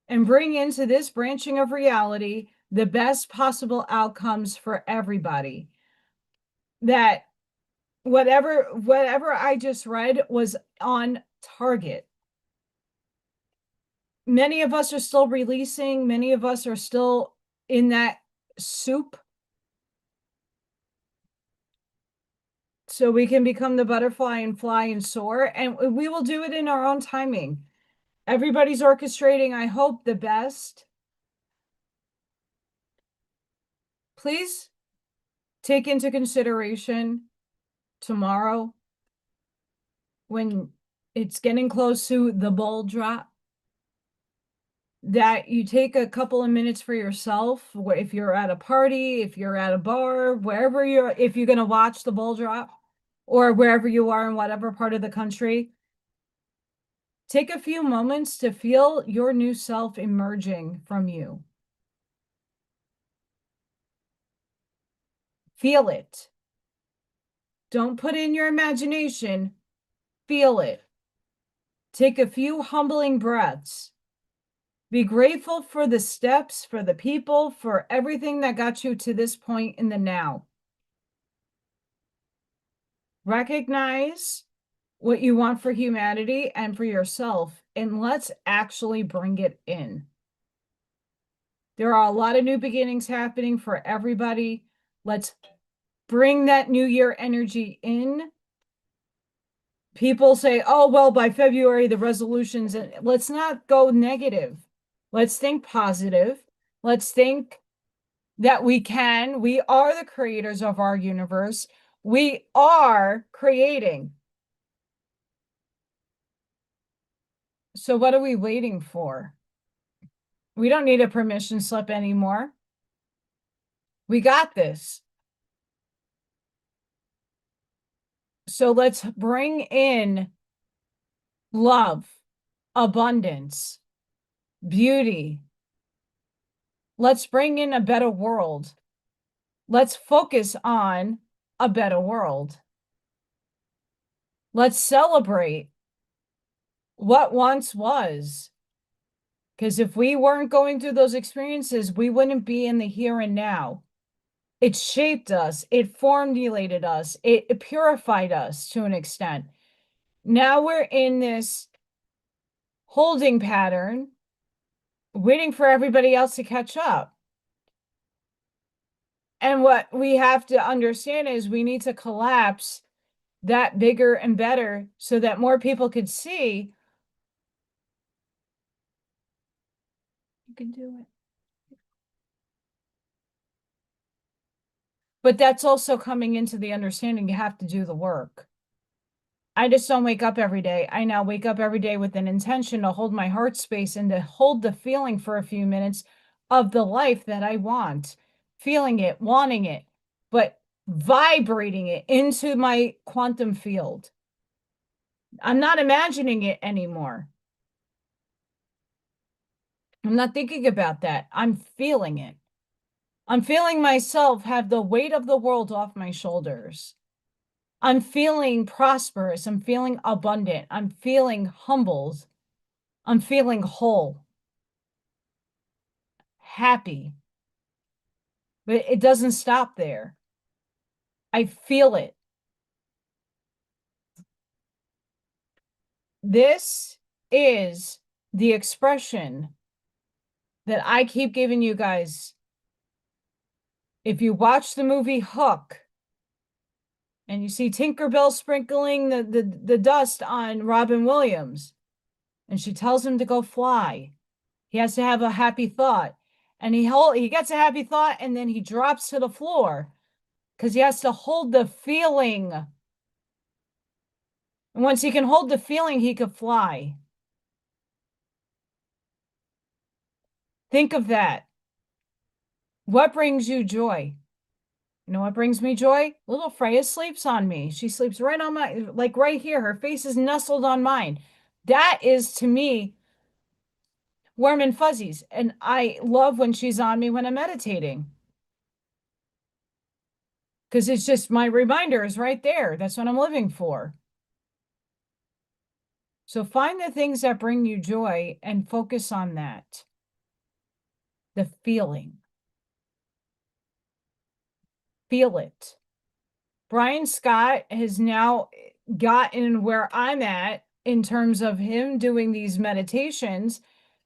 and bring into this branching of reality the best possible outcomes for everybody. That whatever I just read was on target. Many of us are still releasing, many of us are still in that soup. So we can become the butterfly and fly and soar, and we will do it in our own timing. Everybody's orchestrating, I hope, the best. Please take into consideration tomorrow when it's getting close to the ball drop, that you take a couple of minutes for yourself. If you're at a party, if you're at a bar, wherever if you're going to watch the ball drop, or wherever you are in whatever part of the country, take a few moments to feel your new self emerging from you. Feel it. Don't put in your imagination. Feel it. Take a few humbling breaths. Be grateful for the steps, for the people, for everything that got you to this point in the now. Recognize what you want for humanity and for yourself, and let's actually bring it in. There are a lot of new beginnings happening for everybody. Let's bring that new year energy in. People say, oh, well, by February, the resolutions, and let's not go negative. Let's think positive. Let's think that we are the creators of our universe. We are creating. So what are we waiting for? We don't need a permission slip anymore. We got this. So let's bring in love, abundance, beauty. Let's bring in a better world. Let's focus on a better world. Let's celebrate what once was. Because if we weren't going through those experiences, we wouldn't be in the here and now. It shaped us. It formulated us. It purified us to an extent. Now we're in this holding pattern, waiting for everybody else to catch up. And what we have to understand is we need to collapse that bigger and better so that more people could see you can do it. But that's also coming into the understanding you have to do the work. I just don't wake up every day. I now wake up every day with an intention to hold my heart space and to hold the feeling for a few minutes of the life that I want, feeling it, wanting it, but vibrating it into my quantum field. I'm not imagining it anymore. I'm not thinking about that. I'm feeling it. I'm feeling myself have the weight of the world off my shoulders. I'm feeling prosperous. I'm feeling abundant. I'm feeling humbled. I'm feeling whole, happy. But it doesn't stop there. I feel it. This is the expression that I keep giving you guys If you watch the movie Hook and you see Tinkerbell sprinkling the dust on Robin Williams, and she tells him to go fly, he has to have a happy thought. And he gets a happy thought, and then he drops to the floor because he has to hold the feeling. And once he can hold the feeling, he could fly. Think of that. What brings you joy? You know what brings me joy? Little Freya sleeps on me. She sleeps right on my, like right here. Her face is nestled on mine. That is, to me, warm and fuzzies. And I love when she's on me when I'm meditating. Because it's just my reminder is right there. That's what I'm living for. So find the things that bring you joy and focus on that. The feeling. Feel it. Brian Scott has now gotten where I'm at in terms of him doing these meditations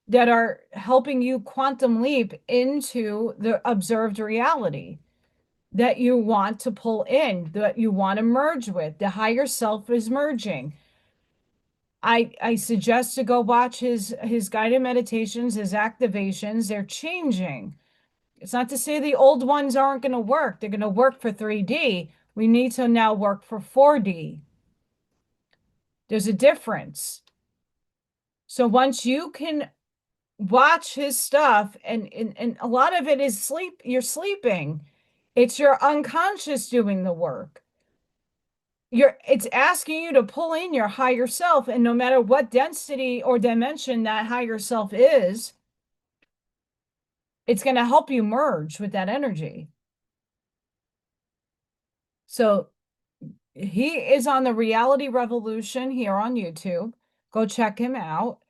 that are helping you quantum leap into the observed reality that you want to pull in, that you want to merge with. The higher self is merging. I suggest to go watch his guided meditations, his activations. They're changing. It's not to say the old ones aren't going to work. They're going to work for 3D. We need to now work for 4D. There's a difference. So once you can watch his stuff, and a lot of it is sleep, you're sleeping. It's your unconscious doing the work. It's asking you to pull in your higher self, and no matter what density or dimension that higher self is, it's going to help you merge with that energy. So he is on the Reality Revolution here on YouTube. Go check him out.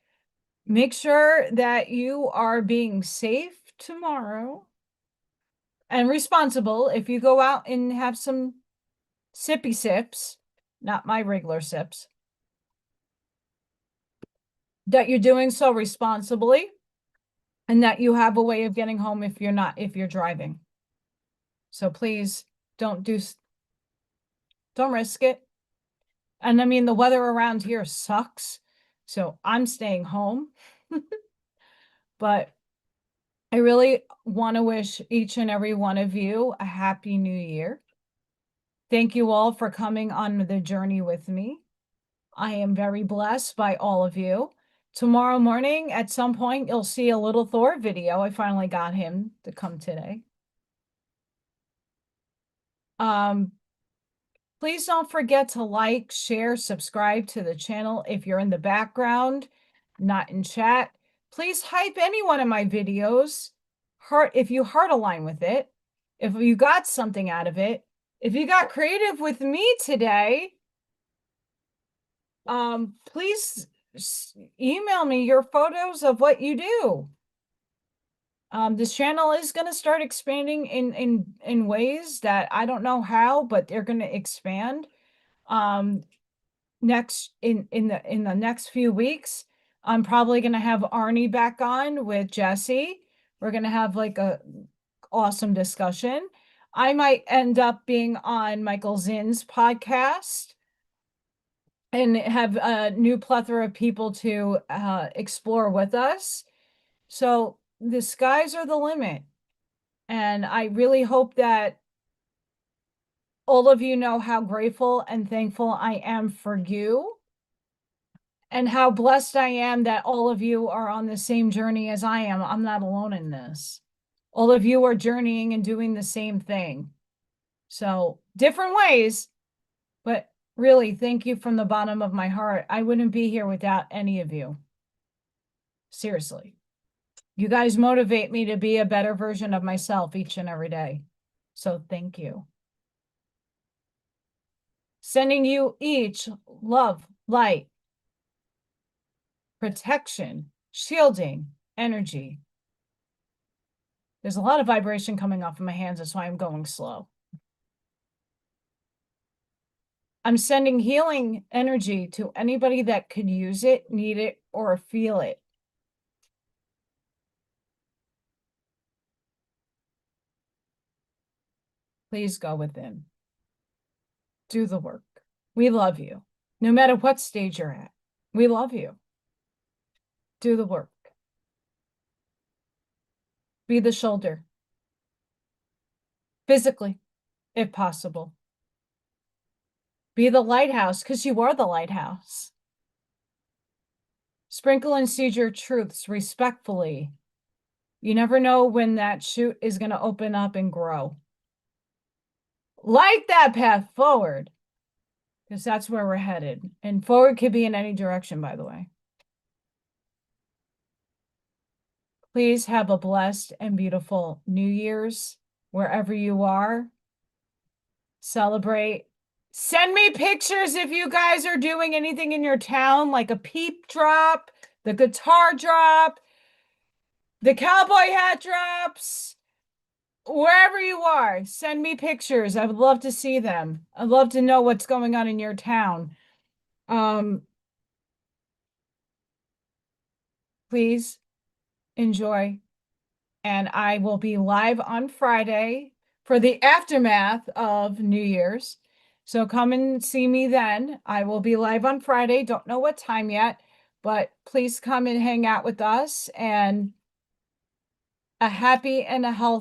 Make sure that you are being safe tomorrow and responsible. If you go out and have some sippy sips, not my regular sips, that you're doing so responsibly and that you have a way of getting home if you're driving. So please don't risk it. And I mean, the weather around here sucks, so I'm staying home. But I really want to wish each and every one of you a happy new year. Thank you all for coming on the journey with me. I am very blessed by all of you. Tomorrow morning, at some point, you'll see a Little Thor video. I finally got him to come today. Please don't forget to like, share, subscribe to the channel if you're in the background, not in chat. Please hype any one of my videos. If you heart align with it, if you got something out of it, if you got creative with me today, please email me your photos of what you do. This channel is going to start expanding in ways that I don't know how, but they're going to expand. Next in the next few weeks, I'm probably going to have Arnie back on with Jesse. We're going to have like a awesome discussion. I might end up being on Michael Zinn's podcast and have a new plethora of people to explore with us. So the skies are the limit. And I really hope that all of you know how grateful and thankful I am for you, and how blessed I am that all of you are on the same journey as I am. I'm not alone in this. All of you are journeying and doing the same thing. So different ways, but really, thank you from the bottom of my heart. I wouldn't be here without any of you. Seriously. You guys motivate me to be a better version of myself each and every day. So thank you. Sending you each love, light, protection, shielding, energy. There's a lot of vibration coming off of my hands. That's why I'm going slow. I'm sending healing energy to anybody that could use it, need it, or feel it. Please go within. Do the work. We love you. No matter what stage you're at, we love you. Do the work. Be the shoulder. Physically, if possible. Be the lighthouse, because you are the lighthouse. Sprinkle and seed your truths respectfully. You never know when that shoot is going to open up and grow. Light that path forward, because that's where we're headed. And forward could be in any direction, by the way. Please have a blessed and beautiful New Year's wherever you are. Celebrate. Send me pictures if you guys are doing anything in your town, like a peep drop, the guitar drop, the cowboy hat drops, wherever you are. Send me pictures. I would love to see them. I'd love to know what's going on in your town. Please enjoy. And I will be live on Friday for the aftermath of New Year's. So come and see me then. I will be live on Friday. Don't know what time yet, but please come and hang out with us, and a happy and a healthy